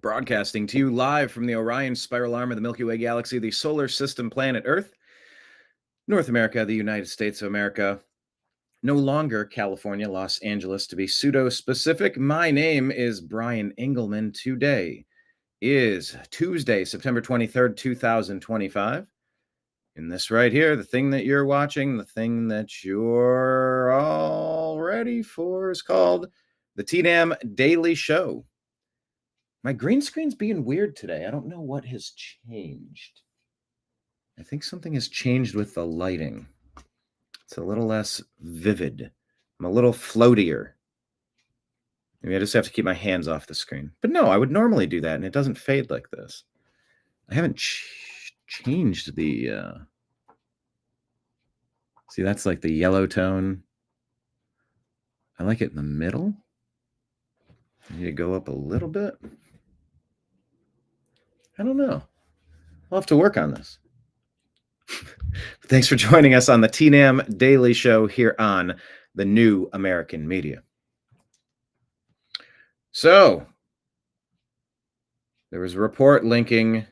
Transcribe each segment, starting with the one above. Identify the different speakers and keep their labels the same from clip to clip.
Speaker 1: Broadcasting to you live from the Orion Spiral Arm of the Milky Way Galaxy, the solar system planet Earth, North America, the United States of America, no longer California, Los Angeles, to be pseudo-specific. My name is Brian Engelman. Today is Tuesday, September 23rd, 2025. And this right here, the thing that you're watching, the thing that you're all ready for is called the TNAM Daily Show. My green screen's being weird today. I don't know what has changed. I think something has changed with the lighting. It's a little less vivid. I'm a little floatier. Maybe I just have to keep my hands off the screen. But no, I would normally do that, and it doesn't fade like this. I haven't changed the... See, that's like the yellow tone. I like it in the middle. I need to go up a little bit. I don't know. I'll have to work on this. Thanks for joining us on the TNAM Daily Show here on the New American Media. So, there was a report linking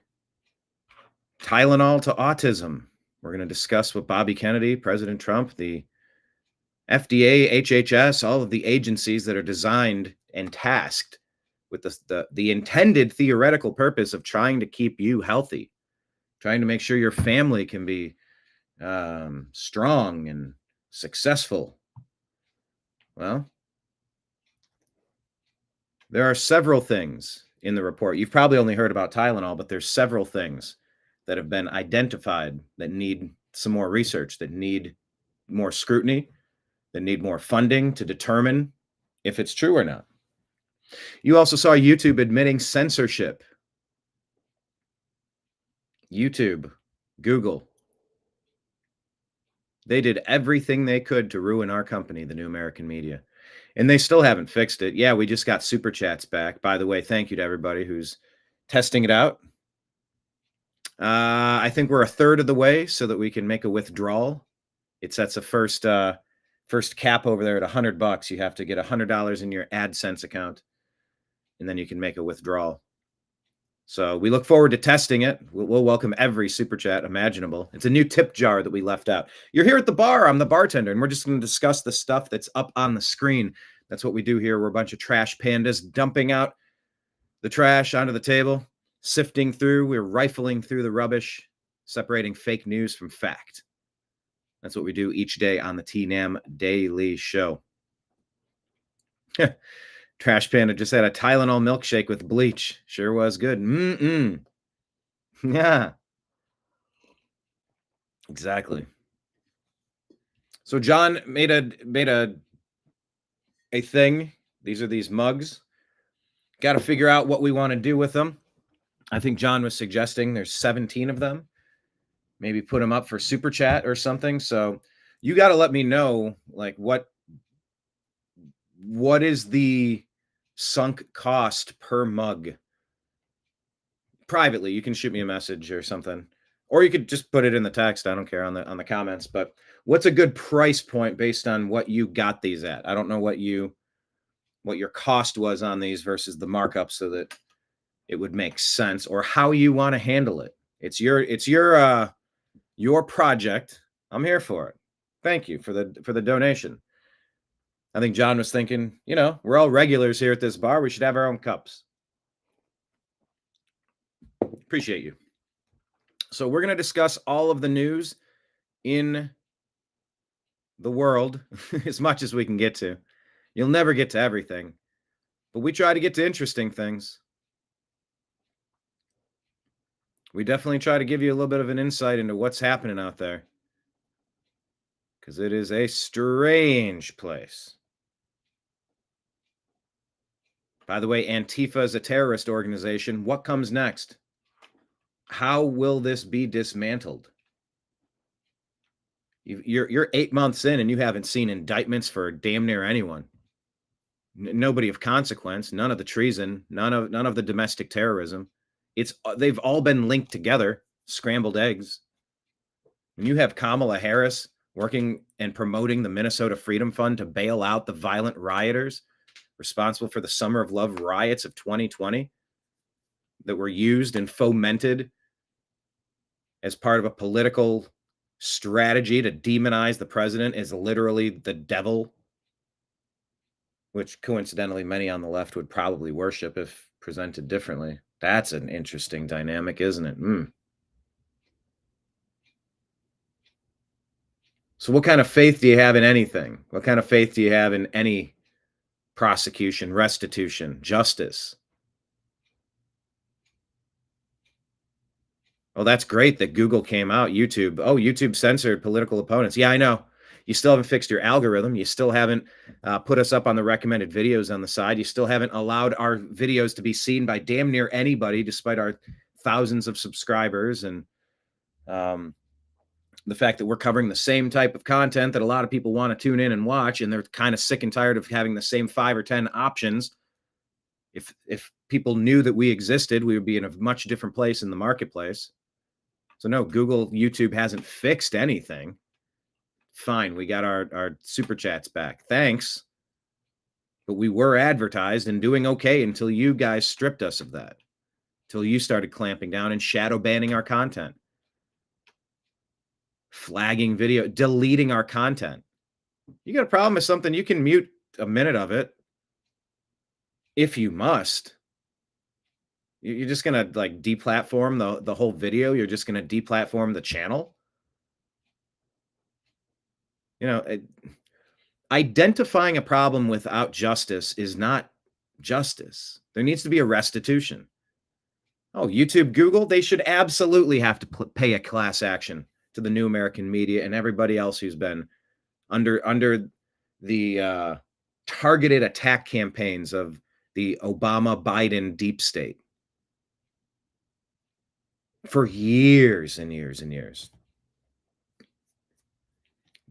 Speaker 1: Tylenol to autism. We're going to discuss what Bobby Kennedy, President Trump, the FDA, HHS, all of the agencies that are designed and tasked with the intended theoretical purpose of trying to keep you healthy, trying to make sure your family can be strong and successful. Well, there are several things in the report. You've probably only heard about Tylenol, but there's several things that have been identified that need some more research, that need more scrutiny, that need more funding to determine if it's true or not. You also saw YouTube admitting censorship. YouTube, Google, they did everything they could to ruin our company, the New American Media, and they still haven't fixed it. Yeah, we just got super chats back. By the way, thank you to everybody who's testing it out. I think we're a third of the way so that we can make a withdrawal. It sets a first cap over there at $100. You have to get $100 in your AdSense account, and then you can make a withdrawal. So we look forward to testing it. We'll welcome every super chat imaginable. It's a new tip jar that we left out. You're here at the bar. I'm the bartender, and we're just going to discuss the stuff that's up on the screen. That's what we do here. We're a bunch of trash pandas dumping out the trash onto the table, sifting through. We're rifling through the rubbish, separating fake news from fact. That's what we do each day on the TNAM Daily Show. Trash Panda just had a Tylenol milkshake with bleach. Sure was good. Yeah. Exactly. So John made a thing. These are these mugs. Got to figure out what we want to do with them. I think John was suggesting there's 17 of them. Maybe put them up for super chat or something. So you got to let me know, like, what is the sunk cost per mug? Privately, you can shoot me a message or something, or you could just put it in the text. I don't care, on the comments. But what's a good price point based on what you got these at? I don't know what your cost was on these versus the markup, so that it would make sense, or how you want to handle it. It's your project. I'm here for it. Thank you for the donation. I think John was thinking, we're all regulars here at this bar. We should have our own cups. Appreciate you. So we're going to discuss all of the news in the world as much as we can get to. You'll never get to everything, but we try to get to interesting things. We definitely try to give you a little bit of an insight into what's happening out there, because it is a strange place. By the way, Antifa is a terrorist organization. What comes next? How will this be dismantled? You're 8 months in and you haven't seen indictments for damn near anyone. Nobody of consequence. None of the treason. None of the domestic terrorism. They've all been linked together. Scrambled eggs. When you have Kamala Harris working and promoting the Minnesota Freedom Fund to bail out the violent rioters responsible for the Summer of Love riots of 2020, that were used and fomented as part of a political strategy to demonize the president as literally the devil, which coincidentally many on the left would probably worship if presented differently. That's an interesting dynamic, isn't it? So what kind of faith do you have in anything? What kind of faith do you have in any prosecution, restitution, justice? Oh, that's great that Google came out. YouTube. Oh, YouTube censored political opponents. Yeah, I know. You still haven't fixed your algorithm. You still haven't put us up on the recommended videos on the side. You still haven't allowed our videos to be seen by damn near anybody, despite our thousands of subscribers. And the fact that we're covering the same type of content that a lot of people want to tune in and watch, and they're kind of sick and tired of having the same 5 or 10 options. If people knew that we existed, we would be in a much different place in the marketplace. So no, Google, YouTube hasn't fixed anything. Fine, we got our super chats back. Thanks. But we were advertised and doing okay until you guys stripped us of that. Until you started clamping down and shadow banning our content. Flagging video, deleting our content. You got a problem with something, you can mute a minute of it if you must. You're just gonna like deplatform the whole video. You're just gonna deplatform the channel. You know, identifying a problem without justice is not justice. There needs to be a restitution. Oh, YouTube, Google, they should absolutely have to pay a class action to the New American Media and everybody else who's been under the targeted attack campaigns of the Obama-Biden deep state for years and years and years.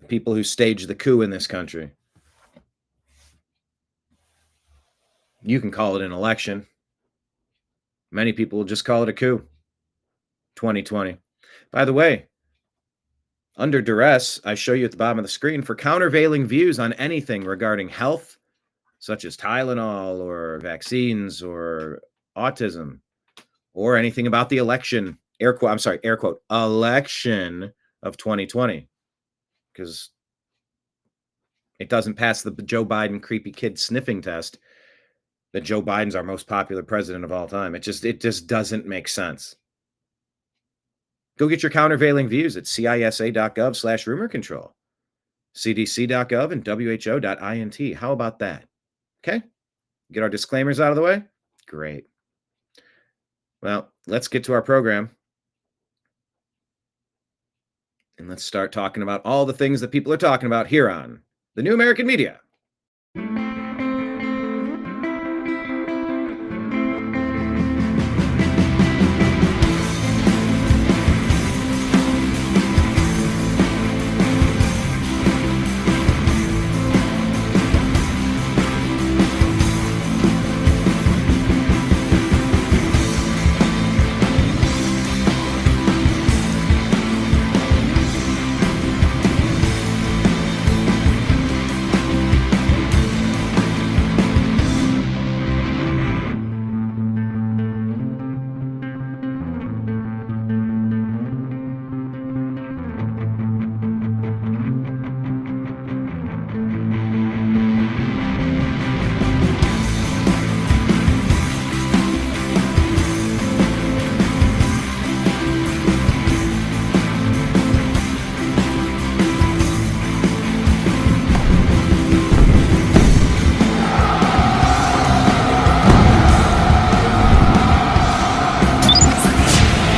Speaker 1: The people who staged the coup in this country. You can call it an election. Many people will just call it a coup. 2020. By the way, under duress, I show you at the bottom of the screen for countervailing views on anything regarding health, such as Tylenol or vaccines or autism, or anything about the election, air quote, election of 2020, because it doesn't pass the Joe Biden creepy kid sniffing test that Joe Biden's our most popular president of all time. It just doesn't make sense. Go get your countervailing views at cisa.gov/rumor control, cdc.gov, and who.int. How about that? Okay? Get our disclaimers out of the way? Great. Well, let's get to our program. And let's start talking about all the things that people are talking about here on the New American Media.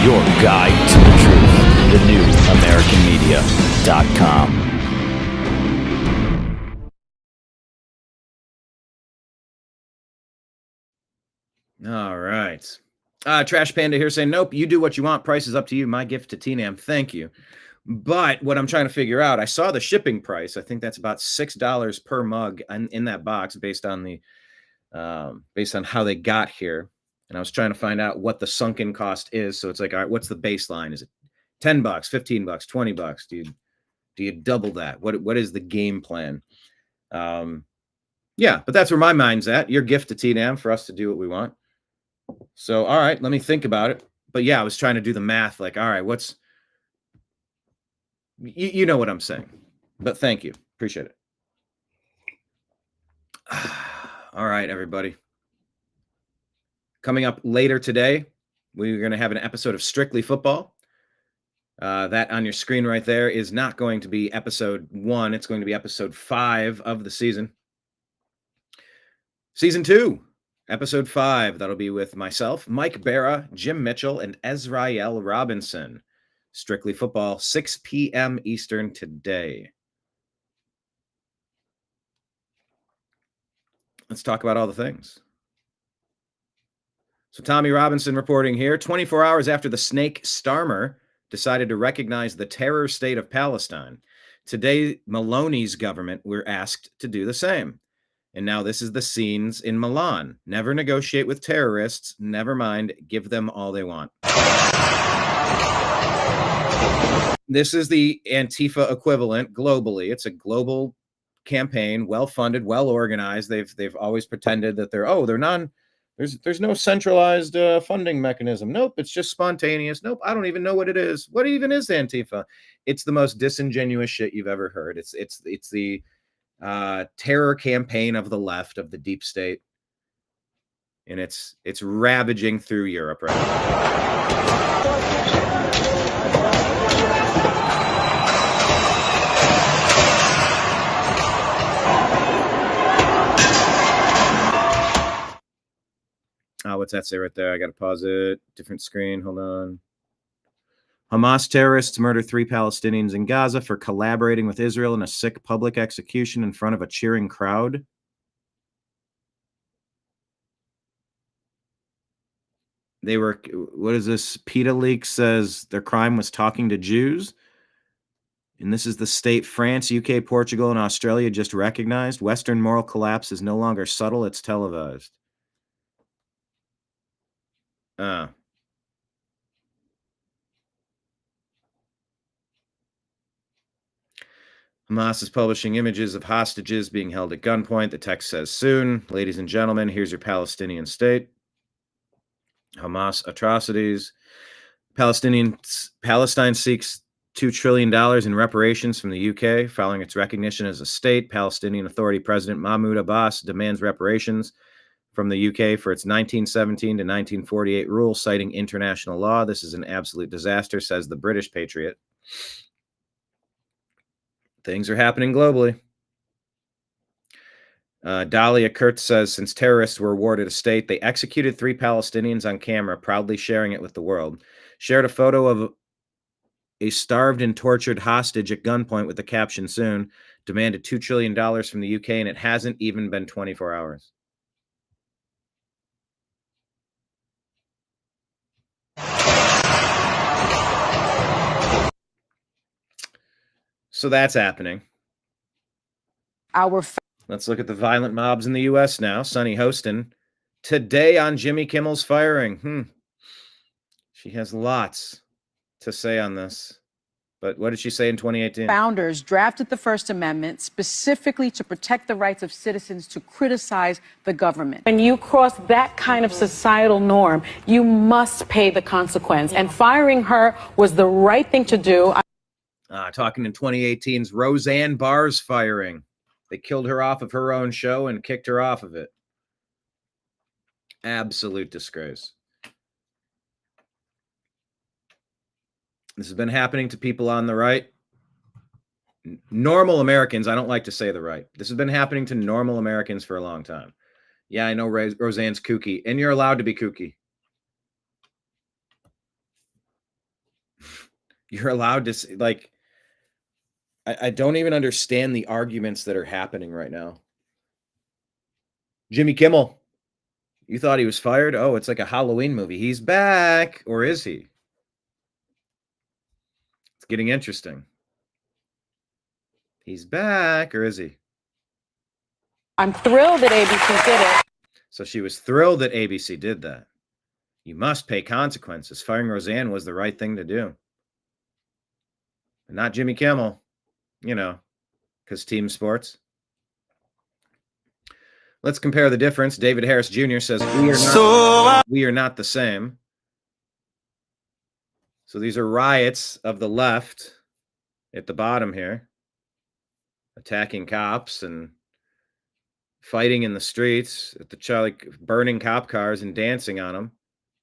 Speaker 2: Your guide to the truth, thenewamericanmedia.com.
Speaker 1: All right. Trash Panda here saying, nope, you do what you want. Price is up to you. My gift to TNAM. Thank you. But what I'm trying to figure out, I saw the shipping price. I think that's about $6 per mug in that box based on how they got here. And I was trying to find out what the sunken cost is. So it's like, all right, what's the baseline? Is it $10, $15, $20? Do you double that? What is the game plan? Yeah, but that's where my mind's at. Your gift to TNAM for us to do what we want. So, all right, let me think about it. But yeah, I was trying to do the math. Like, all right, you know what I'm saying. But thank you. Appreciate it. All right, everybody. Coming up later today, we're going to have an episode of Strictly Football. That on your screen right there is not going to be episode 1. It's going to be episode 5 of the season. Season 2, episode 5. That'll be with myself, Mike Barra, Jim Mitchell, and Ezrael Robinson. Strictly Football, 6 p.m. Eastern today. Let's talk about all the things. So Tommy Robinson reporting here, 24 hours after the snake Starmer decided to recognize the terror state of Palestine. Today, Maloney's government were asked to do the same. And now this is the scenes in Milan. Never negotiate with terrorists. Never mind, give them all they want. This is the Antifa equivalent globally. It's a global campaign, well-funded, well-organized. They've always pretended that they're non. There's no centralized funding mechanism. Nope, it's just spontaneous. Nope, I don't even know what it is. What even is Antifa? It's the most disingenuous shit you've ever heard. It's the terror campaign of the left, of the deep state, and it's ravaging through Europe right now. What's that say right there? I got to pause it. Different screen. Hold on. Hamas terrorists murder 3 Palestinians in Gaza for collaborating with Israel in a sick public execution in front of a cheering crowd. They were, what is this? PETA Leak says their crime was talking to Jews. And this is the state France, UK, Portugal, and Australia just recognized. Western moral collapse is no longer subtle, it's televised. Hamas is publishing images of hostages being held at gunpoint. The text says soon. Ladies and gentlemen, here's your Palestinian state. Hamas atrocities. Palestine seeks $2 trillion in reparations from the UK following its recognition as a state. Palestinian Authority President Mahmoud Abbas demands reparations from the UK for its 1917 to 1948 rule, citing international law. This is an absolute disaster, says the British Patriot. Things are happening globally. Dahlia Kurtz says, since terrorists were awarded a state, they executed 3 Palestinians on camera, proudly sharing it with the world. Shared a photo of a starved and tortured hostage at gunpoint with the caption soon, demanded $2 trillion from the UK, and it hasn't even been 24 hours. So that's happening. Let's look at the violent mobs in the U.S. now. Sunny Hostin, today on Jimmy Kimmel's firing. She has lots to say on this. But what did she say in 2018?
Speaker 3: Founders drafted the First Amendment specifically to protect the rights of citizens to criticize the government. When you cross that kind of societal norm, you must pay the consequence. And firing her was the right thing to do.
Speaker 1: Talking in 2018's Roseanne Barr's firing. They killed her off of her own show and kicked her off of it. Absolute disgrace. This has been happening to people on the right. Normal Americans, I don't like to say the right. This has been happening to normal Americans for a long time. Yeah, I know Roseanne's kooky, and you're allowed to be kooky. You're allowed to, like, I don't even understand the arguments that are happening right now. Jimmy Kimmel, you thought he was fired? Oh, it's like a Halloween movie. He's back, or is he? It's getting interesting. He's back, or is he?
Speaker 3: I'm thrilled that ABC did it.
Speaker 1: So she was thrilled that ABC did that. You must pay consequences. Firing Roseanne was the right thing to do. But not Jimmy Kimmel, you know, because team sports. Let's compare the difference. David Harris Jr. says, we are not the same. So these are riots of the left at the bottom here, attacking cops and fighting in the streets at the Charlie, burning cop cars and dancing on them,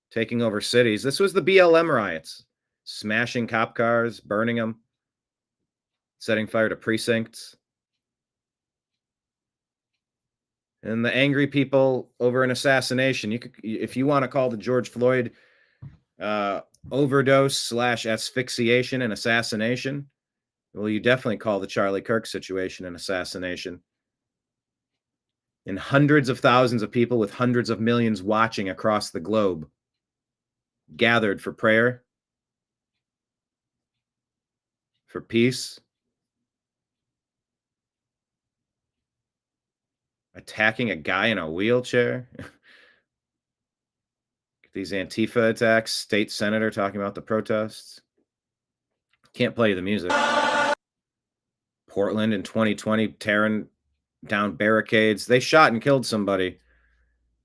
Speaker 1: taking over cities. This was the BLM riots, smashing cop cars, burning them, setting fire to precincts. And the angry people over an assassination. You could, if you want to call the George Floyd overdose / asphyxiation and assassination, well, you definitely call the Charlie Kirk situation an assassination. And hundreds of thousands of people with hundreds of millions watching across the globe gathered for prayer, for peace, attacking a guy in a wheelchair. These Antifa attacks, state senator talking about the protests. Can't play the music. Portland in 2020, tearing down barricades. They shot and killed somebody.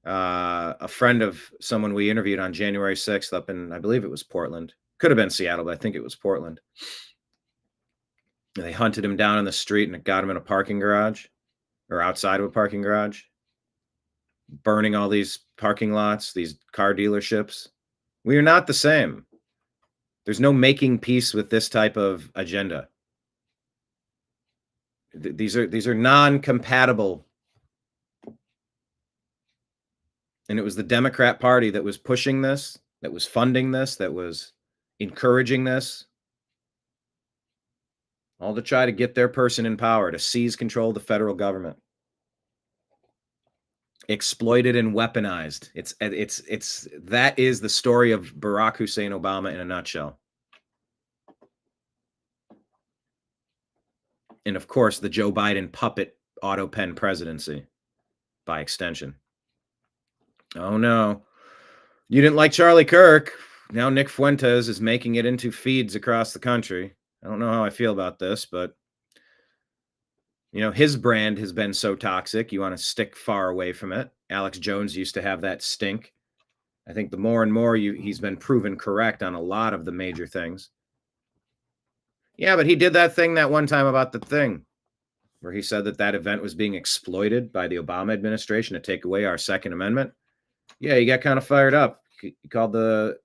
Speaker 1: A friend of someone we interviewed on January 6th up in, I believe it was Portland. Could have been Seattle, but I think it was Portland. And they hunted him down in the street and got him in a parking garage or outside of a parking garage, burning all these parking lots, these car dealerships. We are not the same. There's no making peace with this type of agenda. These are non-compatible. And it was the Democrat Party that was pushing this, that was funding this, that was encouraging this, all to try to get their person in power, to seize control of the federal government. Exploited and weaponized. It's that is the story of Barack Hussein Obama in a nutshell. And of course, the Joe Biden puppet auto pen presidency by extension. Oh no. You didn't like Charlie Kirk. Now Nick Fuentes is making it into feeds across the country. I don't know how I feel about this, but you know, his brand has been so toxic. You want to stick far away from it. Alex Jones used to have that stink. I think the more and more he's been proven correct on a lot of the major things. Yeah, but he did that thing that one time about the thing where he said that event was being exploited by the Obama administration to take away our Second Amendment. Yeah, he got kind of fired up. He called a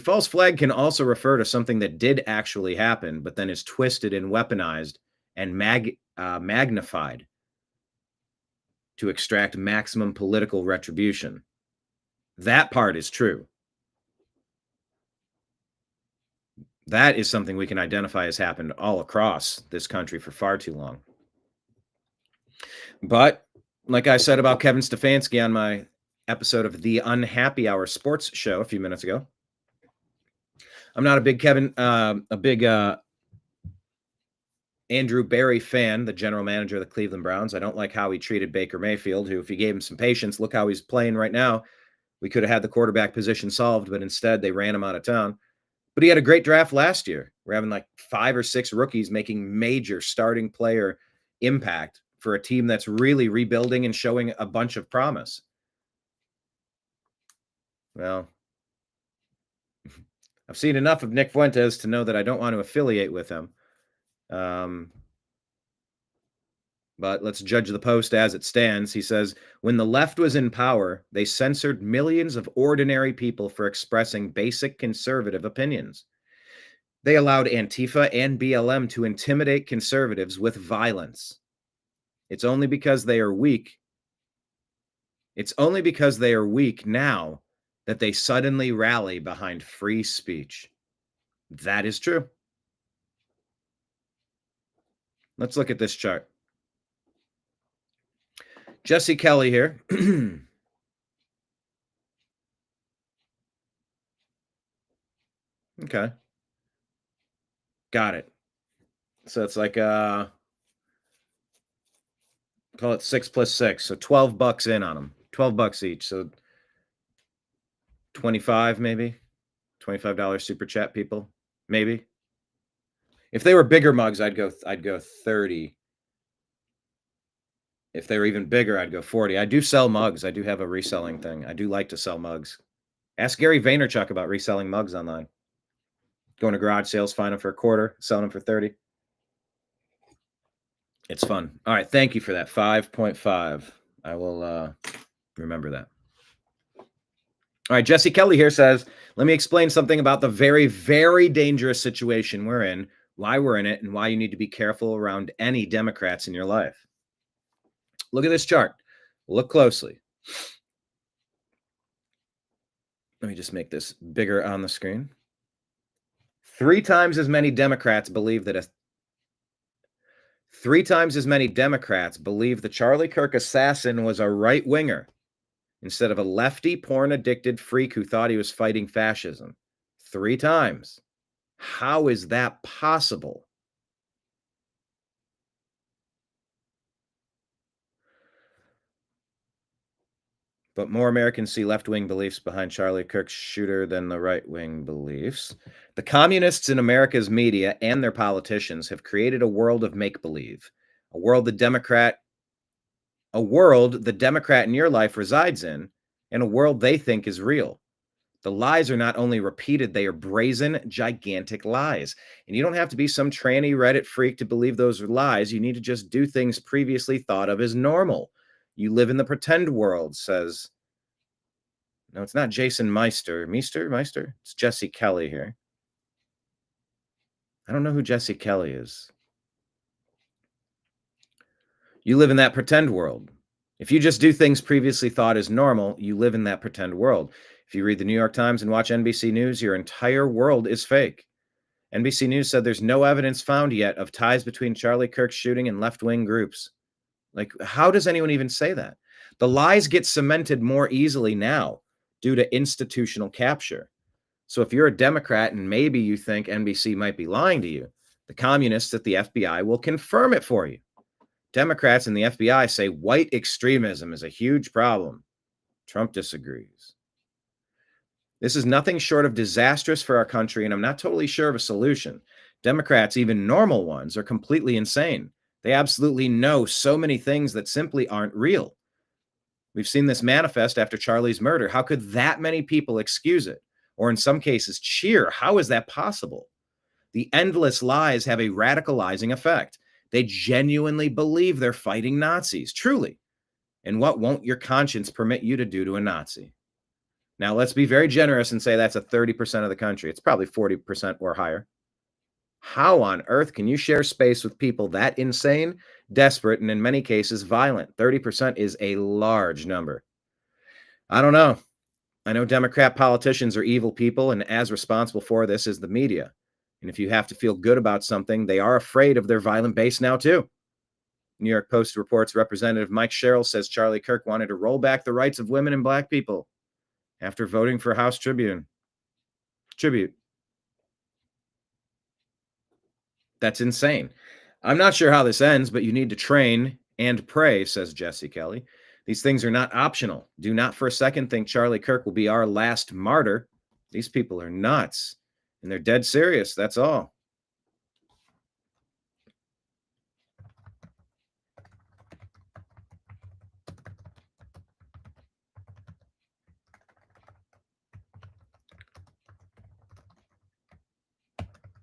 Speaker 1: false flag can also refer to something that did actually happen, but then is twisted and weaponized and magnified to extract maximum political retribution. That part is true. That is something we can identify as happened all across this country for far too long. But like I said about Kevin Stefanski on my episode of the Unhappy Hour Sports Show a few minutes ago, I'm not a big Andrew Berry fan, the general manager of the Cleveland Browns. I don't like how he treated Baker Mayfield, who, if he gave him some patience, look how he's playing right now. We could have had the quarterback position solved, but instead they ran him out of town. But he had a great draft last year. We're having like 5 or 6 rookies making major starting player impact for a team that's really rebuilding and showing a bunch of promise. Well, I've seen enough of Nick Fuentes to know that I don't want to affiliate with him. But let's judge the post as it stands. He says, when the left was in power, they censored millions of ordinary people for expressing basic conservative opinions. They allowed Antifa and BLM to intimidate conservatives with violence. It's only because they are weak. It's only because they are weak now that they suddenly rally behind free speech. That is true. Let's look at this chart. Jesse Kelly here. Okay. Got it. So it's like call it 6 plus 6. So $12 in on them. $12 each. So 25 maybe. $25 super chat people. Maybe. If they were bigger mugs, I'd go 30. If they were even bigger, I'd go 40. I do sell mugs. I do have a reselling thing. I do like to sell mugs. Ask Gary Vaynerchuk about reselling mugs online. Going to garage sales, find them for a quarter, selling them for 30. It's fun. All right. Thank you for that. 5.5. I will remember that. All right. Jesse Kelly here says, let me explain something about the very, very dangerous situation we're in, why we're in it, and why you need to be careful around any Democrats in your life. Look at this chart. Look closely. Let me just make this bigger on the screen. 3 times as many Democrats believe that 3 times as many Democrats believe the Charlie Kirk assassin was a right-winger instead of a lefty, porn-addicted freak who thought he was fighting fascism. 3 times. How is that possible? But more Americans see left-wing beliefs behind Charlie Kirk's shooter than the right-wing beliefs. The communists in America's media and their politicians have created a world of make-believe, a world the Democrat in your life resides in, and a world they think is real. The lies are not only repeated, they are brazen, gigantic lies. And you don't have to be some tranny Reddit freak to believe those are lies. You need to just do things previously thought of as normal. You live in the pretend world, says... No, it's not Jason Meister. Meister? It's Jesse Kelly here. I don't know who Jesse Kelly is. You live in that pretend world. If you just do things previously thought as normal, you live in that pretend world. If you read the New York Times and watch NBC News, your entire world is fake. NBC News said there's no evidence found yet of ties between Charlie Kirk's shooting and left-wing groups. Like, how does anyone even say that? The lies get cemented more easily now due to institutional capture. So if you're a Democrat and maybe you think NBC might be lying to you, the communists at the FBI will confirm it for you. Democrats and the FBI say white extremism is a huge problem. Trump disagrees. This is nothing short of disastrous for our country, and I'm not totally sure of a solution. Democrats, even normal ones, are completely insane. They absolutely know so many things that simply aren't real. We've seen this manifest after Charlie's murder. How could that many people excuse it? Or in some cases, cheer? How is that possible? The endless lies have a radicalizing effect. They genuinely believe they're fighting Nazis, truly. And what won't your conscience permit you to do to a Nazi? Now, let's be very generous and say that's a 30% of the country. It's probably 40% or higher. How on earth can you share space with people that insane, desperate, and in many cases violent? 30% is a large number. I don't know. I know Democrat politicians are evil people, and as responsible for this is the media. And if you have to feel good about something, they are afraid of their violent base now too. New York Post reports Representative Mike Sherrill says Charlie Kirk wanted to roll back the rights of women and black people after voting for House tribute. That's insane. I'm not sure how this ends, but you need to train and pray, says Jesse Kelly. These things are not optional. Do not for a second think Charlie Kirk will be our last martyr. These people are nuts, and they're dead serious. That's all.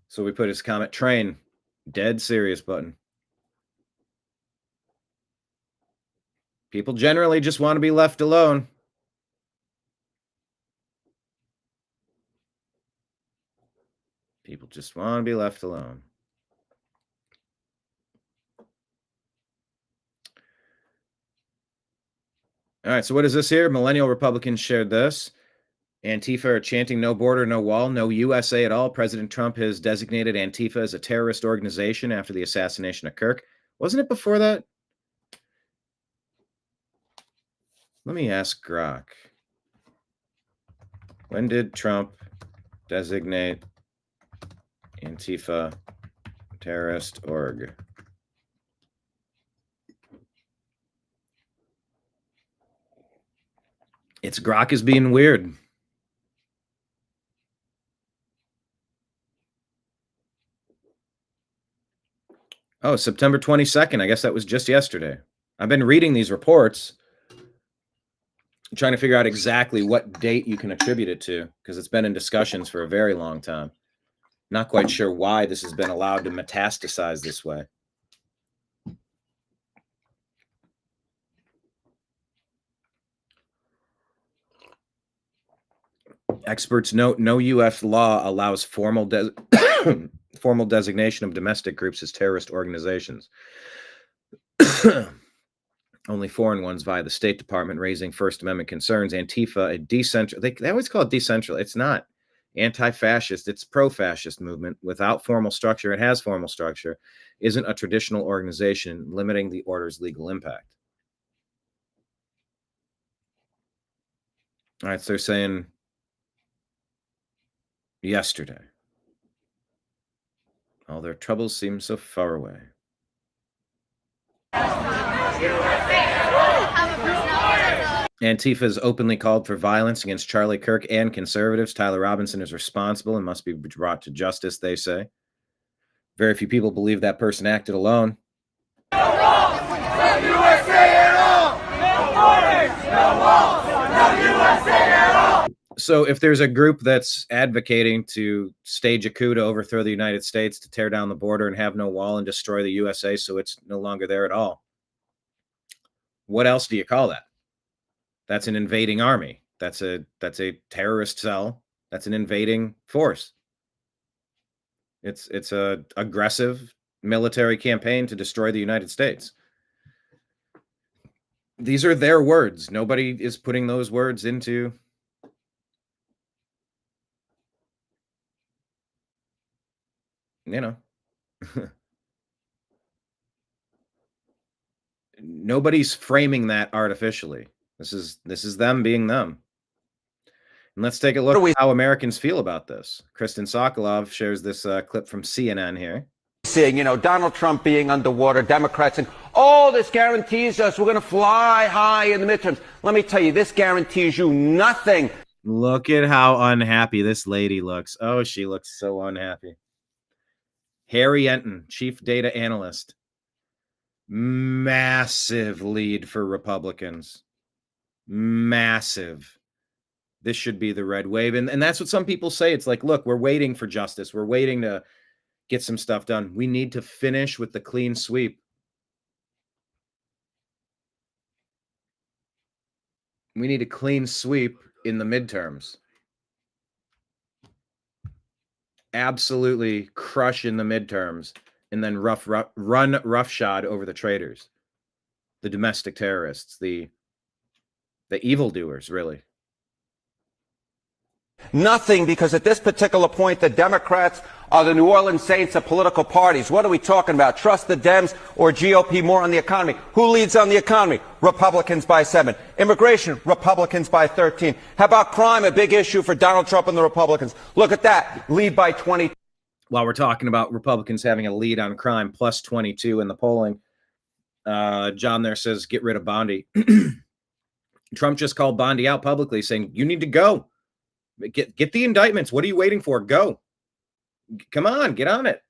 Speaker 1: So we put his comment, train, dead serious button. People generally just want to be left alone. People just want to be left alone. All right, so what is this here? Millennial Republicans shared this. Antifa are chanting no border, no wall, no USA at all. President Trump has designated Antifa as a terrorist organization after the assassination of Kirk. Wasn't it before that? Let me ask Grok. When did Trump designate Antifa terrorist org? It's Grok is being weird. Oh, September 22nd. I guess that was just yesterday. I've been reading these reports, trying to figure out exactly what date you can attribute it to, because it's been in discussions for a very long time. Not quite sure why this has been allowed to metastasize this way. Experts note no U.S. law allows formal designation of domestic groups as terrorist organizations. Only foreign ones via the State Department, raising First Amendment concerns. Antifa, a decentral, they always call it decentral. It's not. Anti-fascist, it's pro-fascist movement without formal structure. It has formal structure, isn't a traditional organization, limiting the order's legal impact. All right, so they're saying yesterday, all their troubles seem so far away. Antifa has openly called for violence against Charlie Kirk and conservatives. Tyler Robinson is responsible and must be brought to justice, they say. Very few people believe that person acted alone. So if there's a group that's advocating to stage a coup to overthrow the United States, to tear down the border and have no wall and destroy the USA so it's no longer there at all, what else do you call that? That's an invading army. That's a terrorist cell. That's an invading force. It's a aggressive military campaign to destroy the United States. These are their words. Nobody is putting those words into nobody's framing that artificially. This is them being them. And let's take a look at how Americans feel about this. Kristen Sokolov shares this clip from CNN here.
Speaker 4: Seeing, Donald Trump being underwater, Democrats, and all this guarantees us we're going to fly high in the midterms. Let me tell you, this guarantees you nothing.
Speaker 1: Look at how unhappy this lady looks. Oh, she looks so unhappy. Harry Enton, chief data analyst. Massive lead for Republicans. Massive. This should be the red wave. And that's what some people say. It's like, look, we're waiting for justice. We're waiting to get some stuff done. We need to finish with the clean sweep. We need a clean sweep in the midterms. Absolutely crush in the midterms and then run roughshod over the traitors, the domestic terrorists, the evildoers, really.
Speaker 4: Nothing, because at this particular point, the Democrats are the New Orleans Saints of political parties. What are we talking about? Trust the Dems or GOP more on the economy? Who leads on the economy? Republicans by 7. Immigration, Republicans by 13. How about crime? A big issue for Donald Trump and the Republicans. Look at that. Lead by 20.
Speaker 1: While we're talking about Republicans having a lead on crime, plus 22 in the polling, John there says, get rid of Bondi. Trump just called Bondi out publicly saying, you need to go. Get the indictments. What are you waiting for? Go. Come on, get on it.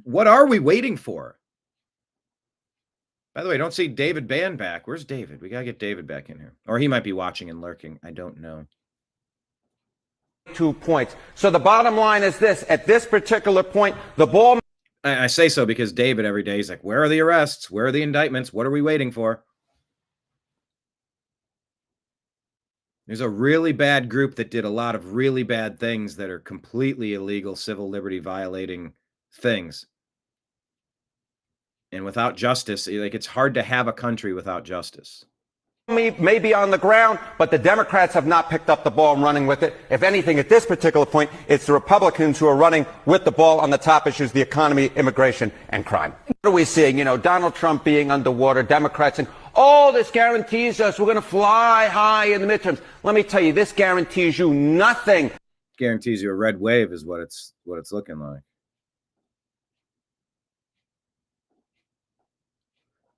Speaker 1: What are we waiting for? By the way, I don't see David Band back. Where's David? We got to get David back in here. Or he might be watching and lurking. I don't know.
Speaker 4: 2 points. So the bottom line is this. At this particular point, the ball...
Speaker 1: I say so because David every day, he's like, where are the arrests? Where are the indictments? What are we waiting for? There's a really bad group that did a lot of really bad things that are completely illegal, civil liberty violating things. And without justice, like, it's hard to have a country without justice.
Speaker 4: May be on the ground, but the Democrats have not picked up the ball and running with it. If anything, at this particular point, it's the Republicans who are running with the ball on the top issues, the economy, immigration, and crime. What are we seeing? Donald Trump being underwater, Democrats, and all this guarantees us we're going to fly high in the midterms. Let me tell you, this guarantees you nothing.
Speaker 1: Guarantees you a red wave is what it's looking like.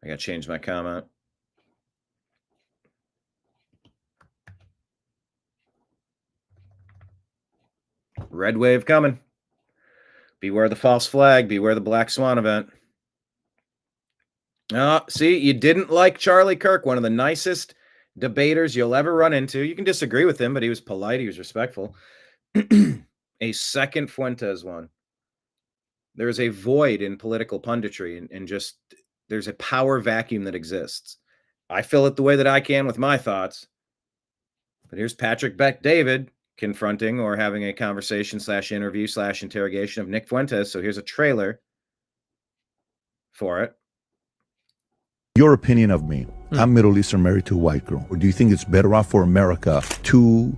Speaker 1: I got to change my comment. Red wave coming. Beware the false flag. Beware the black swan event. See, you didn't like Charlie Kirk, one of the nicest debaters you'll ever run into. You can disagree with him, but he was polite. He was respectful. A second Fuentes one. There is a void in political punditry and just there's a power vacuum that exists. I fill it the way that I can with my thoughts. But here's Patrick Beck David confronting or having a conversation / interview / interrogation of Nick Fuentes. So here's a trailer for it.
Speaker 5: Your opinion of me. I'm Middle Eastern, married to a white girl. Or do you think it's better off for America to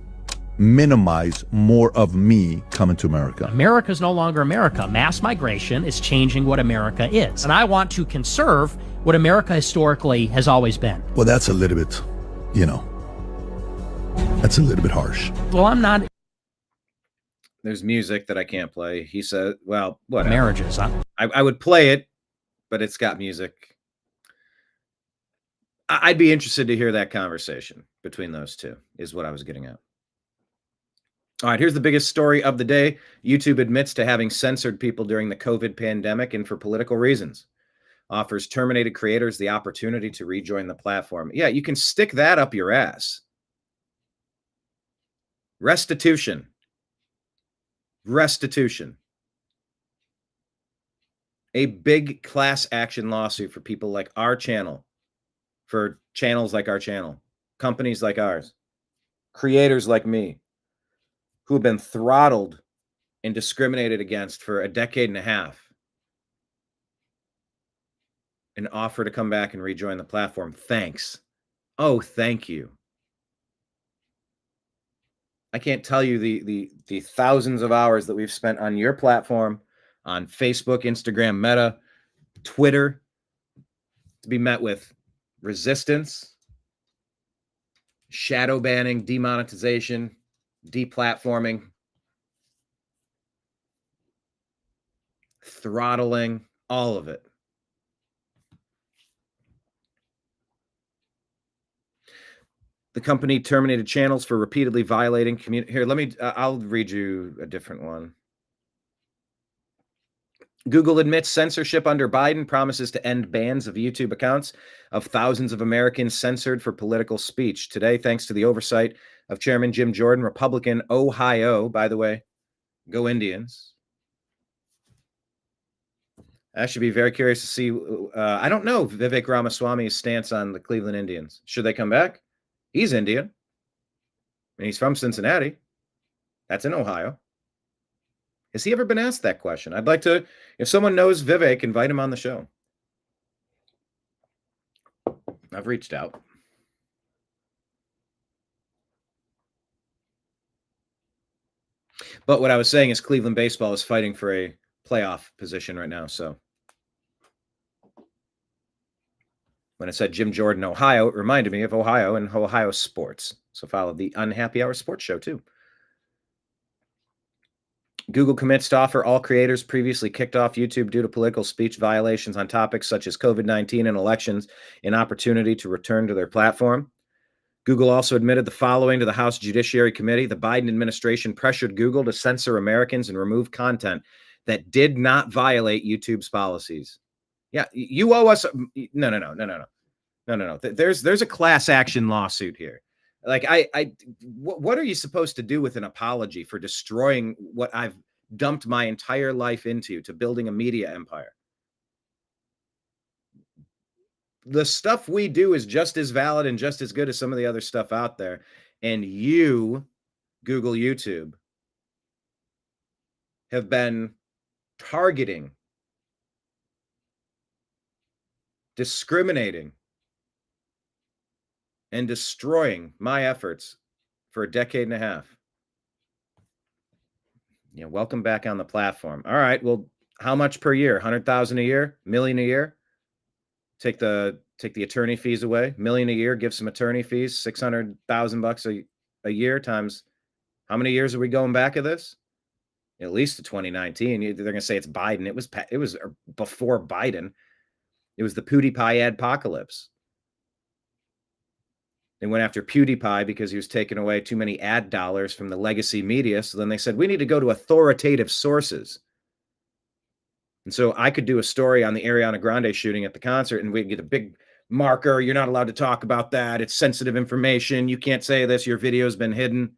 Speaker 5: minimize more of me coming to America?
Speaker 6: America's no longer America. Mass migration is changing what America is. And I want to conserve what America historically has always been.
Speaker 5: Well, that's a little bit, that's a little bit harsh.
Speaker 6: Well, I'm not.
Speaker 1: There's music that I can't play. He said, well, whatever.
Speaker 6: Marriages, huh?
Speaker 1: I would play it, but it's got music. I'd be interested to hear that conversation between those two, is what I was getting at. All right, here's the biggest story of the day. YouTube admits to having censored people during the COVID pandemic and for political reasons. Offers terminated creators the opportunity to rejoin the platform. Yeah, you can stick that up your ass. Restitution. Restitution. A big class action lawsuit for people like our channel. For channels like our channel, companies like ours, creators like me, who have been throttled and discriminated against for a decade and a half, an offer to come back and rejoin the platform. Thanks. Oh, thank you. I can't tell you the thousands of hours that we've spent on your platform, on Facebook, Instagram, Meta, Twitter, to be met with resistance, shadow banning, demonetization, deplatforming, throttling, all of it. The company terminated channels for repeatedly violating community. Here, I'll read you a different one. Google admits censorship under Biden, promises to end bans of YouTube accounts of thousands of Americans censored for political speech. Today, thanks to the oversight of Chairman Jim Jordan, Republican, Ohio, by the way, go Indians. I should be very curious to see. I don't know Vivek Ramaswamy's stance on the Cleveland Indians. Should they come back? He's Indian. And he's from Cincinnati. That's in Ohio. Has he ever been asked that question? I'd like to, if someone knows Vivek, invite him on the show. I've reached out. But what I was saying is Cleveland baseball is fighting for a playoff position right now. So when I said Jim Jordan, Ohio, it reminded me of Ohio and Ohio sports. So follow the Unhappy Hour Sports Show too. Google commits to offer all creators previously kicked off YouTube due to political speech violations on topics such as COVID-19 and elections an opportunity to return to their platform. Google also admitted the following to the House Judiciary Committee. The Biden administration pressured Google to censor Americans and remove content that did not violate YouTube's policies. Yeah, you owe us. No. There's a class action lawsuit here. Like, what are you supposed to do with an apology for destroying what I've dumped my entire life into, to building a media empire? The stuff we do is just as valid and just as good as some of the other stuff out there. And you, Google, YouTube, have been targeting, discriminating, and destroying my efforts for a decade and a half. Yeah, welcome back on the platform. All right, well, how much per year? 100,000 a year? Million a year? Take the attorney fees away. Million a year, give some attorney fees. $600,000 a year times how many years are we going back of this? At least to 2019. They're going to say it's Biden. It was before Biden. It was the PewDiePie apocalypse. They went after PewDiePie because he was taking away too many ad dollars from the legacy media. So then they said, we need to go to authoritative sources. And so I could do a story on the Ariana Grande shooting at the concert, and we'd get a big marker. You're not allowed to talk about that. It's sensitive information. You can't say this. Your video's been hidden.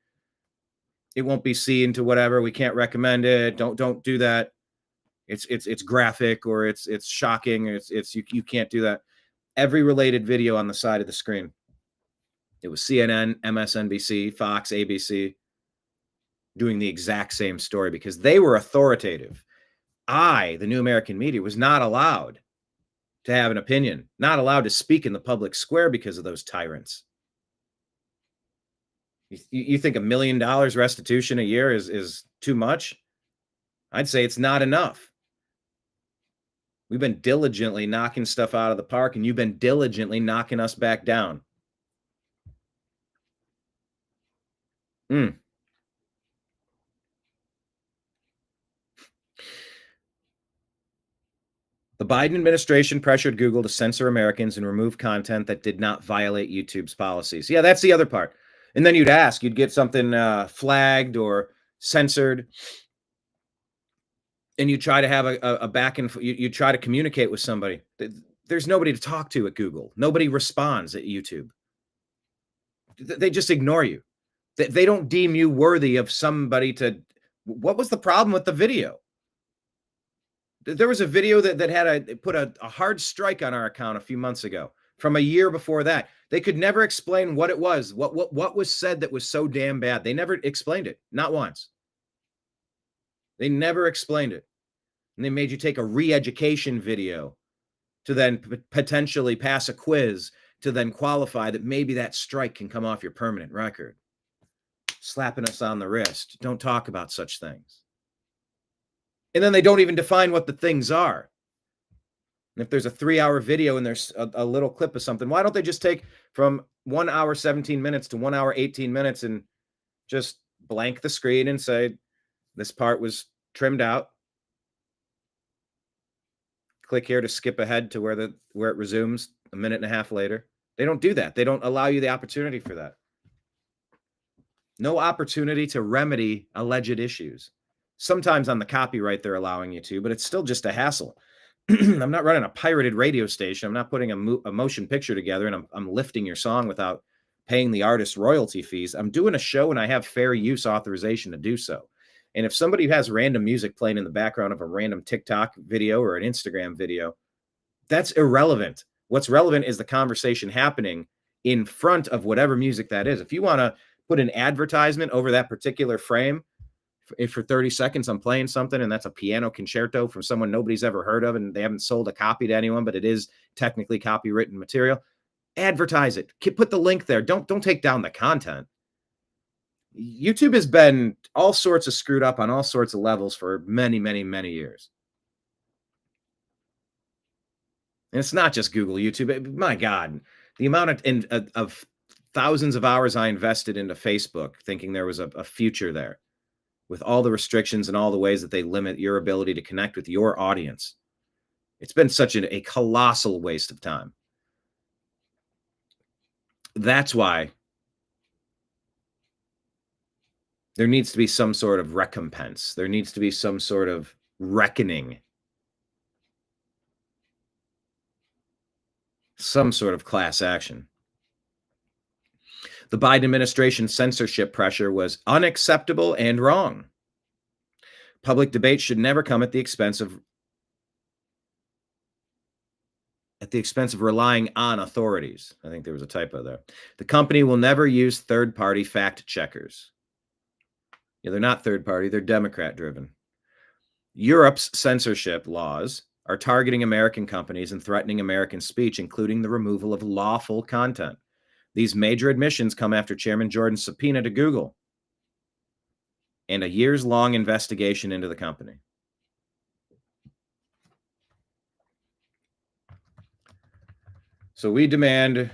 Speaker 1: It won't be seen to whatever. We can't recommend it. Don't do that. It's graphic, or it's shocking, or it's you can't do that. Every related video on the side of the screen. It was CNN, MSNBC, Fox, ABC doing the exact same story because they were authoritative. I, the New American Media, was not allowed to have an opinion, not allowed to speak in the public square because of those tyrants. You think $1 million restitution a year is too much? I'd say it's not enough. We've been diligently knocking stuff out of the park, and you've been diligently knocking us back down. The Biden administration pressured Google to censor Americans and remove content that did not violate YouTube's policies. Yeah, that's the other part. And then you'd get something flagged or censored, and you try to have a back and you try to communicate with somebody. There's nobody to talk to at Google. Nobody responds at YouTube. They just ignore you. They don't deem you worthy of somebody to. What was the problem with the video? There was a video that had put a hard strike on our account a few months ago from a year before that. They could never explain what it was, what was said that was so damn bad. They never explained it, not once. They never explained it. And they made you take a re-education video to then potentially pass a quiz to then qualify that maybe that strike can come off your permanent record. Slapping us on the wrist. Don't talk about such things. And then they don't even define what the things are. And if there's a 3-hour video and there's a little clip of something, why don't they just take from 1 hour, 17 minutes to 1 hour, 18 minutes and just blank the screen and say, this part was trimmed out. Click here to skip ahead to where it resumes a minute and a half later. They don't do that. They don't allow you the opportunity for that. No opportunity to remedy alleged issues. Sometimes on the copyright they're allowing you to, but it's still just a hassle. I'm not running a pirated radio station. I'm not putting a motion picture together and I'm lifting your song without paying the artist royalty fees. I'm doing a show and I have fair use authorization to do so. And if somebody has random music playing in the background of a random TikTok video or an Instagram video, that's irrelevant. What's relevant is the conversation happening in front of whatever music that is. If you want to put an advertisement over that particular frame, if for 30 seconds I'm playing something and that's a piano concerto from someone nobody's ever heard of and they haven't sold a copy to anyone, but it is technically copywritten material, advertise it. Put the link there. Don't take down the content. YouTube has been all sorts of screwed up on all sorts of levels for many, many, many years. And it's not just Google, YouTube. My God, the amount of thousands of hours I invested into Facebook thinking there was a future there with all the restrictions and all the ways that they limit your ability to connect with your audience. It's been such a colossal waste of time. That's why there needs to be some sort of recompense. There needs to be some sort of reckoning. Some sort of class action. The Biden administration's censorship pressure was unacceptable and wrong. Public debate should never come at the expense of relying on authorities. I think there was a typo there. The company will never use third-party fact checkers. Yeah, they're not third-party, they're Democrat-driven. Europe's censorship laws are targeting American companies and threatening American speech, including the removal of lawful content. These major admissions come after Chairman Jordan's subpoena to Google and a years-long investigation into the company. So we demand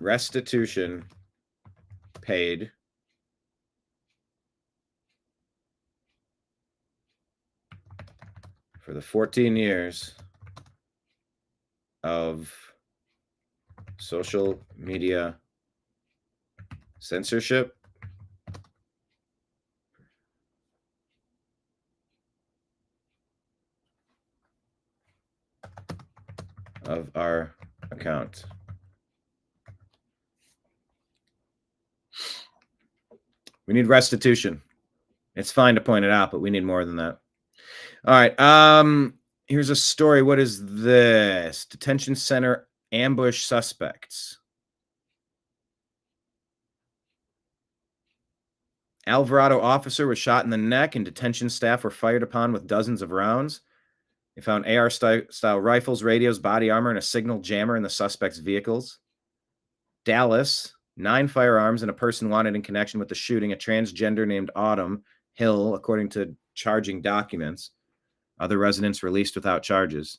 Speaker 1: restitution paid for the 14 years of social media censorship of our account. We need restitution. It's fine to point it out, but we need more than that. All right. Here's a story. What is this? Detention center ambush suspects. Alvarado officer was shot in the neck and detention staff were fired upon with dozens of rounds. They found AR-style rifles, radios, body armor, and a signal jammer in the suspects' vehicles. Dallas, 9 firearms and a person wanted in connection with the shooting, a transgender named Autumn Hill, according to charging documents. Other residents released without charges.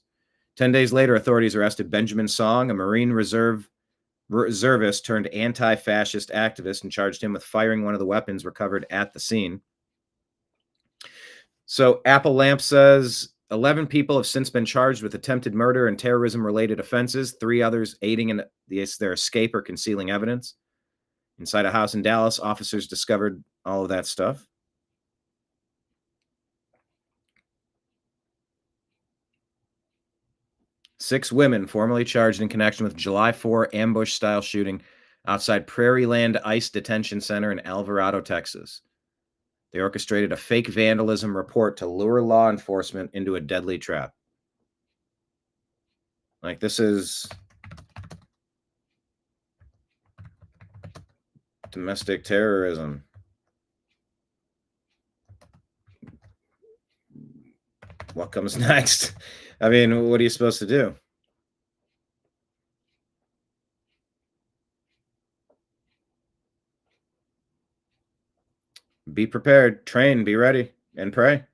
Speaker 1: 10 days later, authorities arrested Benjamin Song, a Marine reservist turned anti-fascist activist, and charged him with firing one of the weapons recovered at the scene. So Apple Lamp says 11 people have since been charged with attempted murder and terrorism-related offenses, 3 others aiding in their escape or concealing evidence. Inside a house in Dallas, officers discovered all of that stuff. Six women formally charged in connection with July 4 ambush-style shooting outside Prairie Land ICE Detention Center in Alvarado, Texas. They orchestrated a fake vandalism report to lure law enforcement into a deadly trap. Like, this is domestic terrorism. What comes next? I mean, what are you supposed to do? Be prepared, train, be ready, and pray.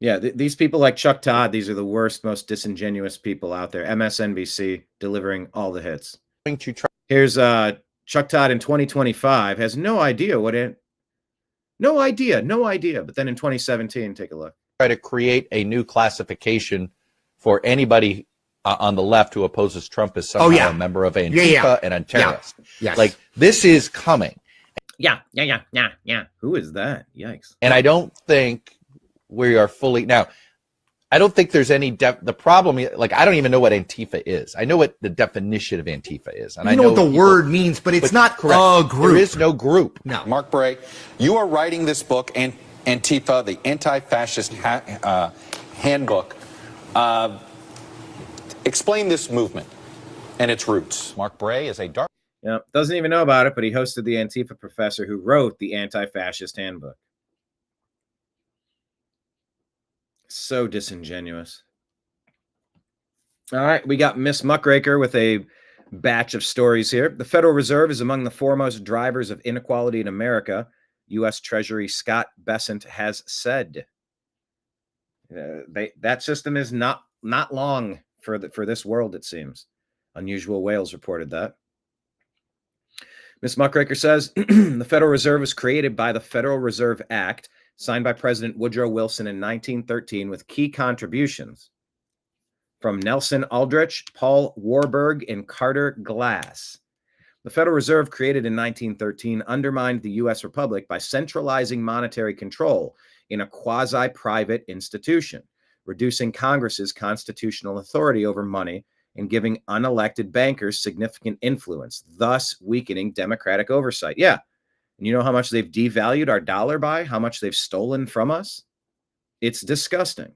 Speaker 1: Yeah, these people like Chuck Todd, these are the worst, most disingenuous people out there. MSNBC delivering all the hits. Here's Chuck Todd in 2025 has no idea what it. No idea. But then in 2017, take a look.
Speaker 7: Try to create a new classification for anybody on the left who opposes Trump as somehow a member of Antifa and a terrorist.
Speaker 8: Yes.
Speaker 7: Like, this is coming.
Speaker 1: Yeah. Who is that? Yikes.
Speaker 7: And I don't think we are fully now. I don't think there's any the problem. Like, I don't even know what Antifa is. I know what the definition of Antifa is, and
Speaker 8: I know what the word means, but it's not a group.
Speaker 7: There is no group.
Speaker 8: No.
Speaker 9: Mark Bray, you are writing this book, Antifa, the Anti-Fascist Handbook. Explain this movement and its roots.
Speaker 7: Mark Bray is a dark.
Speaker 1: Yeah, doesn't even know about it, but he hosted the Antifa professor who wrote the Anti-Fascist Handbook. So disingenuous. All right, we got Miss Muckraker with a batch of stories here. The Federal Reserve is among the foremost drivers of inequality in America, U.S. Treasury Scott Bessent has said. That system is not long for this world, it seems. Unusual Whales reported that. Ms. Muckraker says the Federal Reserve was created by the Federal Reserve Act, signed by President Woodrow Wilson in 1913, with key contributions from Nelson Aldrich, Paul Warburg, and Carter Glass. The Federal Reserve, created in 1913, undermined the U.S. Republic by centralizing monetary control in a quasi-private institution, reducing Congress's constitutional authority over money and giving unelected bankers significant influence, thus weakening democratic oversight. Yeah. And you know how much they've devalued our dollar by? How much they've stolen from us? It's disgusting.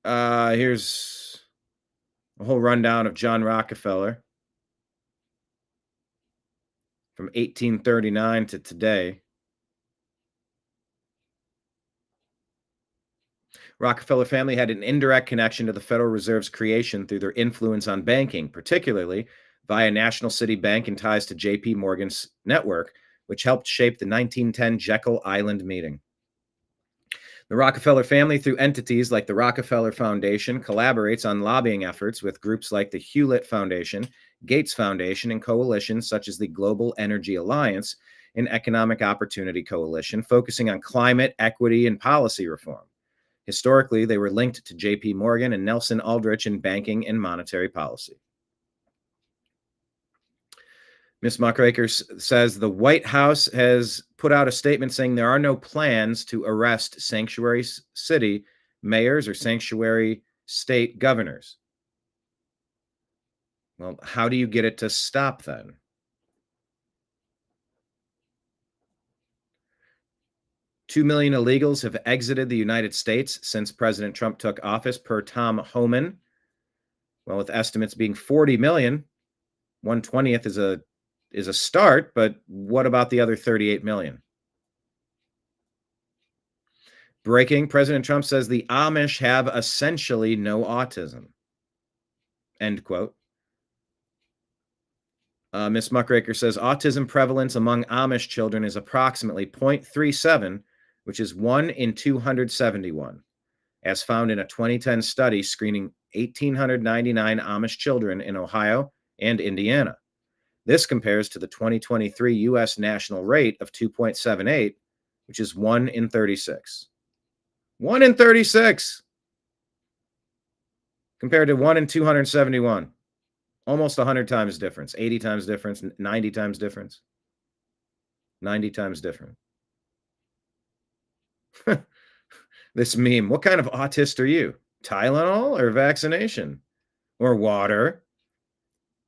Speaker 1: Here's a whole rundown of John Rockefeller from 1839 to today. Rockefeller family had an indirect connection to the Federal Reserve's creation through their influence on banking, particularly via National City Bank and ties to J.P. Morgan's network, which helped shape the 1910 Jekyll Island meeting. The Rockefeller family, through entities like the Rockefeller Foundation, collaborates on lobbying efforts with groups like the Hewlett Foundation, Gates Foundation, and coalitions such as the Global Energy Alliance and Economic Opportunity Coalition, focusing on climate, equity, and policy reform. Historically, they were linked to J.P. Morgan and Nelson Aldrich in banking and monetary policy. Ms. Muckraker says the White House has put out a statement saying there are no plans to arrest sanctuary city mayors or sanctuary state governors. Well, how do you get it to stop then? Two million illegals have exited the United States since President Trump took office, per Tom Homan. Well, with estimates being 40 million, 1/20th is a start, but what about the other 38 million? Breaking, President Trump says the Amish have essentially no autism. End quote. Ms. Muckraker says autism prevalence among Amish children is approximately 0.37, which is 1 in 271, as found in a 2010 study screening 1,899 Amish children in Ohio and Indiana. This compares to the 2023 U.S. national rate of 2.78, which is 1 in 36. 1 in 36 compared to 1 in 271. Almost 100 times difference, 80 times difference, 90 times difference. 90 times different. This meme, what kind of autist are you? Tylenol or vaccination? Or water?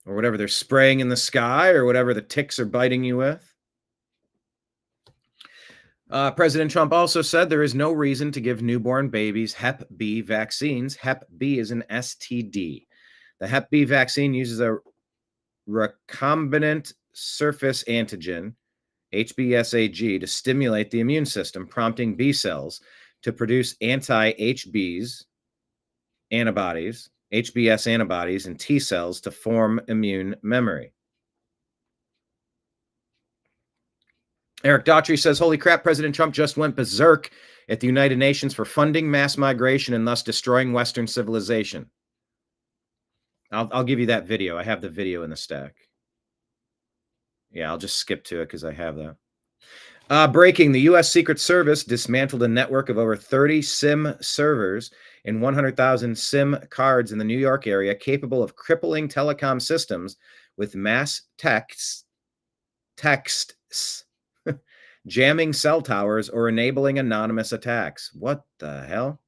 Speaker 1: Or whatever they're spraying in the sky, or whatever the ticks are biting you with? President Trump also said there is no reason to give newborn babies Hep B vaccines. Hep B is an STD. The Hep B vaccine uses a recombinant surface antigen, HBsAg, to stimulate the immune system, prompting B cells to produce anti-HBs antibodies, HBs antibodies, and T cells to form immune memory. Eric Daughtry says, holy crap, President Trump just went berserk at the United Nations for funding mass migration and thus destroying Western civilization. I'll give you that video. I have the video in the stack. Yeah, I'll just skip to it because I have that. Breaking, the U.S. Secret Service dismantled a network of over 30 SIM servers and 100,000 SIM cards in the New York area capable of crippling telecom systems with mass texts, jamming cell towers, or enabling anonymous attacks. What the hell?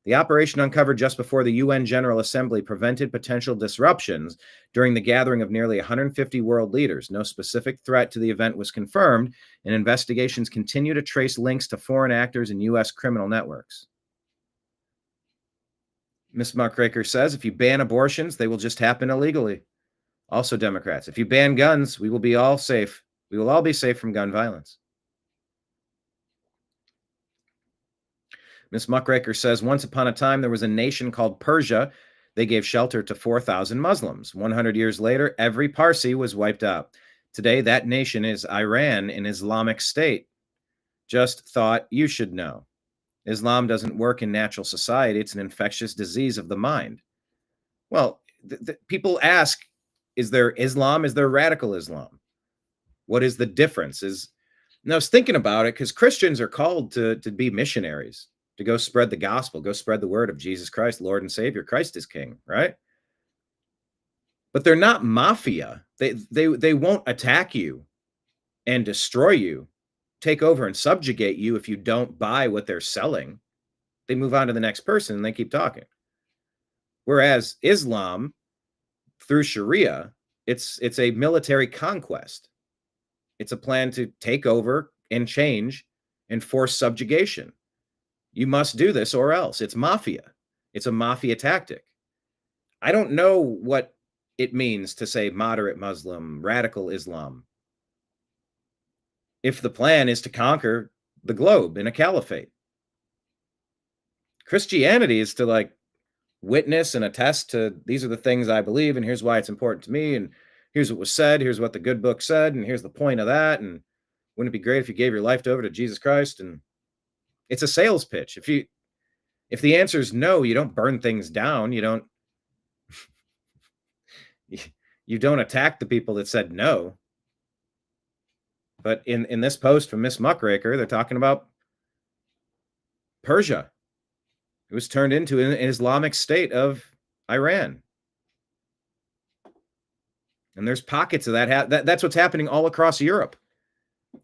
Speaker 1: The operation, uncovered just before the UN General Assembly, prevented potential disruptions during the gathering of nearly 150 world leaders. No specific threat to the event was confirmed, and investigations continue to trace links to foreign actors and U.S. criminal networks. Ms. Muckraker says, if you ban abortions, they will just happen illegally. Also, Democrats, if you ban guns, we will be all safe. We will all be safe from gun violence. Ms. Muckraker says, once upon a time, there was a nation called Persia. They gave shelter to 4,000 Muslims. 100 years later, every Parsi was wiped out. Today, that nation is Iran, an Islamic state. Just thought you should know. Islam doesn't work in natural society. It's an infectious disease of the mind. Well, people ask, is there Islam? Is there radical Islam? What is the difference? And I was thinking about it because Christians are called to be missionaries, to go spread the gospel, go spread the word of Jesus Christ, Lord and Savior. Christ is King, right? But they're not mafia. They won't attack you and destroy you, take over and subjugate you if you don't buy what they're selling. They move on to the next person and they keep talking. Whereas Islam, through Sharia, it's a military conquest. It's a plan to take over and change and force subjugation. You must do this or else. It's mafia. It's a mafia tactic. I don't know what it means to say moderate Muslim, radical Islam, if the plan is to conquer the globe in a caliphate. Christianity is to like witness and attest to these are the things I believe, and here's why it's important to me, and here's what was said, here's what the good book said, and here's the point of that, and wouldn't it be great if you gave your life over to Jesus Christ? And it's a sales pitch. If the answer is no, you don't burn things down. You don't attack the people that said no. But in this post from Miss Muckraker, they're talking about Persia. It was turned into an Islamic state of Iran. And there's pockets of that's what's happening all across Europe.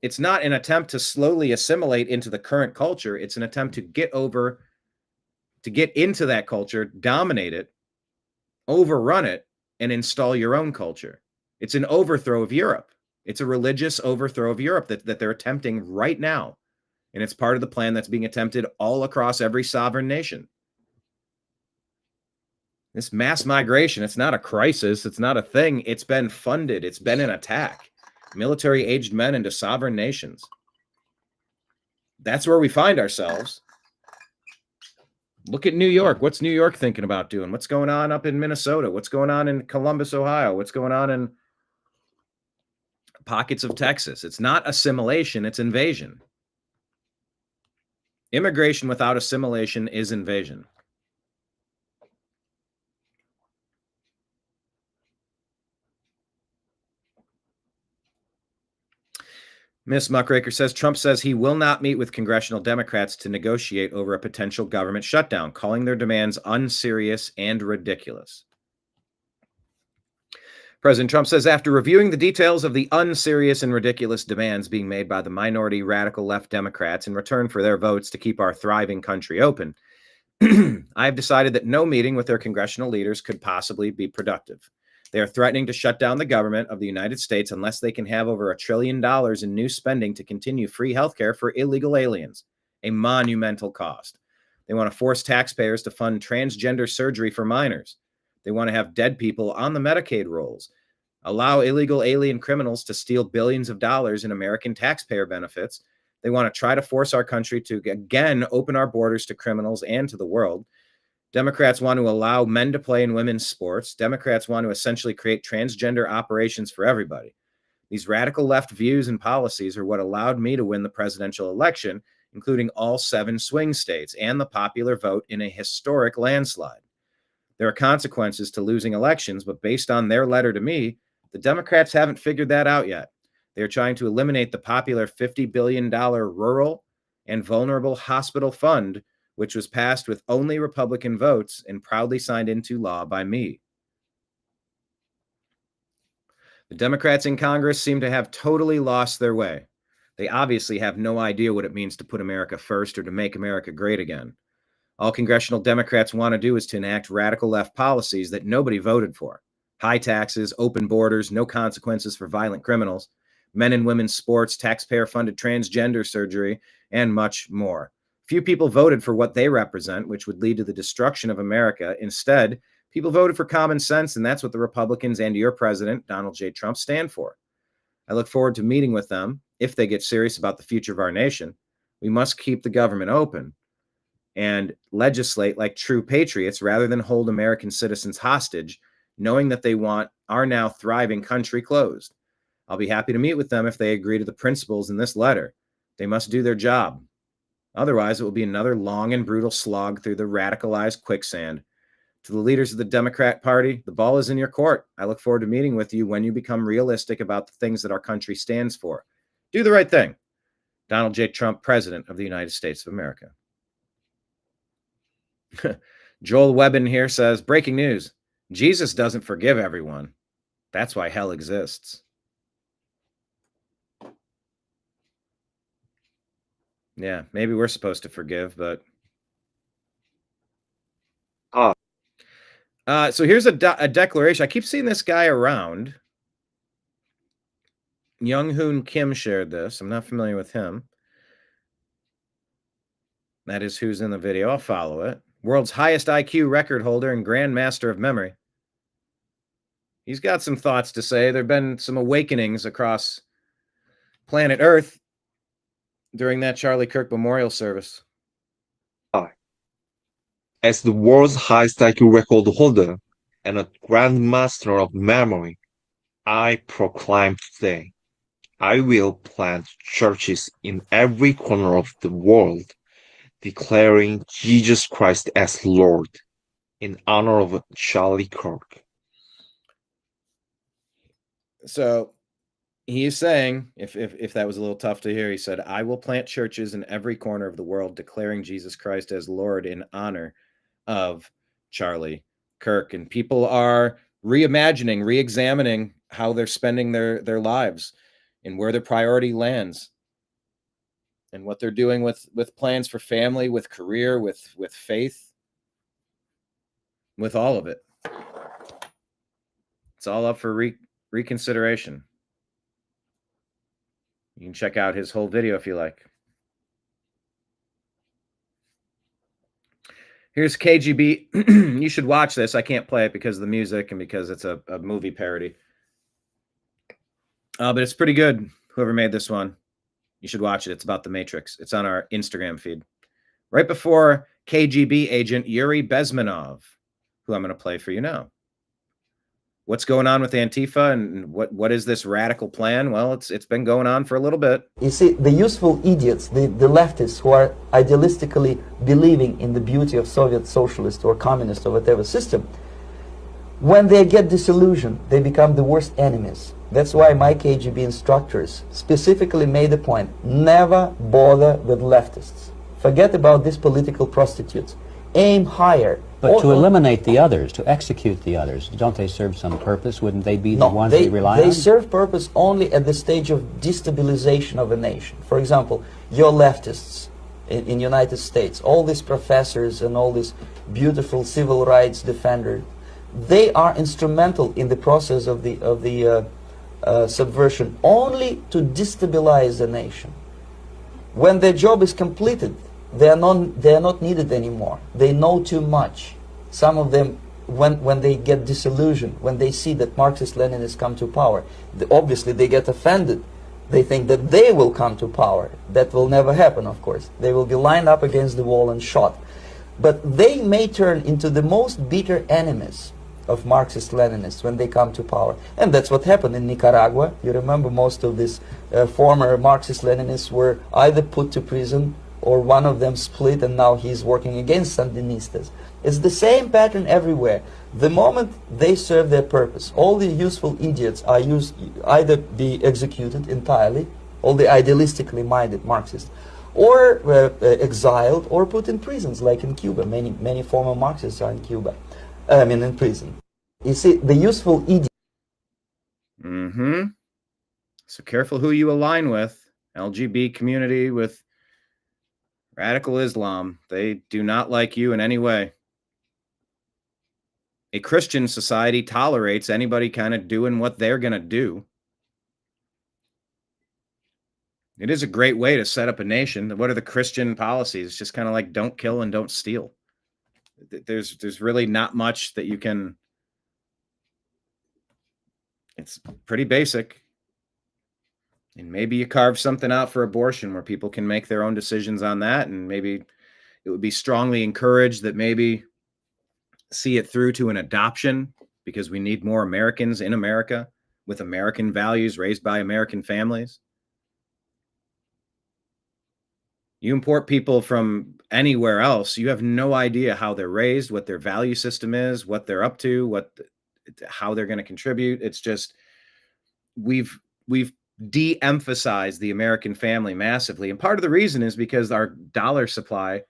Speaker 1: It's not an attempt to slowly assimilate into the current culture. It's an attempt to get into that culture, dominate it, overrun it, and install your own culture. It's an overthrow of Europe. It's a religious overthrow of Europe that they're attempting right now. And it's part of the plan that's being attempted all across every sovereign nation. This mass migration, it's not a crisis. It's not a thing. It's been funded. It's been an attack. Military-aged men into sovereign nations. That's where we find ourselves. Look at New York. What's New York thinking about doing? What's going on up in Minnesota? What's going on in Columbus, Ohio? What's going on in pockets of Texas? It's not assimilation. It's invasion. Immigration without assimilation is invasion. Miss Muckraker says, Trump says he will not meet with congressional Democrats to negotiate over a potential government shutdown, calling their demands unserious and ridiculous. President Trump says, after reviewing the details of the unserious and ridiculous demands being made by the minority radical left Democrats in return for their votes to keep our thriving country open, I have decided that no meeting with their congressional leaders could possibly be productive. They are threatening to shut down the government of the United States unless they can have over $1 trillion in new spending to continue free healthcare for illegal aliens, a monumental cost. They want to force taxpayers to fund transgender surgery for minors. They want to have dead people on the Medicaid rolls, allow illegal alien criminals to steal billions of dollars in American taxpayer benefits. They want to try to force our country to again open our borders to criminals and to the world. Democrats want to allow men to play in women's sports. Democrats want to essentially create transgender operations for everybody. These radical left views and policies are what allowed me to win the presidential election, including all 7 swing states and the popular vote in a historic landslide. There are consequences to losing elections, but based on their letter to me, the Democrats haven't figured that out yet. They're trying to eliminate the popular $50 billion rural and vulnerable hospital fund, which was passed with only Republican votes and proudly signed into law by me. The Democrats in Congress seem to have totally lost their way. They obviously have no idea what it means to put America first or to make America great again. All congressional Democrats want to do is to enact radical left policies that nobody voted for. High taxes, open borders, no consequences for violent criminals, men and women's sports, taxpayer-funded transgender surgery, and much more. Few people voted for what they represent, which would lead to the destruction of America. Instead, people voted for common sense, and that's what the Republicans and your president, Donald J. Trump, stand for. I look forward to meeting with them if they get serious about the future of our nation. We must keep the government open and legislate like true patriots rather than hold American citizens hostage, knowing that they want our now thriving country closed. I'll be happy to meet with them if they agree to the principles in this letter. They must do their job. Otherwise, it will be another long and brutal slog through the radicalized quicksand. To the leaders of the Democrat Party, the ball is in your court. I look forward to meeting with you when you become realistic about the things that our country stands for. Do the right thing. Donald J. Trump, President of the United States of America. Joel Webbin here says, breaking news. Jesus doesn't forgive everyone. That's why hell exists. Yeah, maybe we're supposed to forgive, but... so here's a declaration. I keep seeing this guy around. Young Hoon Kim shared this. I'm not familiar with him. That is who's in the video. I'll follow it. World's highest IQ record holder and Grand Master of Memory. He's got some thoughts to say. There have been some awakenings across planet Earth during that Charlie Kirk memorial service.
Speaker 10: As the world's highest IQ record holder and a Grand Master of Memory, I proclaim today, I will plant churches in every corner of the world, declaring Jesus Christ as Lord, in honor of Charlie Kirk.
Speaker 1: So he's saying, if that was a little tough to hear, he said, I will plant churches in every corner of the world, declaring Jesus Christ as Lord in honor of Charlie Kirk. And people are reimagining, re-examining how they're spending their lives and where their priority lands and what they're doing with plans for family, with career, with faith, with all of it. It's all up for reconsideration. You can check out his whole video if you like. Here's KGB. You should watch this. I can't play it because of the music and because it's a movie parody. But it's pretty good. Whoever made this one, you should watch it. It's about the Matrix. It's on our Instagram feed. Right before KGB agent Yuri Bezmenov, who I'm going to play for you now. What's going on with Antifa and what is this radical plan? Well, it's been going on for a little bit.
Speaker 11: You see, the useful idiots, the leftists who are idealistically believing in the beauty of Soviet socialist or communist or whatever system, when they get disillusioned, they become the worst enemies. That's why my KGB instructors specifically made the point, never bother with leftists. Forget about these political prostitutes. Aim higher.
Speaker 12: But to eliminate the others, to execute the others, don't they serve some purpose? Wouldn't they be the ones they rely on?
Speaker 11: They serve purpose only at the stage of destabilization of a nation. For example, your leftists in United States, all these professors and all these beautiful civil rights defenders, they are instrumental in the process of the subversion only to destabilize the nation. When their job is completed, they are not needed anymore. They know too much. Some of them, when they get disillusioned, when they see that Marxist-Leninists come to power, obviously they get offended. They think that they will come to power. That will never happen, of course. They will be lined up against the wall and shot. But they may turn into the most bitter enemies of Marxist-Leninists when they come to power. And that's what happened in Nicaragua. You remember most of these former Marxist-Leninists were either put to prison or one of them split and now he's working against Sandinistas. It's the same pattern everywhere. The moment they serve their purpose, all the useful idiots are either be executed entirely, all the idealistically minded Marxists, or exiled or put in prisons, like in Cuba. Many former Marxists are in Cuba. In prison. You see, the useful idiot.
Speaker 1: So careful who you align with. LGBT community with radical Islam. They do not like you in any way. A Christian society tolerates anybody kind of doing what they're going to do. It is a great way to set up a nation. What are the Christian policies? It's just kind of like don't kill and don't steal. There's really not much that you can. It's pretty basic. And maybe you carve something out for abortion where people can make their own decisions on that. And maybe it would be strongly encouraged that maybe see it through to an adoption, because we need more Americans in America with American values raised by American families. You import people from anywhere else, you have no idea how they're raised, what their value system is, what they're up to, how they're going to contribute. It's just we've de-emphasized the American family massively, and part of the reason is because our dollar supply,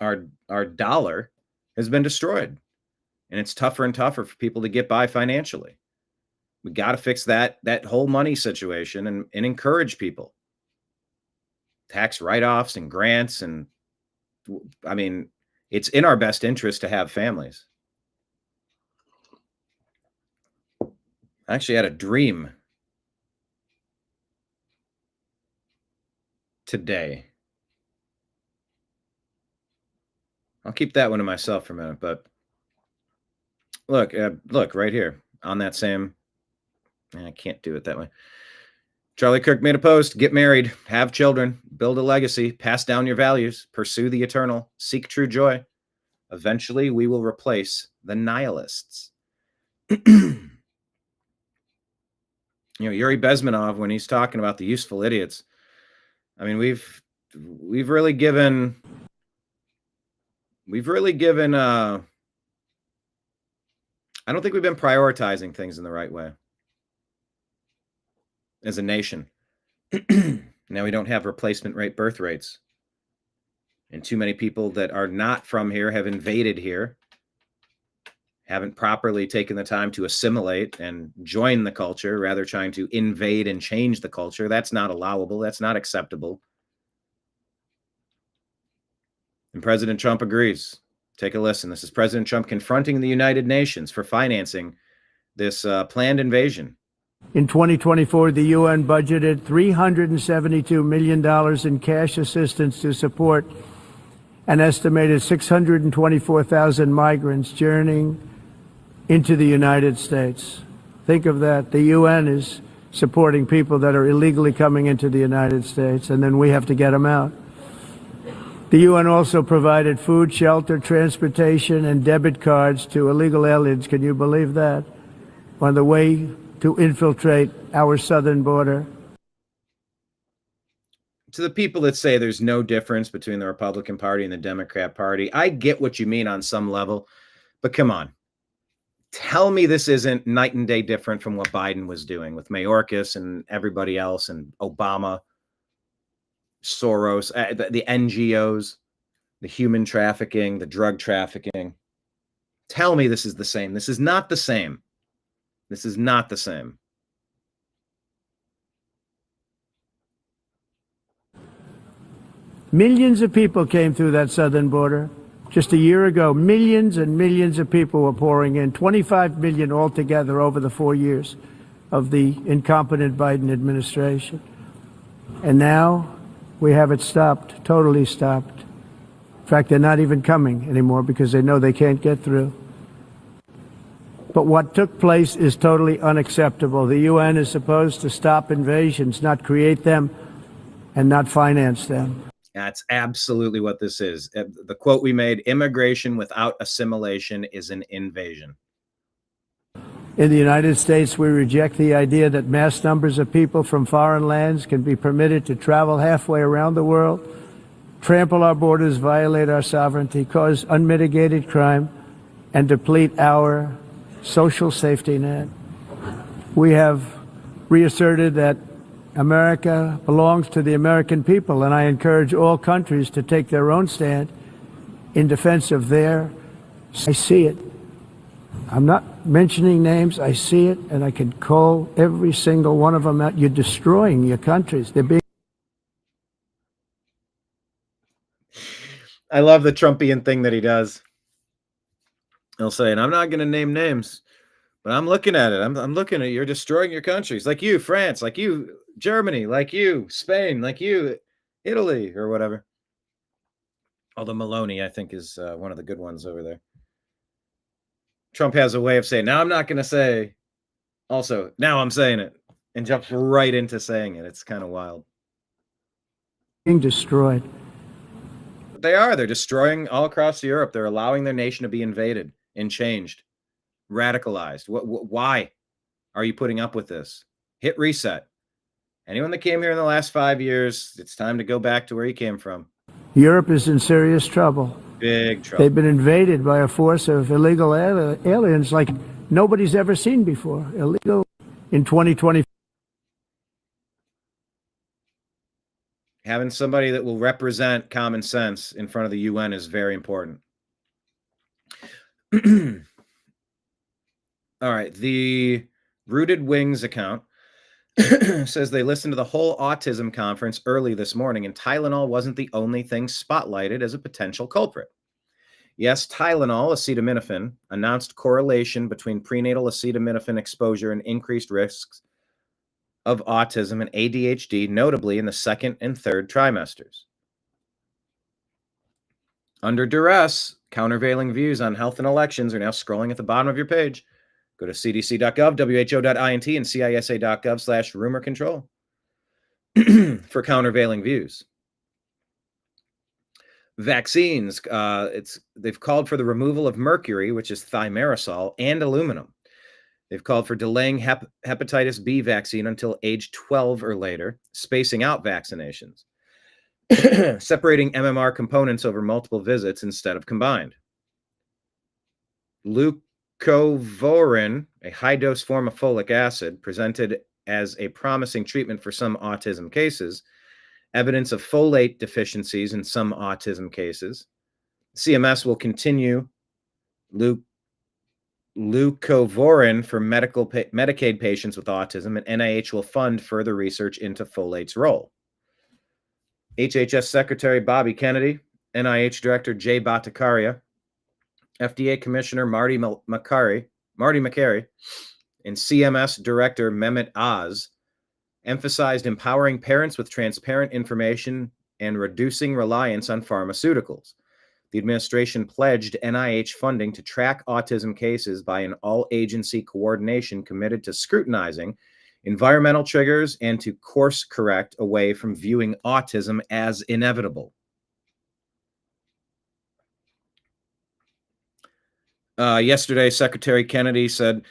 Speaker 1: our dollar has been destroyed, and it's tougher and tougher for people to get by financially. We got to fix that whole money situation and encourage people. Tax write-offs and grants, and I mean, it's in our best interest to have families. I actually had a dream today. I'll keep that one to myself for a minute, but look right here on that same. I can't do it that way. Charlie Kirk made a post: get married, have children, build a legacy, pass down your values, pursue the eternal, seek true joy. Eventually, we will replace the nihilists. Yuri Bezmenov, when he's talking about the useful idiots, I mean, we've really given I don't think we've been prioritizing things in the right way as a nation. Now we don't have replacement rate birth rates, and too many people that are not from here have invaded here haven't properly taken the time to assimilate and join the culture, rather trying to invade and change the culture. That's not allowable. That's not acceptable. And President Trump agrees. Take a listen. This is President Trump confronting the United Nations for financing this planned invasion.
Speaker 13: In 2024, the UN budgeted $372 million in cash assistance to support an estimated 624,000 migrants journeying into the United States. Think of that. The UN is supporting people that are illegally coming into the United States, and then we have to get them out. The UN also provided food, shelter, transportation, and debit cards to illegal aliens. Can you believe that? On the way to infiltrate our southern border.
Speaker 1: To the people that say there's no difference between the Republican Party and the Democrat Party, I get what you mean on some level, but come on. Tell me this isn't night and day different from what Biden was doing with Mayorkas and everybody else and Obama, Soros, the NGOs, the human trafficking, the drug trafficking. Tell me this is the same. This is not the same. This is not the same.
Speaker 13: Millions of people came through that southern border. Just a year ago, millions and millions of people were pouring in, 25 million altogether over the 4 years of the incompetent Biden administration. And now we have it stopped, totally stopped. In fact, they're not even coming anymore because they know they can't get through. But what took place is totally unacceptable. The UN is supposed to stop invasions, not create them and not finance them.
Speaker 1: That's absolutely what this is. The quote we made, immigration without assimilation is an invasion.
Speaker 13: In the United States, we reject the idea that mass numbers of people from foreign lands can be permitted to travel halfway around the world, trample our borders, violate our sovereignty, cause unmitigated crime, and deplete our social safety net. We have reasserted that America belongs to the American people, and I encourage all countries to take their own stand in defense of their. I see it. I'm not mentioning names. I see it, and I can call every single one of them out. You're destroying your countries. They're being.
Speaker 1: I love the Trumpian thing that he does. He'll say, and I'm not going to name names, but I'm looking at it. I'm looking at it. You're destroying your countries, like you, France, like you, Germany, like you, Spain, like you, Italy, or whatever. Although Maloney, I think, is one of the good ones over there. Trump has a way of saying, now I'm not going to say, also, now I'm saying it, and jumps right into saying it. It's kind of wild.
Speaker 13: Being destroyed.
Speaker 1: But they are. They're destroying all across Europe. They're allowing their nation to be invaded and changed, radicalized. Why are you putting up with this? Hit reset. Anyone that came here in the last 5 years, it's time to go back to where you came from.
Speaker 13: Europe is in serious trouble.
Speaker 1: Big trouble.
Speaker 13: They've been invaded by a force of illegal aliens like nobody's ever seen before. Illegal in 2020.
Speaker 1: Having somebody that will represent common sense in front of the UN is very important. All right. The Rooted Wings account says they listened to the whole autism conference early this morning, and Tylenol wasn't the only thing spotlighted as a potential culprit. Yes, Tylenol, acetaminophen, announced correlation between prenatal acetaminophen exposure and increased risks of autism and ADHD, notably in the second and third trimesters. Under duress, countervailing views on health and elections are now scrolling at the bottom of your page. Go to cdc.gov, who.int, and cisa.gov/rumor control for countervailing views. Vaccines, they've called for the removal of mercury, which is thimerosal, and aluminum. They've called for delaying hepatitis B vaccine until age 12 or later, spacing out vaccinations, separating MMR components over multiple visits instead of combined. Leucovorin, a high-dose form of folic acid, presented as a promising treatment for some autism cases. Evidence of folate deficiencies in some autism cases. CMS will continue leucovorin for Medicaid patients with autism, and NIH will fund further research into folate's role. HHS Secretary Bobby Kennedy, NIH Director Jay Bhattacharya, FDA Commissioner Marty McCary, and CMS Director Mehmet Oz emphasized empowering parents with transparent information and reducing reliance on pharmaceuticals. The administration pledged NIH funding to track autism cases by an all-agency coordination committed to scrutinizing environmental triggers and to course correct away from viewing autism as inevitable. Yesterday, Secretary Kennedy said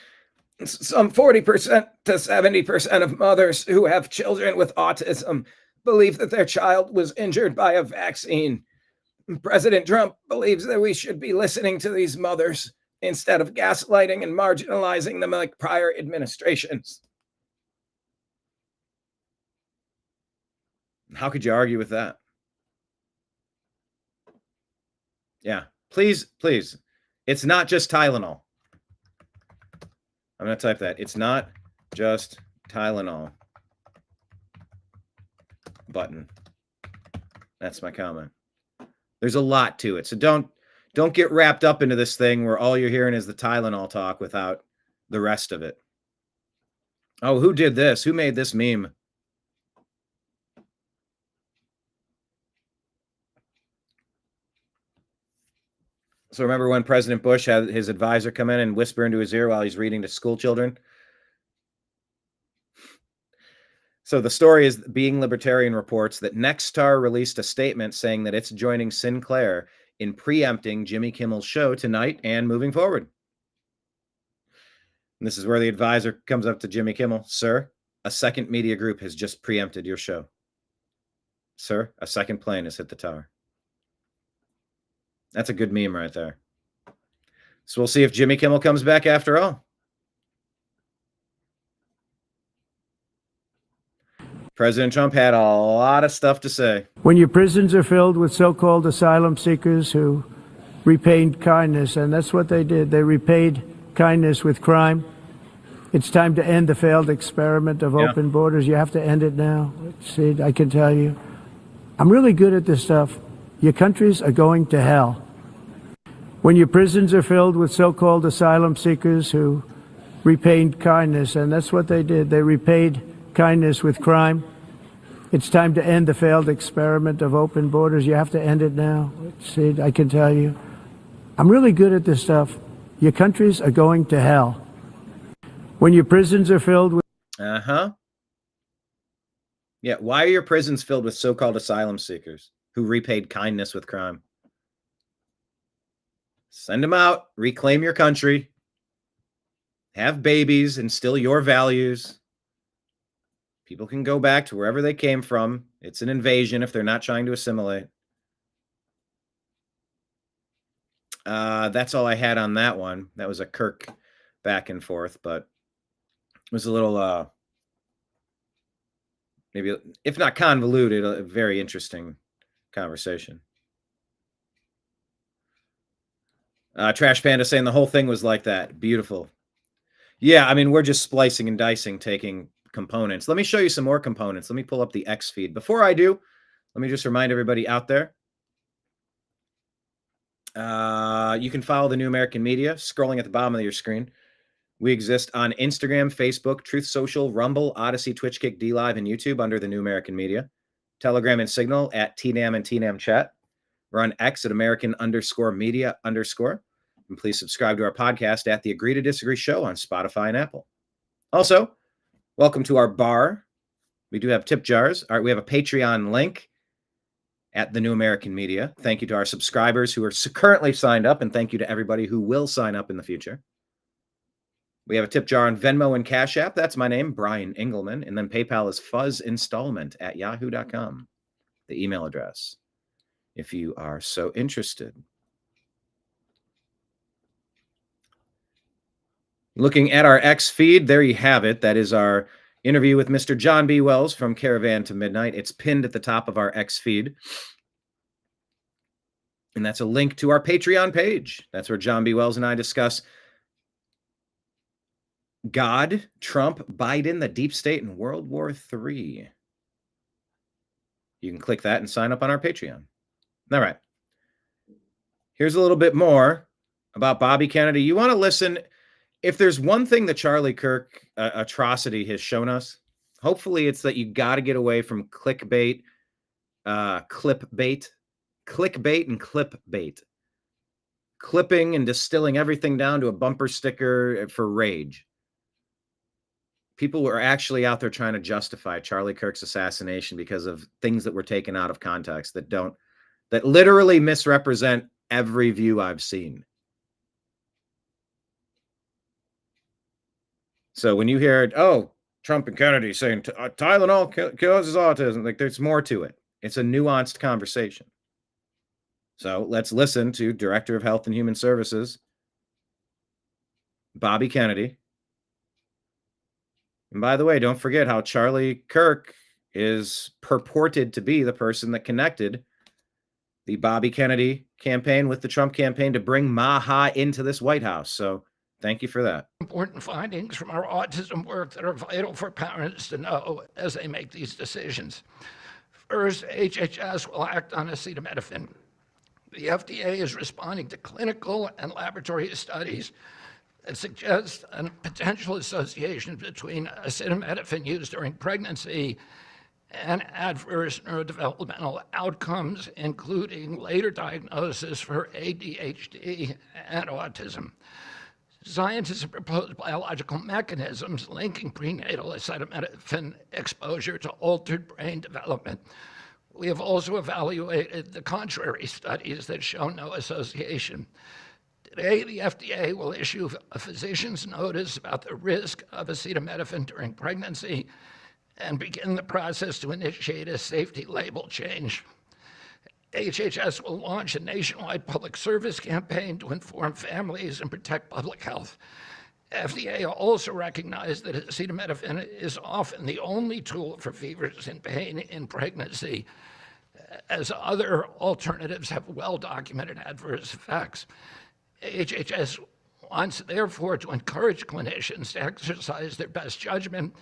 Speaker 1: some 40% to 70% of mothers who have children with autism believe that their child was injured by a vaccine. President Trump believes that we should be listening to these mothers instead of gaslighting and marginalizing them like prior administrations. How could you argue with that? Yeah, please. It's not just Tylenol. I'm going to type that. It's not just Tylenol. Button. That's my comment. There's a lot to it. So don't get wrapped up into this thing where all you're hearing is the Tylenol talk without the rest of it. Oh, who did this? Who made this meme? So remember when President Bush had his advisor come in and whisper into his ear while he's reading to school children? So the story is Being Libertarian reports that Nexstar released a statement saying that it's joining Sinclair in preempting Jimmy Kimmel's show tonight and moving forward. And this is where the advisor comes up to Jimmy Kimmel. Sir, a second media group has just preempted your show. Sir, a second plane has hit the tower. That's a good meme right there. So we'll see if Jimmy Kimmel comes back after all. President Trump had a lot of stuff to say.
Speaker 13: When your prisons are filled with so-called asylum seekers who repaid kindness, and that's what they did. They repaid kindness with crime. It's time to end the failed experiment of open borders. You have to end it now. See, I can tell you. I'm really good at this stuff. Your countries are going to hell. When your prisons are filled with so-called asylum seekers who repaid kindness, and that's what they did. They repaid kindness with crime. It's time to end the failed experiment of open borders. You have to end it now. See, I can tell you. I'm really good at this stuff. Your countries are going to hell. When your prisons are filled with...
Speaker 1: Yeah, why are your prisons filled with so-called asylum seekers who repaid kindness with crime? Send them out, reclaim your country, have babies, instill your values. People can go back to wherever they came from. It's an invasion if they're not trying to assimilate. That's all I had on that one. That was a Kirk back and forth, but it was a little, maybe, if not convoluted, a very interesting conversation. Trash Panda saying the whole thing was like that. Beautiful. Yeah, I mean, we're just splicing and dicing, taking components. Let me show you some more components. Let me pull up the X feed. Before I do, let me just remind everybody out there, you can follow the New American Media, scrolling at the bottom of your screen. We exist on Instagram, Facebook, Truth Social, Rumble, Odysee, Twitch, Kick, DLive, and YouTube under the New American Media. Telegram and Signal at TNAM and TNAM Chat. We're on X at American_media_. And please subscribe to our podcast at the Agree to Disagree Show on Spotify and Apple. Also, welcome to our bar. We do have tip jars. We have a Patreon link at the New American Media. Thank you to our subscribers who are currently signed up, and thank you to everybody who will sign up in the future. We have a tip jar on Venmo and Cash App. That's my name, Brian Engelman. And then PayPal is fuzzinstallment@yahoo.com, the email address, if you are so interested. Looking at our X feed, there you have it. That is our interview with Mr. John B. Wells from Caravan to Midnight. It's pinned at the top of our X feed. And that's a link to our Patreon page. That's where John B. Wells and I discuss God, Trump, Biden, the deep state, and World War III. You can click that and sign up on our Patreon. All right. Here's a little bit more about Bobby Kennedy. You want to listen. If there's one thing the Charlie Kirk atrocity has shown us, hopefully it's that you got to get away from clickbait, and clipbait. Clipping and distilling everything down to a bumper sticker for rage. People were actually out there trying to justify Charlie Kirk's assassination because of things that were taken out of context that literally misrepresent every view I've seen. So when you hear, Trump and Kennedy saying Tylenol causes autism, like there's more to it. It's a nuanced conversation. So let's listen to Director of Health and Human Services, Bobby Kennedy. And by the way, don't forget how Charlie Kirk is purported to be the person that connected the Bobby Kennedy campaign with the Trump campaign to bring Maha into this White House. So thank you for that.
Speaker 14: Important findings from our autism work that are vital for parents to know as they make these decisions. First, HHS will act on acetaminophen. The FDA is responding to clinical and laboratory studies that suggest a potential association between acetaminophen use during pregnancy and adverse neurodevelopmental outcomes, including later diagnosis for ADHD and autism. Scientists have proposed biological mechanisms linking prenatal acetaminophen exposure to altered brain development. We have also evaluated the contrary studies that show no association. Today, the FDA will issue a physician's notice about the risk of acetaminophen during pregnancy and begin the process to initiate a safety label change. HHS will launch a nationwide public service campaign to inform families and protect public health. FDA also recognized that acetaminophen is often the only tool for fevers and pain in pregnancy, as other alternatives have well-documented adverse effects. HHS wants, therefore, to encourage clinicians to exercise their best judgment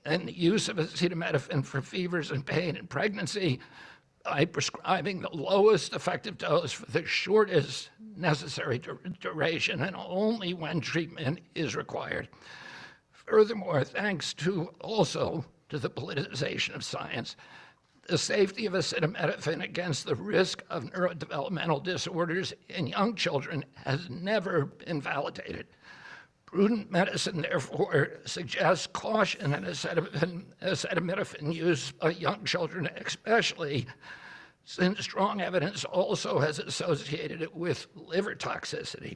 Speaker 14: in the use of acetaminophen for fevers and pain in pregnancy by prescribing the lowest effective dose for the shortest necessary duration and only when treatment is required. Furthermore, thanks also to the politicization of science, the safety of acetaminophen against the risk of neurodevelopmental disorders in young children has never been validated. Prudent medicine, therefore, suggests caution in acetaminophen use by young children, especially since strong evidence also has associated it with liver toxicity.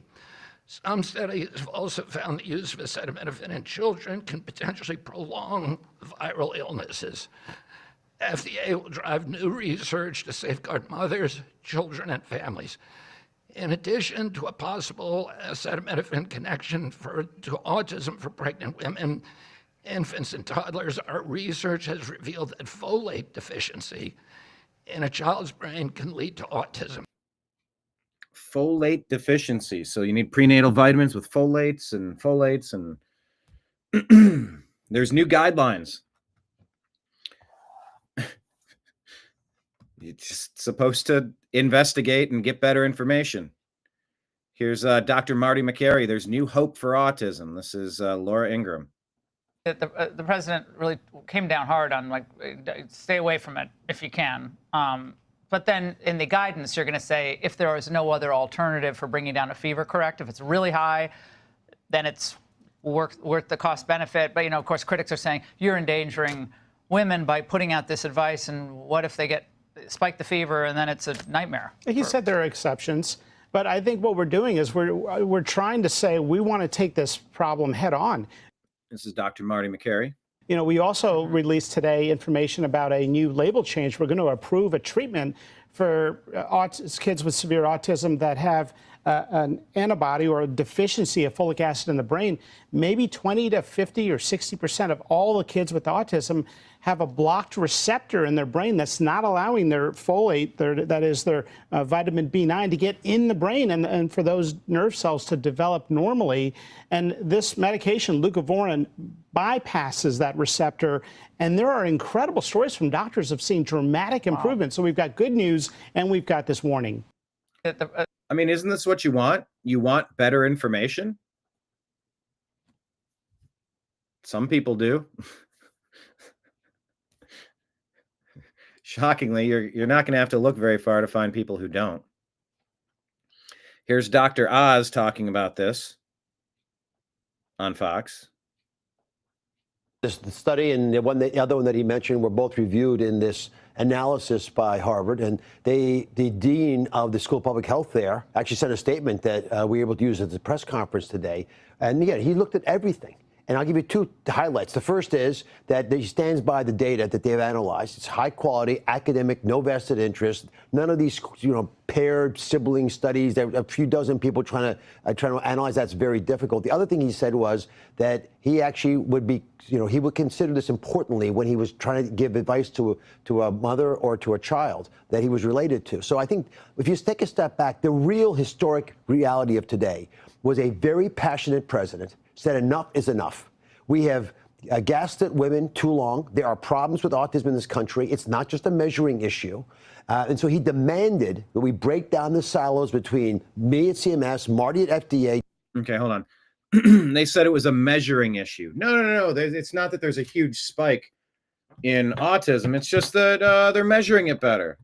Speaker 14: Some studies have also found the use of acetaminophen in children can potentially prolong viral illnesses. FDA will drive new research to safeguard mothers, children, and families. In addition to a possible acetaminophen connection to autism for pregnant women, infants, and toddlers, our research has revealed that folate deficiency in a child's brain can lead to autism.
Speaker 1: Folate deficiency. So you need prenatal vitamins with folates, and there's new guidelines. You're just supposed to investigate and get better information. Here's Dr. Marty McCary. There's new hope for autism. This is Laura Ingraham.
Speaker 15: The president really came down hard on stay away from it if you can. But then in the guidance, you're going to say if there is no other alternative for bringing down a fever, correct? If it's really high, then it's worth the cost benefit. But, of course, critics are saying you're endangering women by putting out this advice. And what if they spike the fever and then it's a nightmare?
Speaker 16: He said there are exceptions. But I think what we're doing is we're trying to say we want to take this problem head on.
Speaker 1: This is Dr. Marty McCary.
Speaker 16: We also released today information about a new label change. We're going to approve a treatment for kids with severe autism that have an antibody or a deficiency of folic acid in the brain. Maybe 20 to 50 or 60% of all the kids with autism have a blocked receptor in their brain that's not allowing their folate, that is their vitamin B9, to get in the brain and for those nerve cells to develop normally. And this medication, leucovorin, bypasses that receptor. And there are incredible stories from doctors of seeing dramatic improvement. So we've got good news and we've got this warning.
Speaker 1: I mean, isn't this what you want? You want better information? Some people do. Shockingly, you're not going to have to look very far to find people who don't. Here's Dr. Oz talking about this on Fox.
Speaker 17: The study and the other one that he mentioned were both reviewed in this analysis by Harvard, and the dean of the School of Public Health there actually sent a statement that we were able to use at the press conference today. And again, he looked at everything. And I'll give you two highlights. The first is that he stands by the data that they've analyzed. It's high quality, academic, no vested interest. None of these, paired sibling studies. There are a few dozen people trying to analyze. That's very difficult. The other thing he said was that he actually would be, he would consider this importantly when he was trying to give advice to a mother or to a child that he was related to. So I think if you take a step back, the real historic reality of today was a very passionate president said enough is enough. We have gassed at women too long. There are problems with autism in this country. It's not just a measuring issue. And so he demanded that we break down the silos between me at CMS, Marty at FDA.
Speaker 1: Okay, hold on. They said it was a measuring issue. No. It's not that there's a huge spike in autism. It's just that they're measuring it better.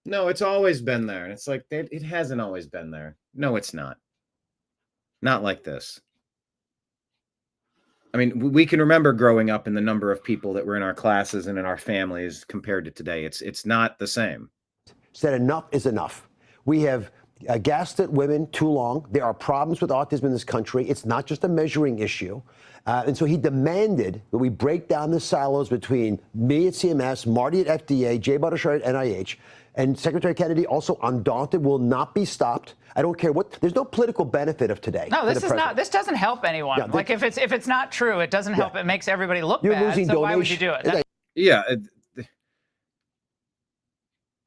Speaker 1: No, it's always been there. And it's like, it hasn't always been there. No, it's not. Not like this. I mean, we can remember growing up and the number of people that were in our classes and in our families compared to today. It's not the same.
Speaker 17: Said enough is enough. We have gassed at women too long. There are problems with autism in this country. It's not just a measuring issue. And so he demanded that we break down the silos between me at CMS, Marty at FDA, Jay Bhattacharya at NIH, and Secretary Kennedy, also undaunted, will not be stopped. I don't care what. There's no political benefit of today.
Speaker 15: No, this is not. This doesn't help anyone.
Speaker 17: Yeah,
Speaker 15: like if it's not true, it doesn't help. It makes everybody look
Speaker 17: You're
Speaker 15: bad.
Speaker 17: losing
Speaker 15: So why would you
Speaker 17: donation-
Speaker 15: do it?
Speaker 1: Yeah.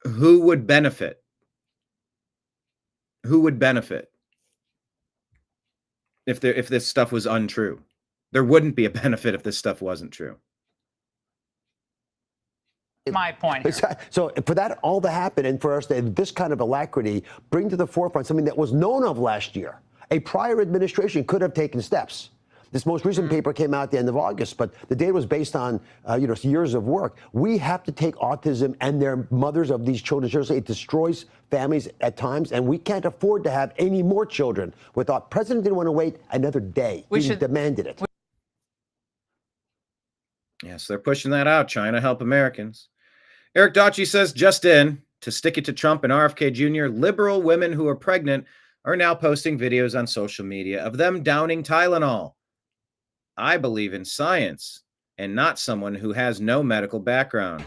Speaker 1: Who would benefit? Who would benefit if this stuff was untrue? There wouldn't be a benefit if this stuff wasn't true.
Speaker 15: My point here.
Speaker 17: So for that all to happen and for us to this kind of alacrity bring to the forefront something that was known of last year, a prior administration could have taken steps. This most recent paper came out at the end of August, but the data was based on years of work. We have to take autism and their mothers of these children seriously. It destroys families at times, and we can't afford to have any more children without. President didn't want to wait another day. He demanded it.
Speaker 1: Yes, they're pushing that out. China help Americans. Eric Dachi says, just in, to stick it to Trump and RFK Jr., liberal women who are pregnant are now posting videos on social media of them downing Tylenol. I believe in science and not someone who has no medical background.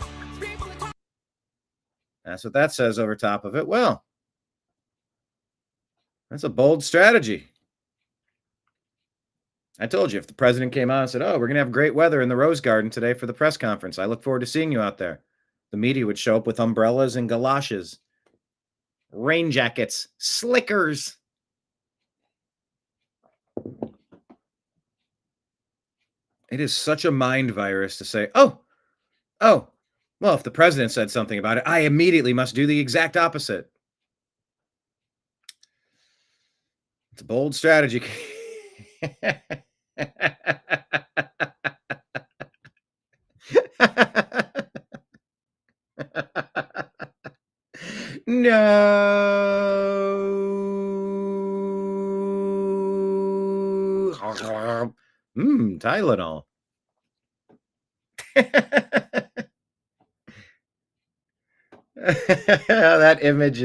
Speaker 1: That's what that says over top of it. Well, that's a bold strategy. I told you, if the president came out and said, oh, we're going to have great weather in the Rose Garden today for the press conference, I look forward to seeing you out there. The media would show up with umbrellas and galoshes, rain jackets, slickers. It is such a mind virus to say, oh, well, if the president said something about it, I immediately must do the exact opposite. It's a bold strategy. No. Tylenol. That image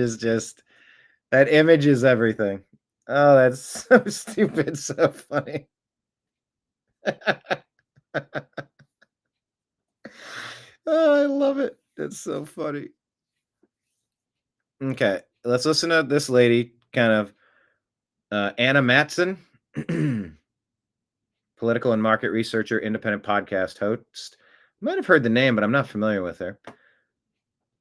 Speaker 1: is everything. Oh, that's so stupid, so funny. Oh, I love it. It's so funny. Okay, let's listen to this lady, kind of Anna Matson, political and market researcher, independent podcast host, Might have heard the name, but I'm not familiar with her.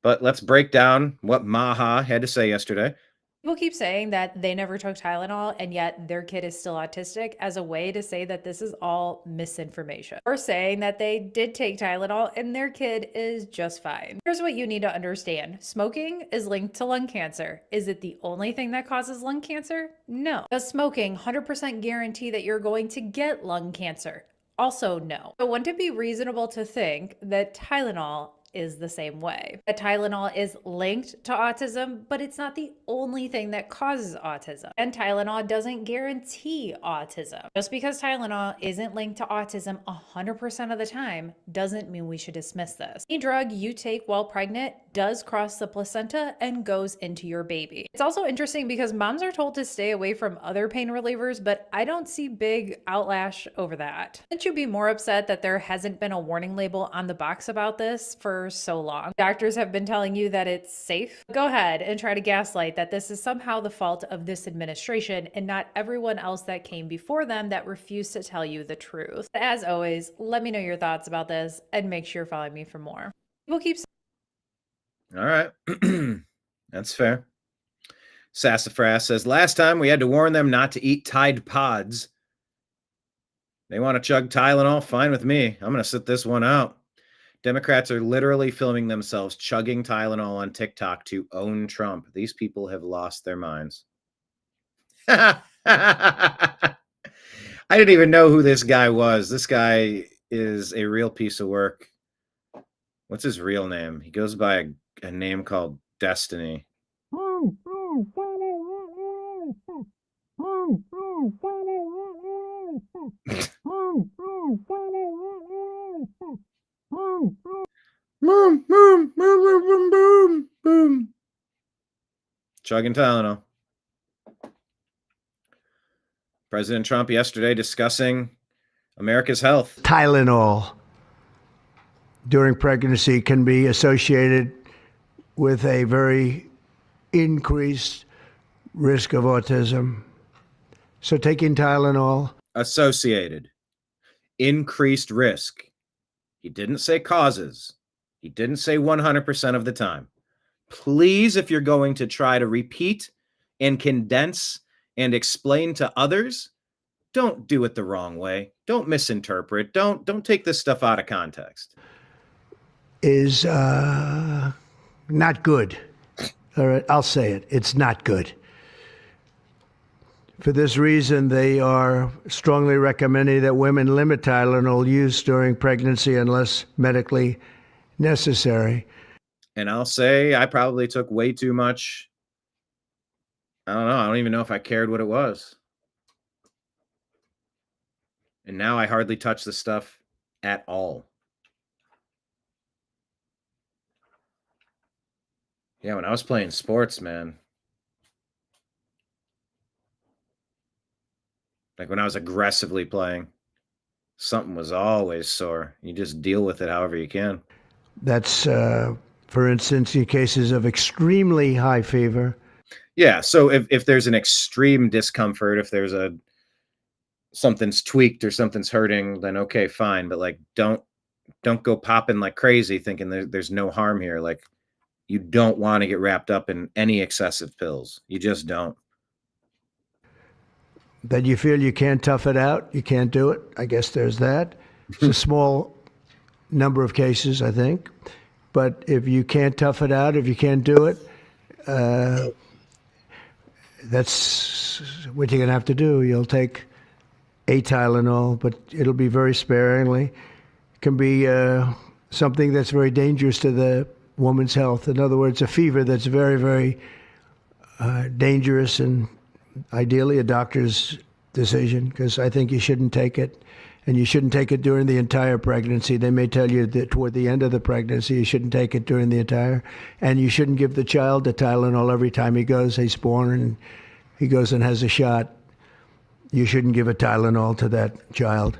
Speaker 1: But let's break down what Maha had to say yesterday.
Speaker 18: People keep saying that they never took Tylenol and yet their kid is still autistic as a way to say that this is all misinformation. Or saying that they did take Tylenol and their kid is just fine. Here's what you need to understand. Smoking is linked to lung cancer. Is it the only thing that causes lung cancer? No. Does smoking 100% guarantee that you're going to get lung cancer? Also no. So wouldn't it be reasonable to think that Tylenol is the same way? That Tylenol is linked to autism, but it's not the only thing that causes autism. And Tylenol doesn't guarantee autism. Just because Tylenol isn't linked to autism 100% of the time doesn't mean we should dismiss this. Any drug you take while pregnant does cross the placenta and goes into your baby. It's also interesting because moms are told to stay away from other pain relievers, but I don't see big outlash over that. Shouldn't you be more upset that there hasn't been a warning label on the box about this for so long? Doctors have been telling you that it's safe. Go ahead and try to gaslight that this is somehow the fault of this administration and not everyone else that came before them that refused to tell you the truth. But as always, let me know your thoughts about this and make sure you're following me for more. People keep
Speaker 1: All right. That's fair. Sassafras says, last time we had to warn them not to eat Tide Pods. They want to chug Tylenol, fine with me. I'm going to sit this one out. Democrats are literally filming themselves chugging Tylenol on TikTok to own Trump. These people have lost their minds. I didn't even know who this guy was. This guy is a real piece of work. What's his real name? He goes by a name called Destiny. Boom. Chugging Tylenol. President Trump yesterday discussing America's health.
Speaker 13: Tylenol during pregnancy can be associated with a very increased risk of autism. So taking Tylenol.
Speaker 1: Associated. Increased risk. He didn't say causes. He didn't say 100% of the time. Please, if you're going to try to repeat and condense and explain to others, don't do it the wrong way. Don't misinterpret. Don't take this stuff out of context.
Speaker 13: Is not good. All right, I'll say it. It's not good. For this reason, they are strongly recommending that women limit Tylenol use during pregnancy unless medically necessary.
Speaker 1: And I'll say I probably took way too much. I don't know. I don't even know if I cared what it was. And now I hardly touch the stuff at all. Yeah, when I was playing sports, man. Like when I was aggressively playing, something was always sore. You just deal with it however you can.
Speaker 13: That's, for instance, in cases of extremely high fever.
Speaker 1: Yeah, so if there's an extreme discomfort, if there's something's tweaked or something's hurting, then okay, fine. But like, don't go popping like crazy thinking there's no harm here. Like, you don't want to get wrapped up in any excessive pills. You just don't.
Speaker 13: That you feel you can't tough it out, you can't do it. I guess there's that. It's a small number of cases, I think. But if you can't tough it out, if you can't do it, that's what you're going to have to do. You'll take a Tylenol, but it'll be very sparingly. It can be something that's very dangerous to the woman's health. In other words, a fever that's very, very dangerous, and ideally a doctor's decision, because I think you shouldn't take it. And you shouldn't take it during the entire pregnancy. They may tell you that toward the end of the pregnancy, you shouldn't take it during the entire. And you shouldn't give the child the Tylenol every time he's born and he goes and has a shot. You shouldn't give a Tylenol to that child.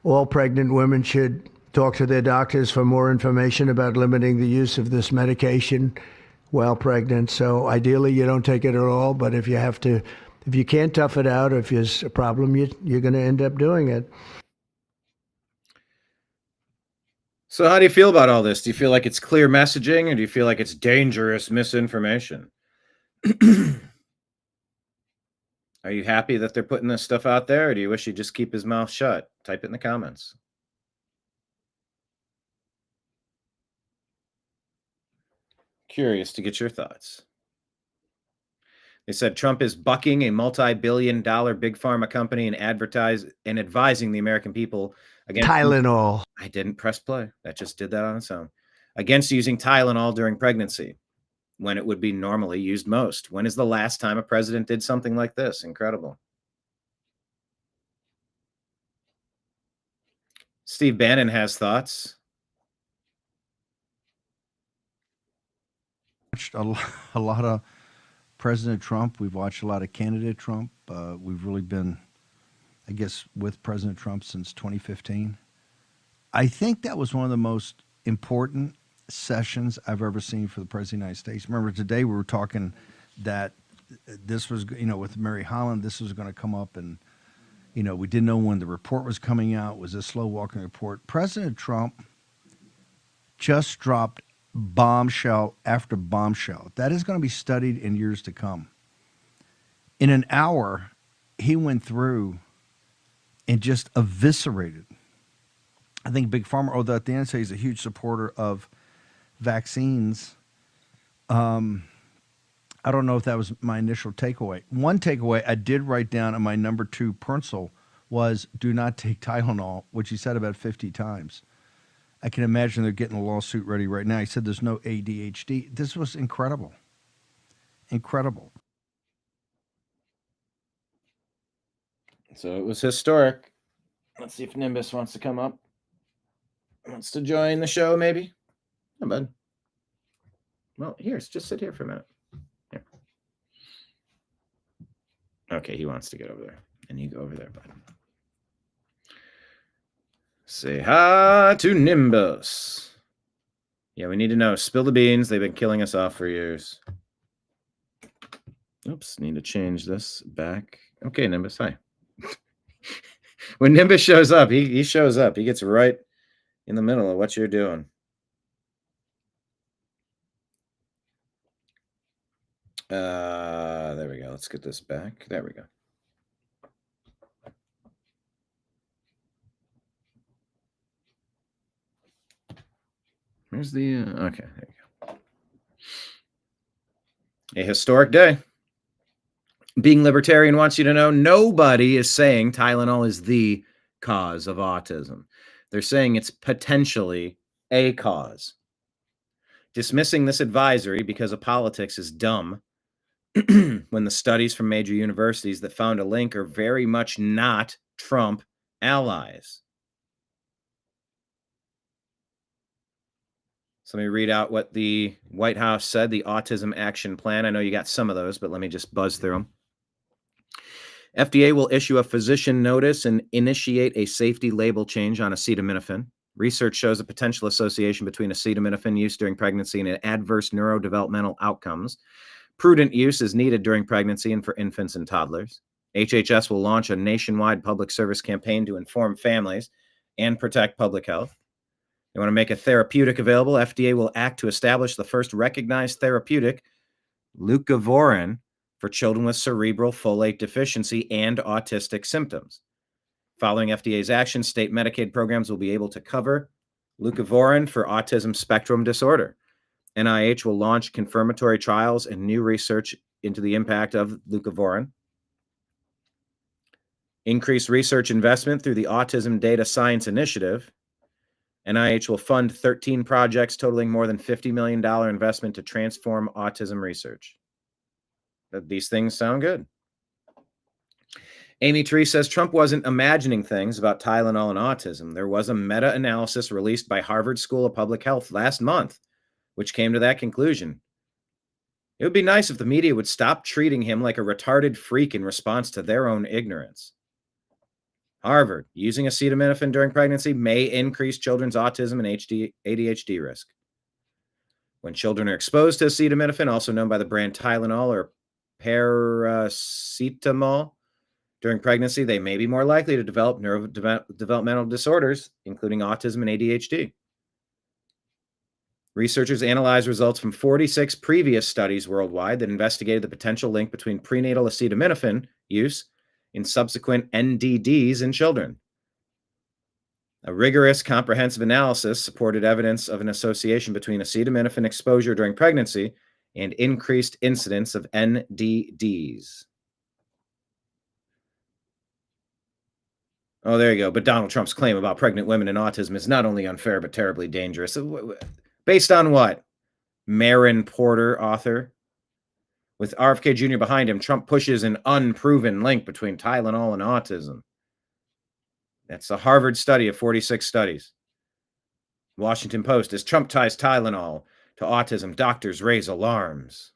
Speaker 13: All pregnant women should talk to their doctors for more information about limiting the use of this medication while pregnant. So ideally, you don't take it at all. But if you have to, if you can't tough it out, if there's a problem, you're going to end up doing it.
Speaker 1: So how do you feel about all this? Do you feel like it's clear messaging, or do you feel like it's dangerous misinformation? Are you happy that they're putting this stuff out there, or do you wish he'd just keep his mouth shut? Type it in the comments. Curious to get your thoughts. They said Trump is bucking a multi-billion-dollar big pharma company and advising the American people against
Speaker 13: Tylenol.
Speaker 1: I didn't press play. That just did that on its own. Against using Tylenol during pregnancy, when it would be normally used most. When is the last time a president did something like this? Incredible. Steve Bannon has thoughts.
Speaker 19: Watched a lot of President Trump. We've watched a lot of candidate Trump. We've really been, I guess, with President Trump since 2015. I think that was one of the most important sessions I've ever seen for the President of the United States. Remember, today we were talking that this was, with Mary Holland, this was going to come up, and, we didn't know when the report was coming out. It was a slow walking report. President Trump just dropped bombshell after bombshell. That is going to be studied in years to come. In an hour, he went through and just eviscerated. I think Big Pharma, although at the end, say he's a huge supporter of vaccines. I don't know if that was my initial takeaway. One takeaway I did write down on my number 2 pencil was do not take Tylenol, which he said about 50 times. I can imagine they're getting a lawsuit ready right now. He said there's no ADHD. This was incredible. Incredible.
Speaker 1: So it was historic. Let's see if Nimbus wants to come up. Wants to join the show, maybe? Hi, bud. Well, just sit here for a minute. Here. Okay, he wants to get over there. And you go over there, bud. Say hi to Nimbus. Yeah, we need to know. Spill the beans. They've been killing us off for years. Oops, need to change this back. Okay, Nimbus, hi. When Nimbus shows up, he shows up. He gets right in the middle of what you're doing. There we go. Let's get this back. There we go. Where's the okay, there you go. A historic day. Being Libertarian wants you to know nobody is saying Tylenol is the cause of autism. They're saying it's potentially a cause. Dismissing this advisory because of politics is dumb when the studies from major universities that found a link are very much not Trump allies. So let me read out what the White House said, the Autism Action Plan. I know you got some of those, but let me just buzz through them. FDA will issue a physician notice and initiate a safety label change on acetaminophen. Research shows a potential association between acetaminophen use during pregnancy and adverse neurodevelopmental outcomes. Prudent use is needed during pregnancy and for infants and toddlers. HHS will launch a nationwide public service campaign to inform families and protect public health. They want to make a therapeutic available. FDA will act to establish the first recognized therapeutic, leucovorin, for children with cerebral folate deficiency and autistic symptoms. Following FDA's action, state Medicaid programs will be able to cover leucovorin for autism spectrum disorder. NIH will launch confirmatory trials and new research into the impact of leucovorin. Increase research investment through the Autism Data Science Initiative. NIH will fund 13 projects totaling more than $50 million investment to transform autism research. These things sound good. Amy Tree says Trump wasn't imagining things about Tylenol and autism. There was a meta-analysis released by Harvard School of Public Health last month, which came to that conclusion. It would be nice if the media would stop treating him like a retarded freak in response to their own ignorance. Harvard, using acetaminophen during pregnancy may increase children's autism and ADHD risk. When children are exposed to acetaminophen, also known by the brand Tylenol or paracetamol, during pregnancy, they may be more likely to develop neurodevelopmental disorders, including autism and ADHD. Researchers analyzed results from 46 previous studies worldwide that investigated the potential link between prenatal acetaminophen use and subsequent NDDs in children. A rigorous, comprehensive analysis supported evidence of an association between acetaminophen exposure during pregnancy and increased incidence of NDDs. Oh, there you go. But Donald Trump's claim about pregnant women and autism is not only unfair, but terribly dangerous. Based on what? Marin Porter, author. With RFK Jr. behind him, Trump pushes an unproven link between Tylenol and autism. That's a Harvard study of 46 studies. Washington Post, as Trump ties Tylenol to autism, doctors raise alarms.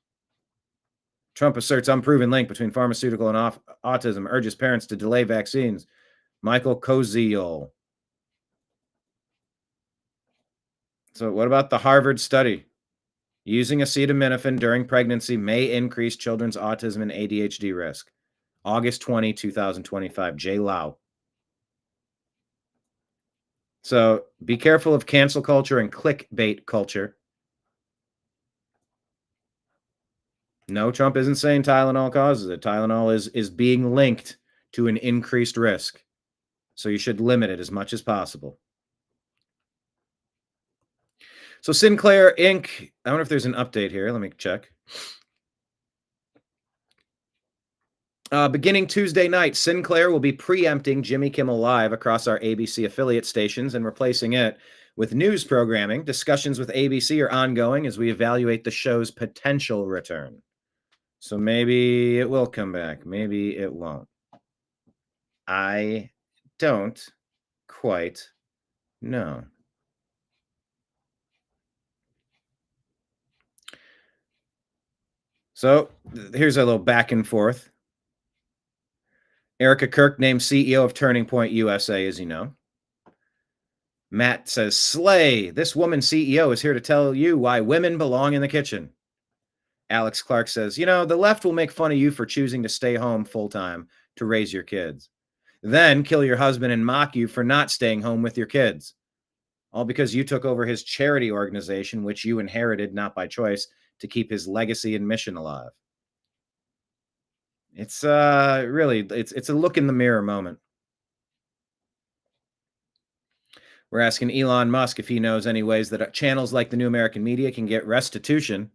Speaker 1: Trump asserts unproven link between pharmaceutical and autism, urges parents to delay vaccines. Michael Koziel. So what about the Harvard study? Using acetaminophen during pregnancy may increase children's autism and ADHD risk. August 20, 2025. J. Lau. So be careful of cancel culture and clickbait culture. No, Trump isn't saying Tylenol causes it. Tylenol is being linked to an increased risk. So you should limit it as much as possible. So Sinclair Inc. I wonder if there's an update here. Let me check. Beginning Tuesday night, Sinclair will be preempting Jimmy Kimmel Live across our ABC affiliate stations and replacing it with news programming. Discussions with ABC are ongoing as we evaluate the show's potential return. So maybe it will come back. Maybe it won't. I don't quite know. So here's a little back and forth. Erica Kirk named CEO of Turning Point USA, as you know. Matt says, slay, this woman CEO is here to tell you why women belong in the kitchen. Alex Clark says, you know, the left will make fun of you for choosing to stay home full-time to raise your kids. Then kill your husband and mock you for not staying home with your kids. All because you took over his charity organization, which you inherited not by choice, to keep his legacy and mission alive. It's really, it's a look in the mirror moment. We're asking Elon Musk if he knows any ways that channels like the New American Media can get restitution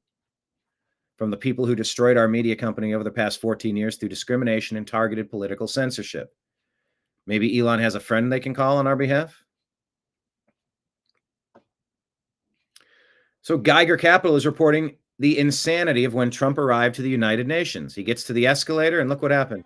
Speaker 1: from the people who destroyed our media company over the past 14 years through discrimination and targeted political censorship. Maybe Elon has a friend they can call on our behalf. So Geiger Capital is reporting the insanity of when Trump arrived to the United Nations. He gets to the escalator and look what happened.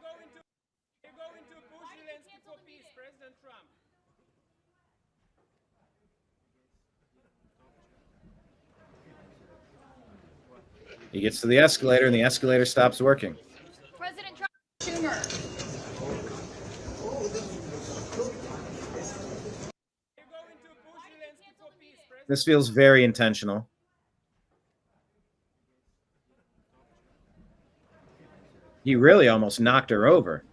Speaker 1: He gets to the escalator and the escalator stops working.
Speaker 20: President Trump, Schumer.
Speaker 1: This feels very intentional. He really almost knocked her over.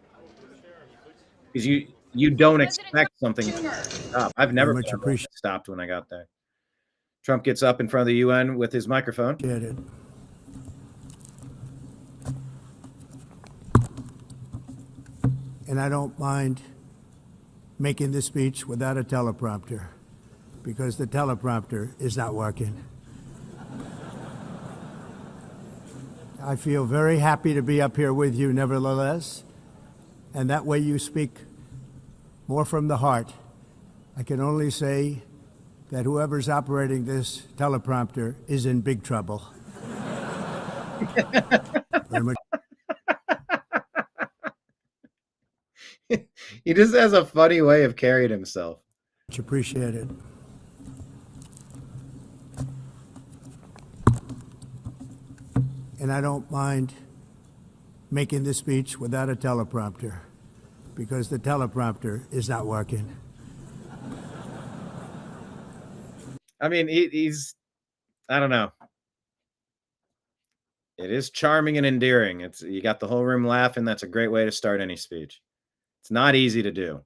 Speaker 1: Because you don't expect something to stop. I've never been stopped when I got there. Trump gets up in front of the UN with his microphone.
Speaker 13: And I don't mind making this speech without a teleprompter, because the teleprompter is not working. I feel very happy to be up here with you nevertheless, and that way you speak more from the heart. I can only say that whoever's operating this teleprompter is in big trouble. Very much.
Speaker 1: He just has a funny way of carrying himself.
Speaker 13: Much appreciated. And I don't mind making this speech without a teleprompter, because the teleprompter is not working.
Speaker 1: I mean, he's, I don't know. It is charming and endearing. You got the whole room laughing. That's a great way to start any speech. It's not easy to do,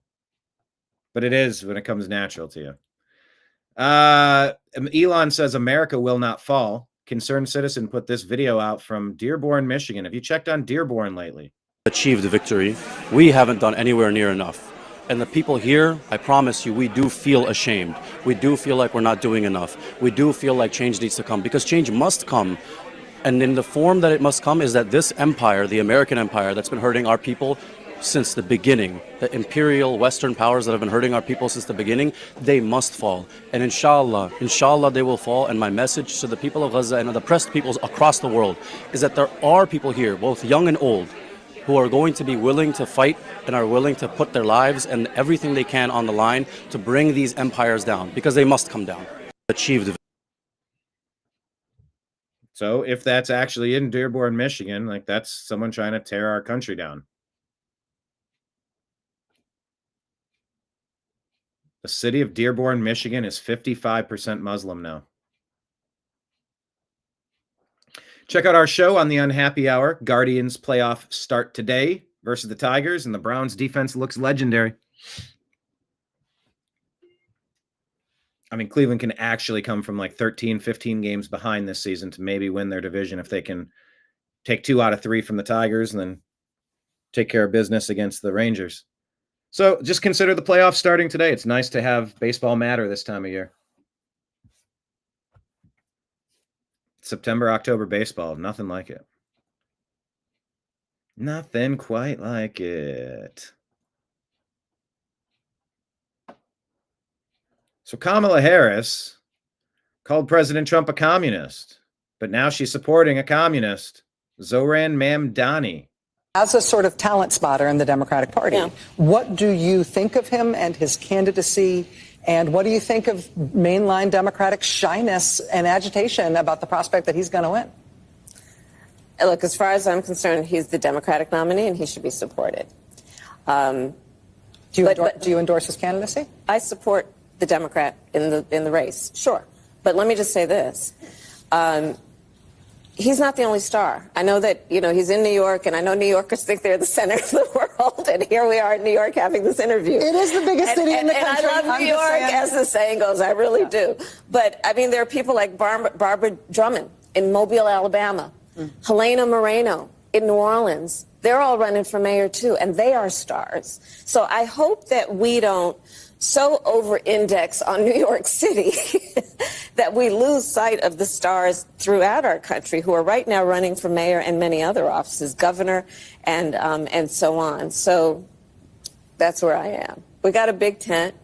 Speaker 1: but it is when it comes natural to you. Elon says America will not fall. Concerned citizen put this video out from Dearborn, Michigan. Have you checked on Dearborn lately?
Speaker 21: Achieved the victory. We haven't done anywhere near enough. And the people here, I promise you, we do feel ashamed. We do feel like we're not doing enough. We do feel like change needs to come, because change must come. And in the form that it must come is that this empire, the American empire that's been hurting our people since the beginning, the imperial Western powers that have been hurting our people since the beginning, they must fall. And inshallah they will fall. And my message to the people of Gaza and the oppressed peoples across the world is that there are people here, both young and old, who are going to be willing to fight and are willing to put their lives and everything they can on the line to bring these empires down, because they must come down. Achieved.
Speaker 1: So if that's actually in Dearborn, Michigan, like that's someone trying to tear our country down. The city of Dearborn, Michigan is 55% Muslim now. Check out our show on the Unhappy Hour. Guardians playoff start today versus the Tigers, and the Browns defense looks legendary. I mean, Cleveland can actually come from like 13, 15 games behind this season to maybe win their division if they can take 2 out of 3 from the Tigers and then take care of business against the Rangers. So just consider the playoffs starting today. It's nice to have baseball matter this time of year. September, October baseball, nothing like it. Nothing quite like it. So Kamala Harris called President Trump a communist, but now she's supporting a communist, Zohran Mamdani.
Speaker 22: As a sort of talent spotter in the Democratic Party, what do you think of him and his candidacy? And what do you think of mainline Democratic shyness and agitation about the prospect that he's going to win?
Speaker 23: Look, as far as I'm concerned, he's the Democratic nominee and he should be supported.
Speaker 22: Do you endorse his candidacy?
Speaker 23: I support the Democrat in the race, sure. But let me just say this. He's not the only star. I know that, he's in New York, and I know New Yorkers think they're the center of the world, and here we are in New York having this interview.
Speaker 22: It is the biggest city in the country.
Speaker 23: And I love New York, as the saying goes. I really do. But, I mean, there are people like Barbara Drummond in Mobile, Alabama, Helena Moreno in New Orleans. They're all running for mayor, too, and they are stars. So I hope that we don't so over-index on New York City that we lose sight of the stars throughout our country who are right now running for mayor and many other offices, governor, and so on. So that's where I am. We got a big tent,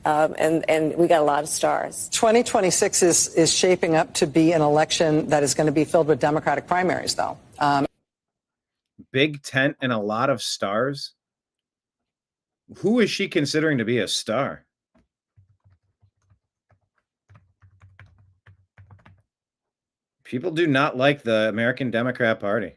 Speaker 23: and we got a lot of stars.
Speaker 22: 2026 is shaping up to be an election that is going to be filled with Democratic primaries, though.
Speaker 1: Big tent and a lot of stars? Who is she considering to be a star? People do not like the American Democrat Party.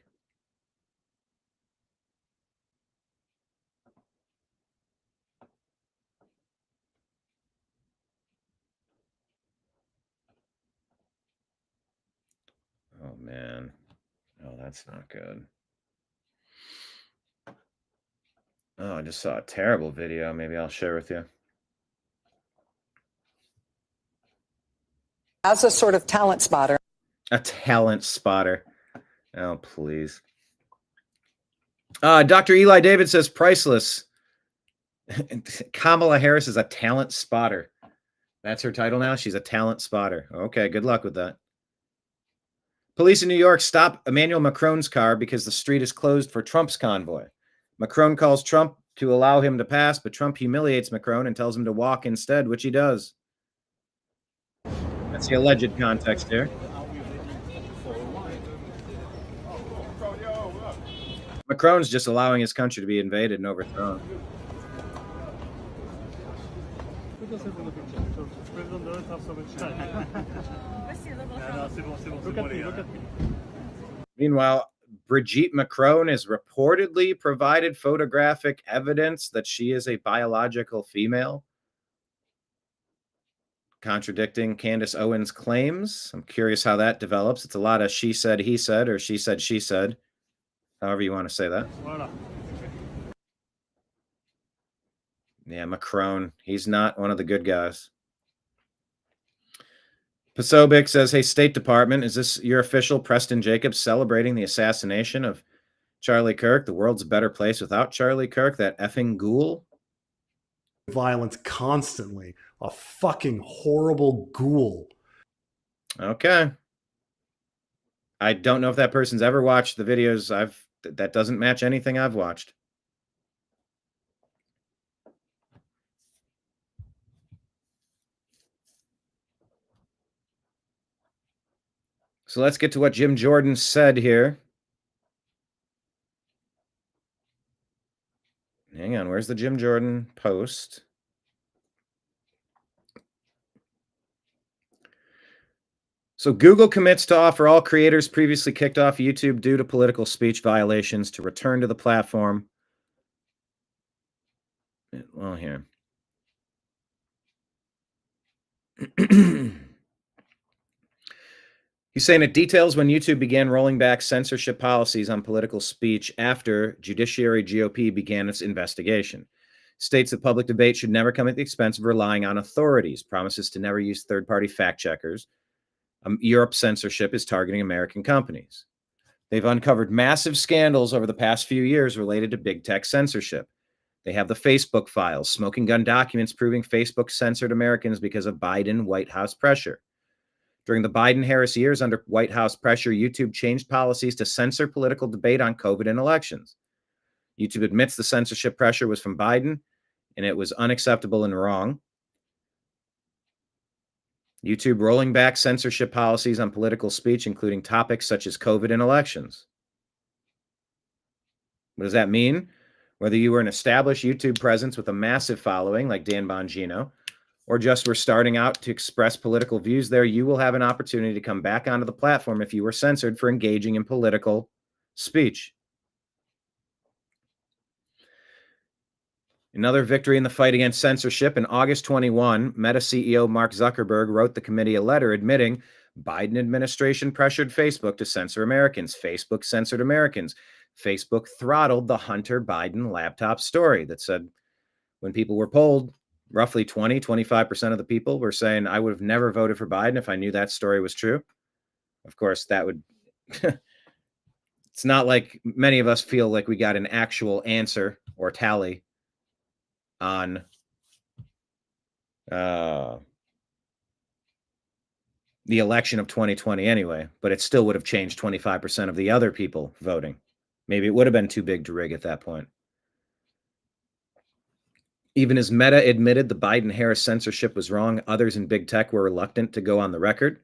Speaker 1: Oh, man. Oh, that's not good. Oh, I just saw a terrible video. Maybe I'll share with you.
Speaker 22: As a sort of talent spotter.
Speaker 1: A talent spotter. Oh, please. Dr. Eli David says priceless. Kamala Harris is a talent spotter. That's her title now? She's a talent spotter. Okay, good luck with that. Police in New York stop Emmanuel Macron's car because the street is closed for Trump's convoy. Macron calls Trump to allow him to pass, but Trump humiliates Macron and tells him to walk instead, which he does. That's the alleged context here. Macron's just allowing his country to be invaded and overthrown. Meanwhile, Brigitte Macron has reportedly provided photographic evidence that she is a biological female, contradicting Candace Owens' claims. I'm curious how that develops. It's a lot of she said, he said, or she said, she said, however you want to say that. Yeah, Macron, he's not one of the good guys. Pasobik says, hey, State Department, is this your official Preston Jacobs celebrating the assassination of Charlie Kirk? The world's a better place without Charlie Kirk, that effing ghoul.
Speaker 2: Violence constantly. A fucking horrible ghoul.
Speaker 1: Okay. I don't know if that person's ever watched the videos that doesn't match anything I've watched. So let's get to what Jim Jordan said here. Hang on, where's the Jim Jordan post? So Google commits to offer all creators previously kicked off YouTube due to political speech violations to return to the platform. Well, here. He's saying it details when YouTube began rolling back censorship policies on political speech after Judiciary GOP began its investigation. States that public debate should never come at the expense of relying on authorities, promises to never use third-party fact checkers. Europe's censorship is targeting American companies. They've uncovered massive scandals over the past few years related to big tech censorship. They have the Facebook files, smoking gun documents proving Facebook censored Americans because of Biden White House pressure. During the Biden-Harris years under White House pressure, YouTube changed policies to censor political debate on COVID and elections. YouTube admits the censorship pressure was from Biden, and it was unacceptable and wrong. YouTube rolling back censorship policies on political speech, including topics such as COVID and elections. What does that mean? Whether you were an established YouTube presence with a massive following like Dan Bongino, or just were starting out to express political views there, you will have an opportunity to come back onto the platform if you were censored for engaging in political speech. Another victory in the fight against censorship. In August 21, Meta CEO Mark Zuckerberg wrote the committee a letter admitting Biden administration pressured Facebook to censor Americans. Facebook censored Americans. Facebook throttled the Hunter Biden laptop story that said when people were polled, roughly 25% of the people were saying, I would have never voted for Biden if I knew that story was true. Of course, that would... It's not like many of us feel like we got an actual answer or tally on the election of 2020 anyway, but it still would have changed 25% of the other people voting. Maybe it would have been too big to rig at that point. Even as Meta admitted the Biden-Harris censorship was wrong, others in big tech were reluctant to go on the record.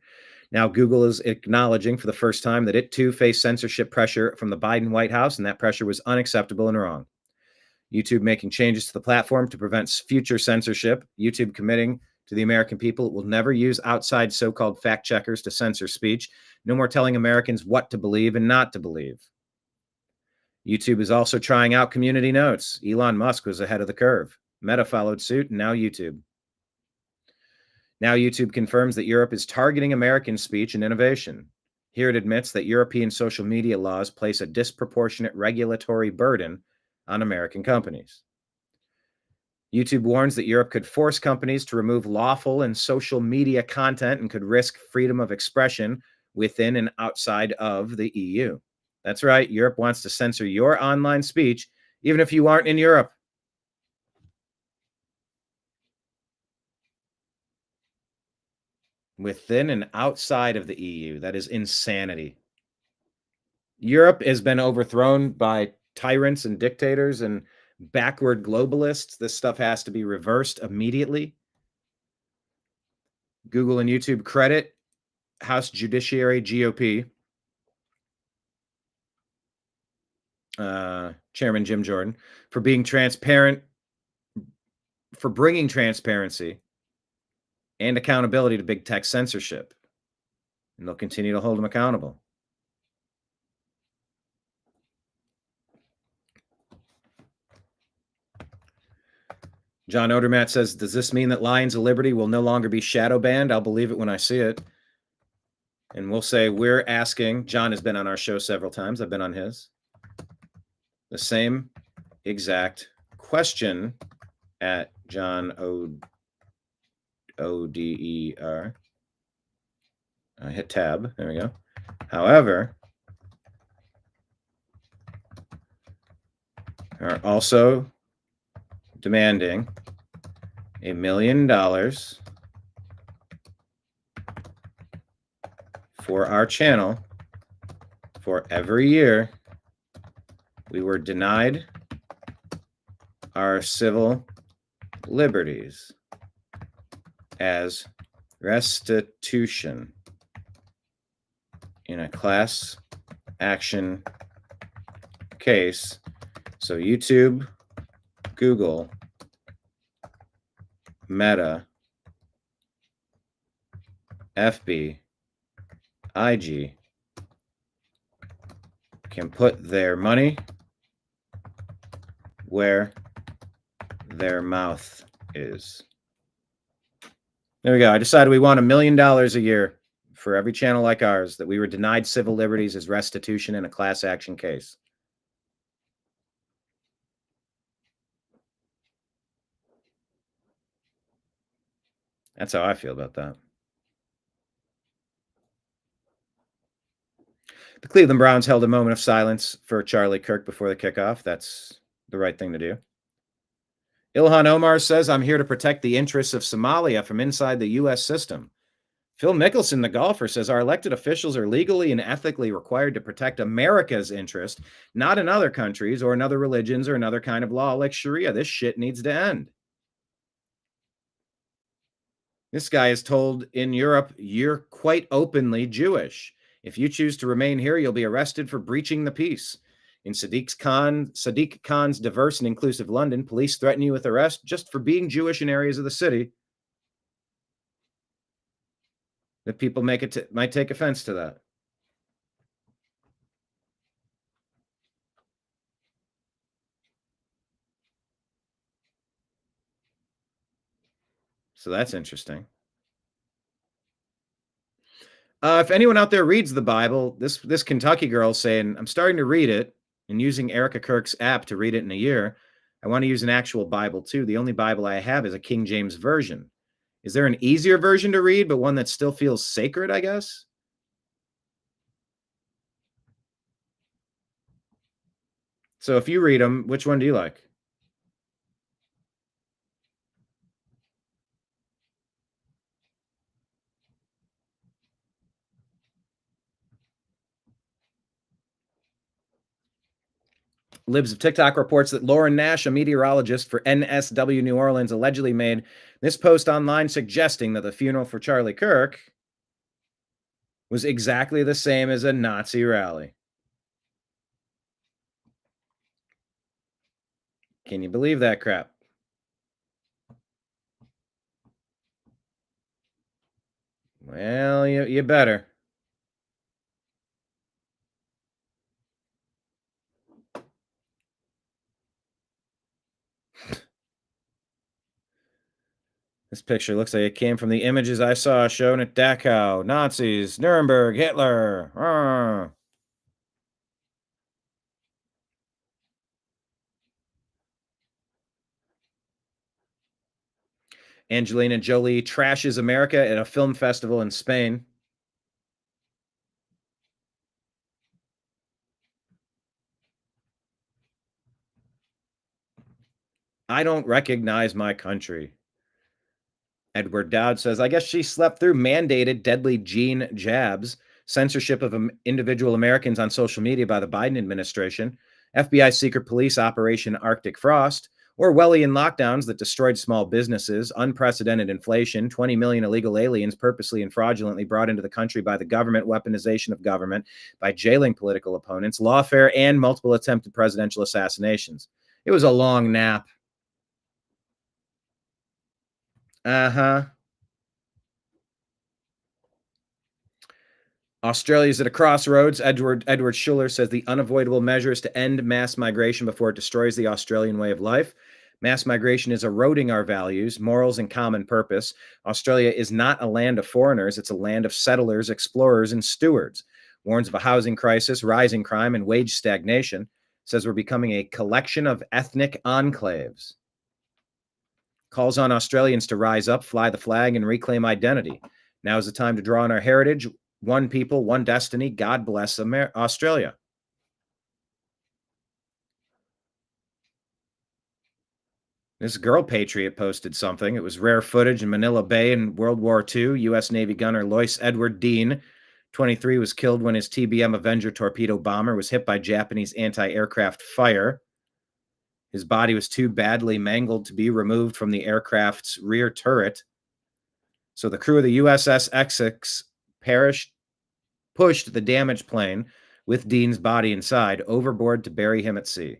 Speaker 1: Now Google is acknowledging for the first time that it too faced censorship pressure from the Biden White House, and that pressure was unacceptable and wrong. YouTube making changes to the platform to prevent future censorship. YouTube committing to the American people it will never use outside so-called fact checkers to censor speech. No more telling Americans what to believe and not to believe. YouTube is also trying out community notes. Elon Musk was ahead of the curve. Meta followed suit, and now YouTube. Now YouTube confirms that Europe is targeting American speech and innovation. Here it admits that European social media laws place a disproportionate regulatory burden on American companies. YouTube warns that Europe could force companies to remove lawful and social media content and could risk freedom of expression within and outside of the EU. That's right, Europe wants to censor your online speech, even if you aren't in Europe. Within and outside of the EU. That is insanity. Europe has been overthrown by tyrants and dictators and backward globalists. This stuff has to be reversed immediately. Google and YouTube credit House Judiciary GOP Chairman Jim Jordan for being transparent, for bringing transparency and accountability to big tech censorship. And they'll continue to hold them accountable. John Odermatt says, does this mean that Lions of Liberty will no longer be shadow banned? I'll believe it when I see it. And we'll say we're asking, John has been on our show several times. I've been on his. The same exact question at John O-D-E-R. I hit tab. There we go. However, are also demanding $1 million for our channel for every year we were denied our civil liberties as restitution in a class action case. So YouTube, Google, Meta, FB, IG can put their money where their mouth is. There we go. I decided we want $1 million a year for every channel like ours that we were denied civil liberties as restitution in a class action case. That's how I feel about that. The Cleveland Browns held a moment of silence for Charlie Kirk before the kickoff. That's the right thing to do. Ilhan Omar says, I'm here to protect the interests of Somalia from inside the U.S. system. Phil Mickelson, the golfer, says our elected officials are legally and ethically required to protect America's interest, not in other countries or in other religions or another kind of law like Sharia. This shit needs to end. This guy is told in Europe, you're quite openly Jewish. If you choose to remain here, you'll be arrested for breaching the peace. In Sadiq Khan's diverse and inclusive London, police threaten you with arrest just for being Jewish in areas of the city. That people might take offense to that. So that's interesting. If anyone out there reads the Bible, this Kentucky girl saying, I'm starting to read it and using Erica Kirk's app to read it in a year. I want to use an actual Bible too. The only Bible I have is a King James version. Is there an easier version to read, but one that still feels sacred, I guess? So if you read them, which one do you like? Libs of TikTok reports that Lauren Nash, a meteorologist for NSW New Orleans, allegedly made this post online suggesting that the funeral for Charlie Kirk was exactly the same as a Nazi rally. Can you believe that crap? Well, you better. This picture looks like it came from the images I saw shown at Dachau. Nazis, Nuremberg, Hitler. Angelina Jolie trashes America at a film festival in Spain. I don't recognize my country. Edward Dowd says, I guess she slept through mandated deadly gene jabs, censorship of individual Americans on social media by the Biden administration, FBI secret police Operation Arctic Frost, Orwellian lockdowns that destroyed small businesses, unprecedented inflation, 20 million illegal aliens purposely and fraudulently brought into the country by the government, weaponization of government, by jailing political opponents, lawfare, and multiple attempted presidential assassinations. It was a long nap. Australia's at a crossroads. Edward Schuller says the unavoidable measure is to end mass migration before it destroys the Australian way of life. Mass migration is eroding our values, morals, and common purpose. Australia is not a land of foreigners. It's a land of settlers, explorers, and stewards. Warns of a housing crisis, rising crime, and wage stagnation. Says we're becoming a collection of ethnic enclaves. Calls on Australians to rise up, fly the flag, and reclaim identity. Now is the time to draw on our heritage one people, one destiny. God bless Australia. This girl patriot posted something. It was rare footage in Manila Bay in World War II. U.S. Navy gunner Lois Edward Dean, 23, was killed when his TBM Avenger torpedo bomber was hit by Japanese anti-aircraft fire. His body was too badly mangled to be removed from the aircraft's rear turret. So the crew of the USS Essex pushed the damaged plane with Dean's body inside overboard to bury him at sea.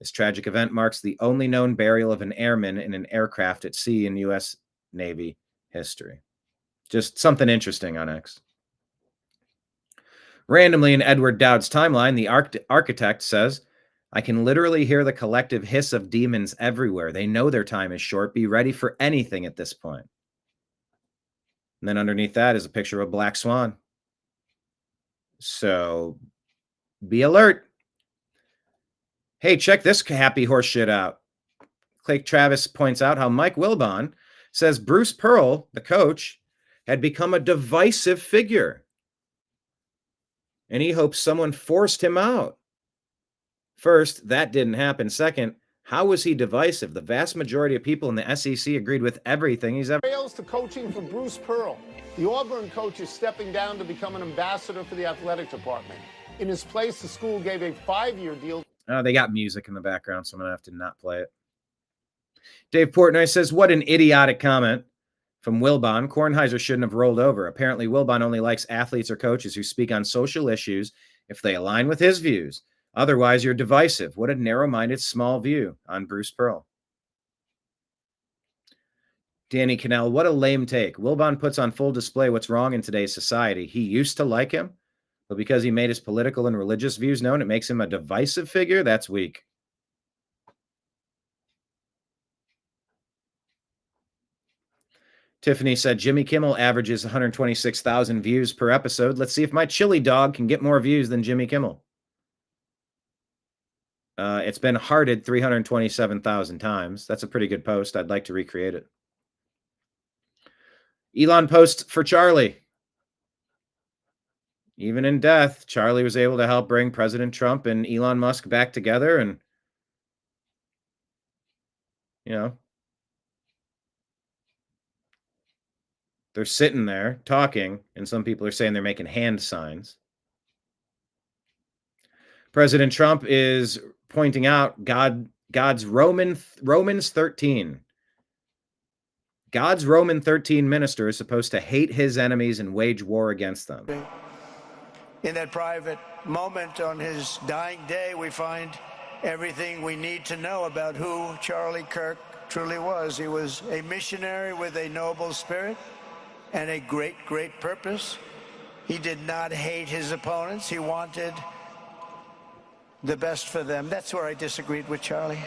Speaker 1: This tragic event marks the only known burial of an airman in an aircraft at sea in U.S. Navy history. Just something interesting on X. Randomly in Edward Dowd's timeline, the architect says, I can literally hear the collective hiss of demons everywhere. They know their time is short. Be ready for anything at this point. And then underneath that is a picture of a black swan. So be alert. Hey, check this happy horse shit out. Clay Travis points out how Mike Wilbon says Bruce Pearl, the coach, had become a divisive figure. And he hopes someone forced him out. First, that didn't happen. Second, how was he divisive? The vast majority of people in the SEC agreed with everything he's ever.
Speaker 3: Trails to coaching for Bruce Pearl. The Auburn coach is stepping down to become an ambassador for the athletic department. In his place, the school gave a 5-year deal.
Speaker 1: Oh, they got music in the background, so I'm going to have to not play it. Dave Portnoy says, what an idiotic comment from Wilbon. Kornheiser shouldn't have rolled over. Apparently, Wilbon only likes athletes or coaches who speak on social issues if they align with his views. Otherwise, you're divisive. What a narrow-minded, small view on Bruce Pearl. Danny Cannell, what a lame take. Wilbon puts on full display what's wrong in today's society. He used to like him, but because he made his political and religious views known, it makes him a divisive figure? That's weak. Tiffany said, Jimmy Kimmel averages 126,000 views per episode. Let's see if my chili dog can get more views than Jimmy Kimmel. It's been hearted 327,000 times. That's a pretty good post. I'd like to recreate it. Elon posts for Charlie. Even in death, Charlie was able to help bring President Trump and Elon Musk back together. And, you know, they're sitting there talking, and some people are saying they're making hand signs. President Trump is pointing out God's Romans 13. God's Roman 13 minister is supposed to hate his enemies and wage war against them.
Speaker 4: In that private moment on his dying day, we find everything we need to know about who Charlie Kirk truly was. He was a missionary with a noble spirit and a great, great purpose. He did not hate his opponents. He wanted the best for them. That's where I disagreed with Charlie.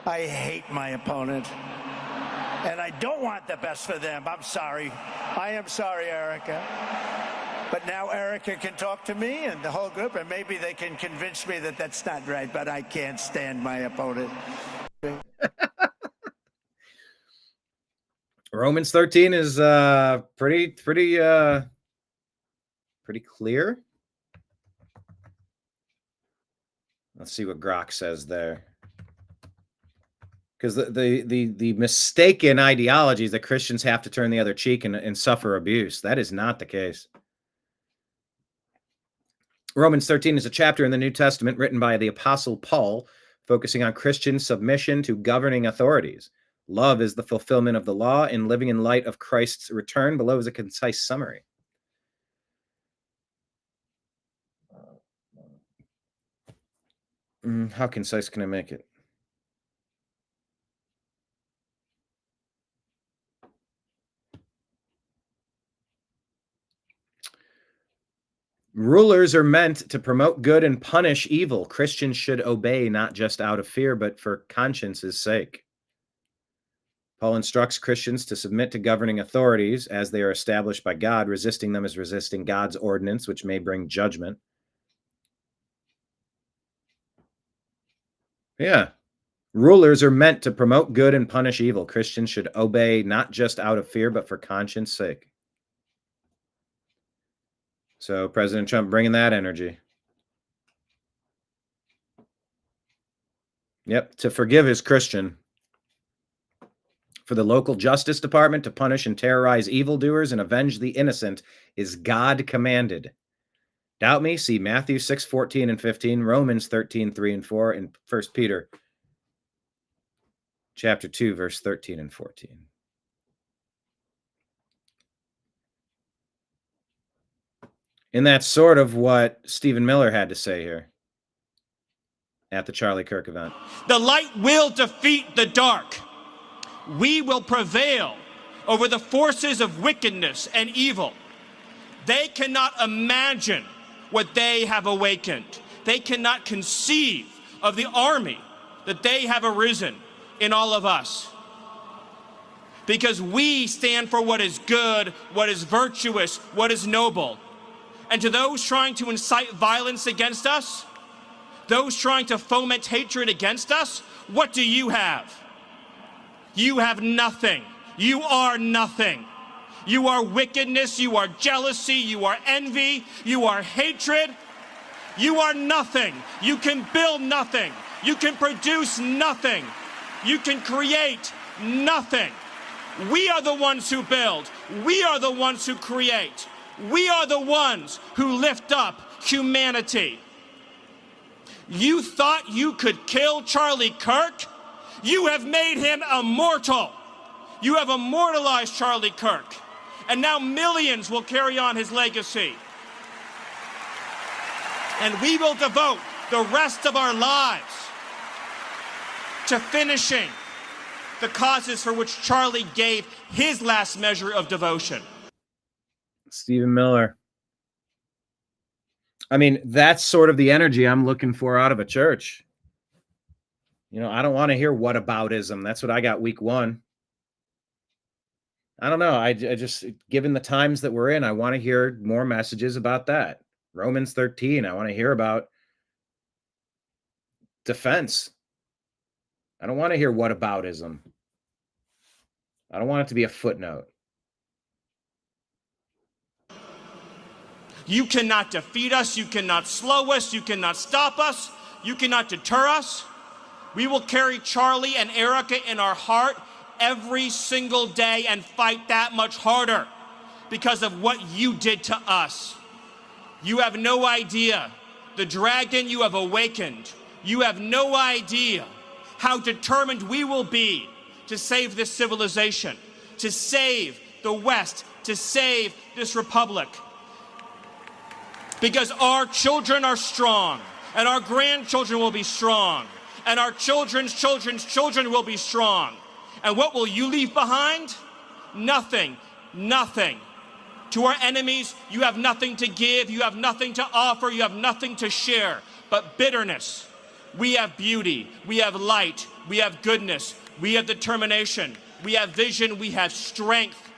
Speaker 4: I hate my opponent, and I don't want the best for them. I'm sorry. I am sorry, Erica. But now Erica can talk to me and the whole group, and maybe they can convince me that that's not right, but I can't stand my opponent.
Speaker 1: Romans 13 is pretty clear. Let's see what Grok says there. Because the mistaken ideology is that Christians have to turn the other cheek and suffer abuse. That is not the case. Romans 13 is a chapter in the New Testament written by the Apostle Paul, focusing on Christian submission to governing authorities. Love is the fulfillment of the law, and living in light of Christ's return. Below is a concise summary. How concise can I make it? Rulers are meant to promote good and punish evil. Christians should obey not just out of fear, but for conscience's sake. Paul instructs Christians to submit to governing authorities as they are established by God. Resisting them is resisting God's ordinance, which may bring judgment. Yeah. Rulers are meant to promote good and punish evil. Christians should obey not just out of fear, but for conscience sake. So President Trump bringing that energy. Yep, to forgive is Christian. For the local justice department to punish and terrorize evildoers and avenge the innocent is God commanded. Doubt me? See Matthew 6:14 and 15, Romans 13:3 and 4, and 1 Peter chapter 2, verse 13 and 14. And that's sort of what Stephen Miller had to say here at the Charlie Kirk event.
Speaker 5: The light will defeat the dark. We will prevail over the forces of wickedness and evil. They cannot imagine what they have awakened. They cannot conceive of the army that they have arisen in all of us. Because we stand for what is good, what is virtuous, what is noble. And to those trying to incite violence against us, those trying to foment hatred against us, what do you have? You have nothing. You are nothing. You are wickedness, you are jealousy, you are envy, you are hatred. You are nothing. You can build nothing. You can produce nothing. You can create nothing. We are the ones who build. We are the ones who create. We are the ones who lift up humanity. You thought you could kill Charlie Kirk? You have made him immortal. You have immortalized Charlie Kirk. And now millions will carry on his legacy. And we will devote the rest of our lives to finishing the causes for which Charlie gave his last measure of devotion.
Speaker 1: Stephen Miller. I mean, that's sort of the energy I'm looking for out of a church. You know, I don't want to hear whataboutism. That's what I got week 1. I don't know. I just, given the times that we're in, I want to hear more messages about that. Romans 13, I want to hear about defense. I don't want to hear whataboutism. I don't want it to be a footnote.
Speaker 5: You cannot defeat us. You cannot slow us. You cannot stop us. You cannot deter us. We will carry Charlie and Erica in our heart every single day and fight that much harder because of what you did to us. You have no idea the dragon you have awakened. You have no idea how determined we will be to save this civilization, to save the West, to save this republic. Because our children are strong, and our grandchildren will be strong, and our children's children's children will be strong. And what will you leave behind? Nothing. Nothing. To our enemies, you have nothing to give, you have nothing to offer, you have nothing to share, but bitterness. We have beauty, we have light, we have goodness, we have determination, we have vision, we have strength.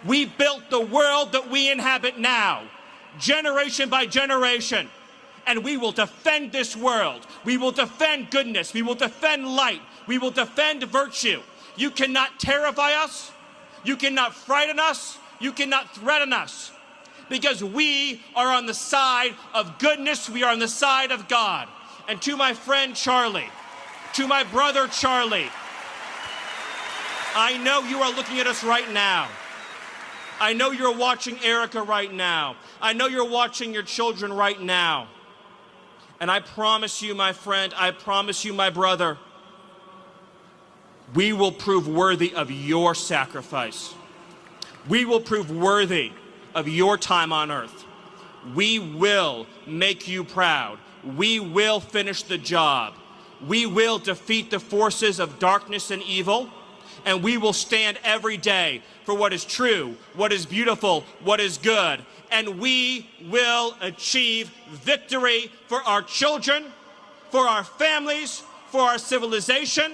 Speaker 5: We built the world that we inhabit now, generation by generation, and we will defend this world. We will defend goodness, we will defend light, we will defend virtue. You cannot terrify us, you cannot frighten us, you cannot threaten us, because we are on the side of goodness, we are on the side of God. And to my friend Charlie, to my brother Charlie, I know you are looking at us right now. I know you're watching Erica right now. I know you're watching your children right now. And I promise you, my friend, I promise you, my brother, we will prove worthy of your sacrifice. We will prove worthy of your time on earth. We will make you proud. We will finish the job. We will defeat the forces of darkness and evil, and we will stand every day for what is true, what is beautiful, what is good, and we will achieve victory for our children, for our families, for our civilization,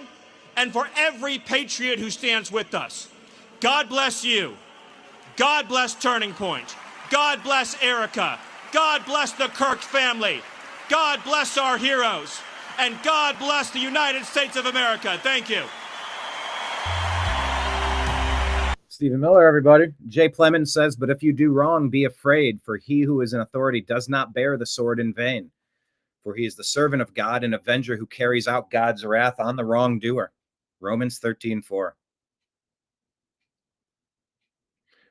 Speaker 5: and for every patriot who stands with us. God bless you. God bless Turning Point. God bless Erica. God bless the Kirk family. God bless our heroes. And God bless the United States of America. Thank you.
Speaker 1: Stephen Miller, everybody. Jay Plemons says, but if you do wrong, be afraid, for he who is in authority does not bear the sword in vain. For he is the servant of God, an avenger who carries out God's wrath on the wrongdoer. Romans 13:4.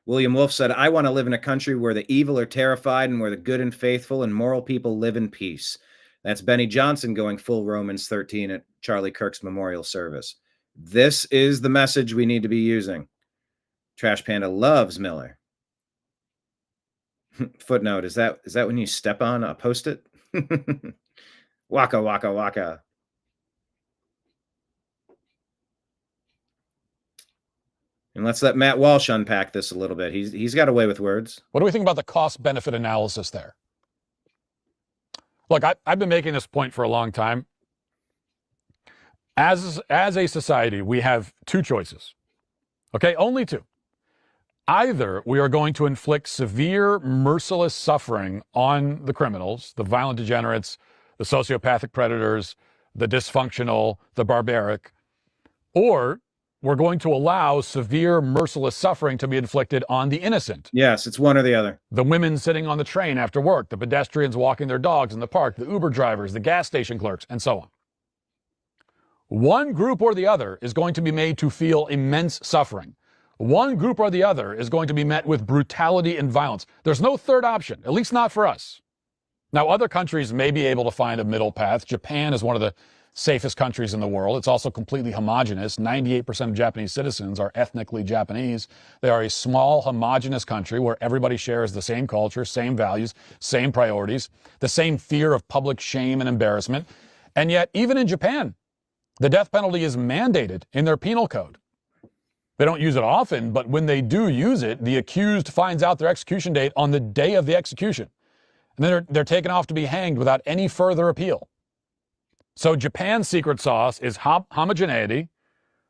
Speaker 1: William Wolfe said, I want to live in a country where the evil are terrified and where the good and faithful and moral people live in peace. That's Benny Johnson going full Romans 13 at Charlie Kirk's memorial service. This is the message we need to be using. Trash Panda loves Miller. Footnote, is that when you step on a Post-it? Waka, waka, waka. And let's let Matt Walsh unpack this a little bit. He's got a way with words.
Speaker 6: What do we think about the cost-benefit analysis there? Look, I've been making this point for a long time. As a society, we have two choices. Okay, only two. Either we are going to inflict severe, merciless suffering on the criminals, the violent degenerates, the sociopathic predators, the dysfunctional, the barbaric, or we're going to allow severe, merciless suffering to be inflicted on the innocent.
Speaker 1: Yes, it's one or the other.
Speaker 6: The women sitting on the train after work, the pedestrians walking their dogs in the park, the Uber drivers, the gas station clerks, and so on. One group or the other is going to be made to feel immense suffering. One group or the other is going to be met with brutality and violence. There's no third option, at least not for us. Now, other countries may be able to find a middle path. Japan is one of the safest countries in the world. It's also completely homogenous. 98% of Japanese citizens are ethnically Japanese. They are a small, homogenous country where everybody shares the same culture, same values, same priorities, the same fear of public shame and embarrassment. And yet, even in Japan, the death penalty is mandated in their penal code. They don't use it often, but when they do use it, the accused finds out their execution date on the day of the execution. And then they're taken off to be hanged without any further appeal. So Japan's secret sauce is homogeneity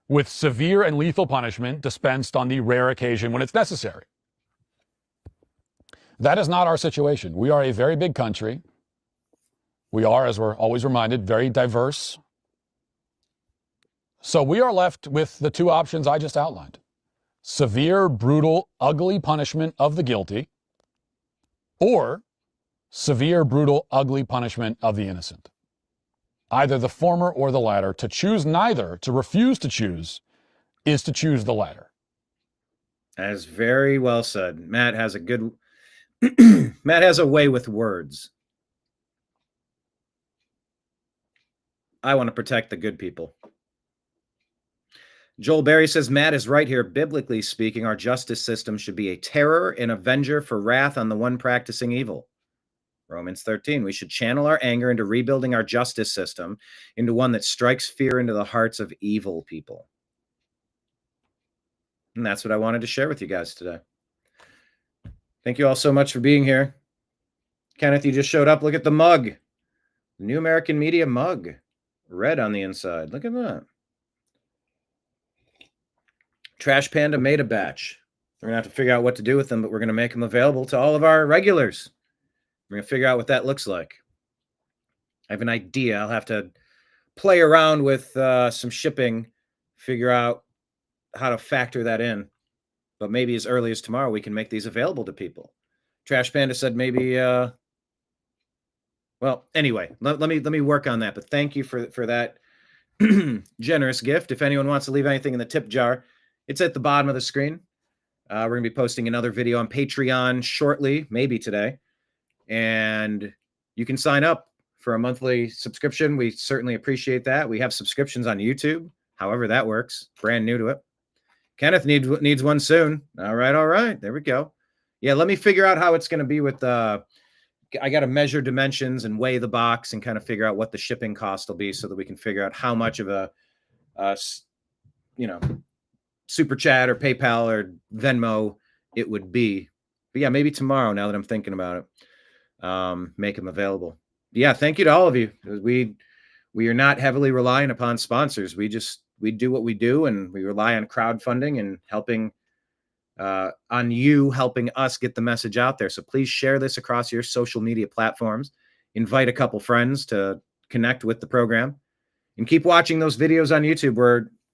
Speaker 6: with severe and lethal punishment dispensed on the rare occasion when it's necessary. That is not our situation. We are a very big country. We are, as we're always reminded, very diverse. So we are left with the two options I just outlined. Severe, brutal, ugly punishment of the guilty, or severe, brutal, ugly punishment of the innocent. Either the former or the latter. To choose neither, to refuse to choose, is to choose the latter.
Speaker 1: That is very well said. Matt has a good Matt has a way with words. I want to protect the good people. Joel Berry says, Matt is right here. Biblically speaking, our justice system should be a terror and avenger for wrath on the one practicing evil. Romans 13, we should channel our anger into rebuilding our justice system into one that strikes fear into the hearts of evil people. And that's what I wanted to share with you guys today. Thank you all so much for being here. Kenneth, you just showed up. Look at the mug. The New American Media mug. Red on the inside. Look at that. Trash Panda made a batch. We're going to have to figure out what to do with them, but we're going to make them available to all of our regulars. We're going to figure out what that looks like. I have an idea. I'll have to play around with some shipping, figure out how to factor that in. But maybe as early as tomorrow, we can make these available to people. Trash Panda said maybe, well, anyway, let me work on that. But thank you for that generous gift. If anyone wants to leave anything in the tip jar, it's at the bottom of the screen. We're going to be posting another video on Patreon shortly, maybe today. And you can sign up for a monthly subscription. We certainly appreciate that. We have subscriptions on YouTube, however that works. Brand new to it. Kenneth needs one soon. All right. There we go. Yeah, let me figure out how it's going to be with I got to measure dimensions and weigh the box and kind of figure out what the shipping cost will be so that we can figure out how much of a, Super Chat or PayPal or Venmo it would be. But yeah, maybe tomorrow, now that I'm thinking about it, make them available. Yeah, thank you to all of you. We are not heavily reliant upon sponsors. We do what we do, and we rely on crowdfunding and helping on you helping us get the message out there. So please share this across your social media platforms. Invite a couple friends to connect with the program, and keep watching those videos on YouTube.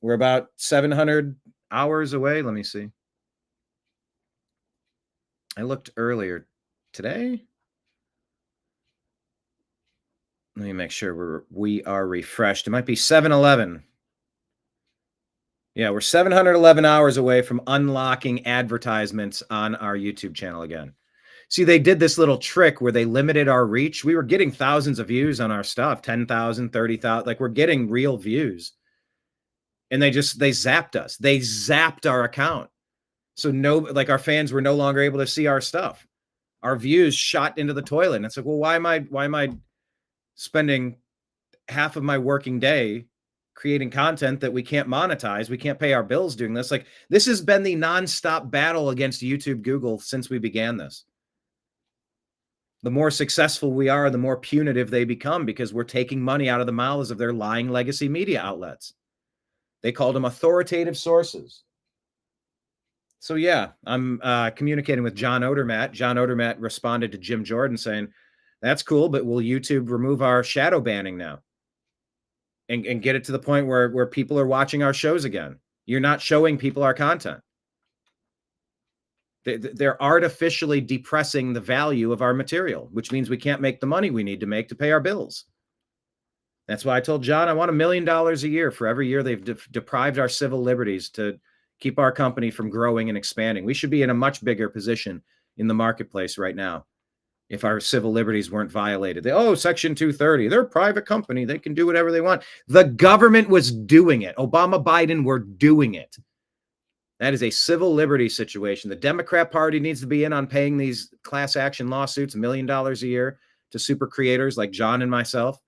Speaker 1: We're about 700 hours away. Let me see. I looked earlier today. Let me make sure we are refreshed. It might be 7-Eleven. Yeah, we're 711 hours away from unlocking advertisements on our YouTube channel again. See, they did this little trick where they limited our reach. We were getting thousands of views on our stuff, 10,000, 30,000. Like, we're getting real views. And they zapped us. They zapped our account. So our fans were no longer able to see our stuff. Our views shot into the toilet. And it's like, well, why am I spending half of my working day creating content that we can't monetize? We can't pay our bills doing this. Like, this has been the nonstop battle against YouTube, Google since we began this. The more successful we are, the more punitive they become, because we're taking money out of the mouths of their lying legacy media outlets. They called them authoritative sources. So yeah, I'm communicating with John Odermatt. John Odermatt responded to Jim Jordan saying, that's cool, but will YouTube remove our shadow banning now? And get it to the point where people are watching our shows again. You're not showing people our content. They're artificially depressing the value of our material, which means we can't make the money we need to make to pay our bills. That's why I told John I want $1 million a year for every year they've deprived our civil liberties to keep our company from growing and expanding. We should be in a much bigger position in the marketplace right now if our civil liberties weren't violated. Section 230, they're a private company. They can do whatever they want. The government was doing it. Obama, Biden were doing it. That is a civil liberty situation. The Democrat Party needs to be in on paying these class action lawsuits $1 million a year to super creators like John and myself.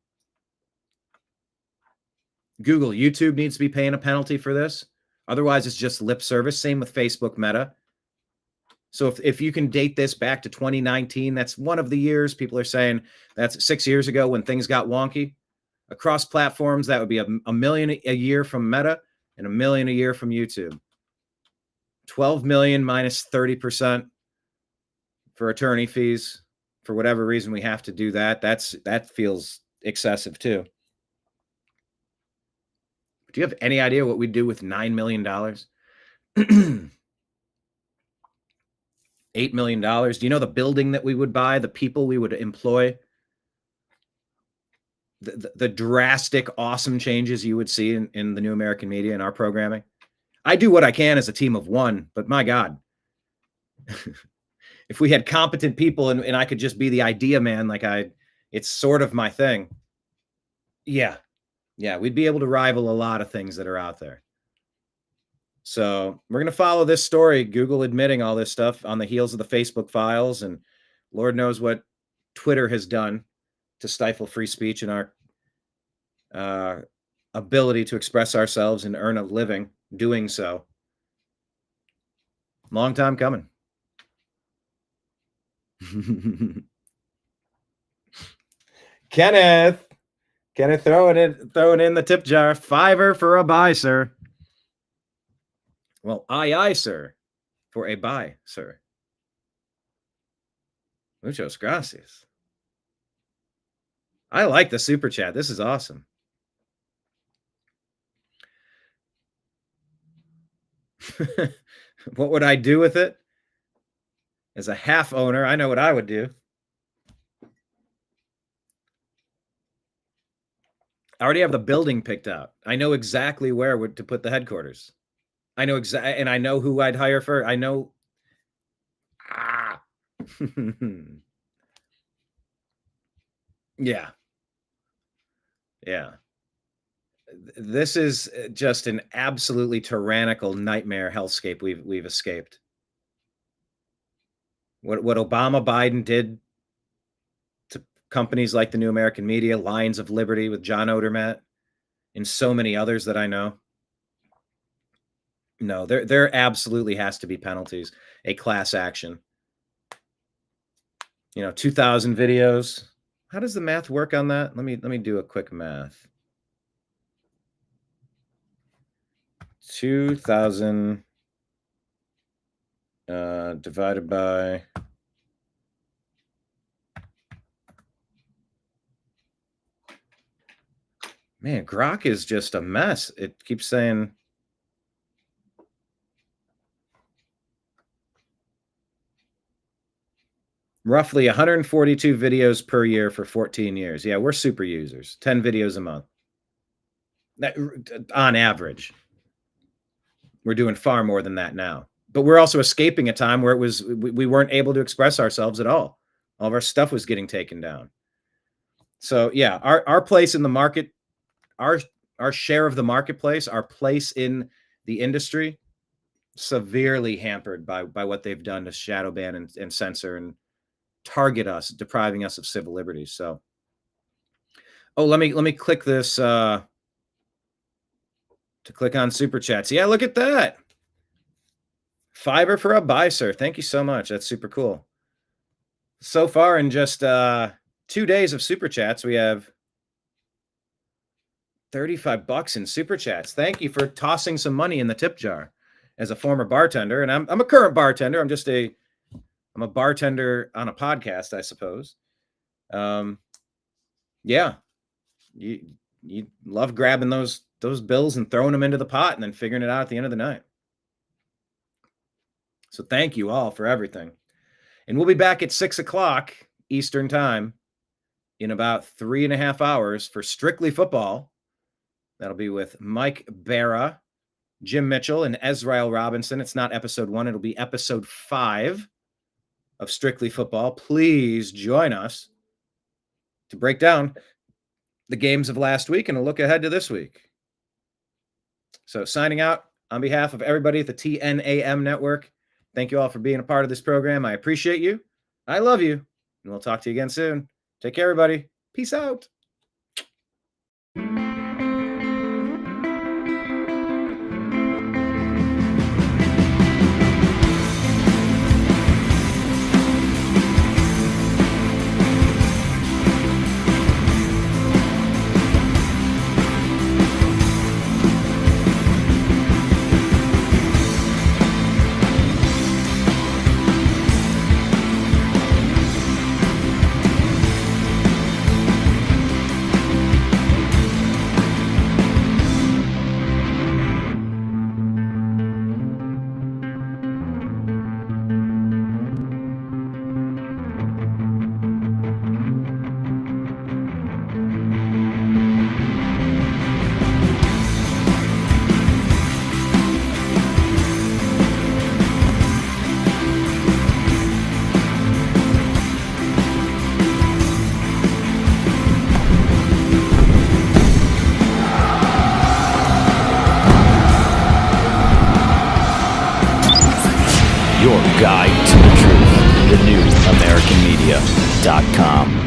Speaker 1: Google, YouTube needs to be paying a penalty for this. Otherwise, it's just lip service. Same with Facebook, Meta. So if you can date this back to 2019, that's one of the years people are saying that's 6 years ago when things got wonky. Across platforms, that would be $1 million a year from Meta and $1 million a year from YouTube. 12 million minus 30% for attorney fees. For whatever reason, we have to do that. That feels excessive too. Do you have any idea what we'd do with $9 million? $8 million. Do you know the building that we would buy, the people we would employ, the drastic, awesome changes you would see in the New American Media and our programming? I do what I can as a team of one, but my God, if we had competent people and I could just be the idea man, it's sort of my thing. Yeah, we'd be able to rival a lot of things that are out there. So we're going to follow this story, Google admitting all this stuff on the heels of the Facebook files, and Lord knows what Twitter has done to stifle free speech and our ability to express ourselves and earn a living doing so. Long time coming. Kenneth throwing in the tip jar. $5 for a buy, sir. Well, aye, sir, for a buy, sir. Muchos gracias. I like the super chat. This is awesome. What would I do with it? As a half owner, I know what I would do. I already have the building picked out. I know exactly where to put the headquarters. I know exactly, and I know who I'd hire for. I know. Yeah. This is just an absolutely tyrannical nightmare hellscape we've escaped. What Obama, Biden did to companies like the New American Media, Lions of Liberty with John Odermatt, and so many others that I know. No, there absolutely has to be penalties, a class action. 2,000 videos. How does the math work on that? Let me do a quick math. 2,000 divided by man, Grok is just a mess. It keeps saying roughly 142 videos per year for 14 years. Yeah, we're super users. 10 videos a month. That, on average. We're doing far more than that now. But we're also escaping a time where we weren't able to express ourselves at all. All of our stuff was getting taken down. So yeah, our place in the market, our share of the marketplace, our place in the industry, severely hampered by what they've done to shadow ban and censor and target us, depriving us of civil liberties. So, oh, let me click this to click on super chats. Yeah, look at that. Fiverr for a buy, sir. Thank you so much. That's super cool. So far in just 2 days of super chats, we have $35 in super chats. Thank you for tossing some money in the tip jar. As a former bartender, and I'm a current bartender. I'm a bartender on a podcast, I suppose. Yeah, you love grabbing those bills and throwing them into the pot and then figuring it out at the end of the night. So thank you all for everything. And we'll be back at 6 o'clock Eastern time in about 3.5 hours for Strictly Football. That'll be with Mike Barra, Jim Mitchell, and Ezrael Robinson. It's not episode 1. It'll be episode 5 of Strictly Football. Please join us to break down the games of last week and a look ahead to this week. So signing out on behalf of everybody at the TNAM network. Thank you all for being a part of this program. I appreciate you. I love you. And we'll talk to you again soon. Take care, everybody. Peace out.
Speaker 7: Your guide to the truth. TheNewAmericanMedia.com.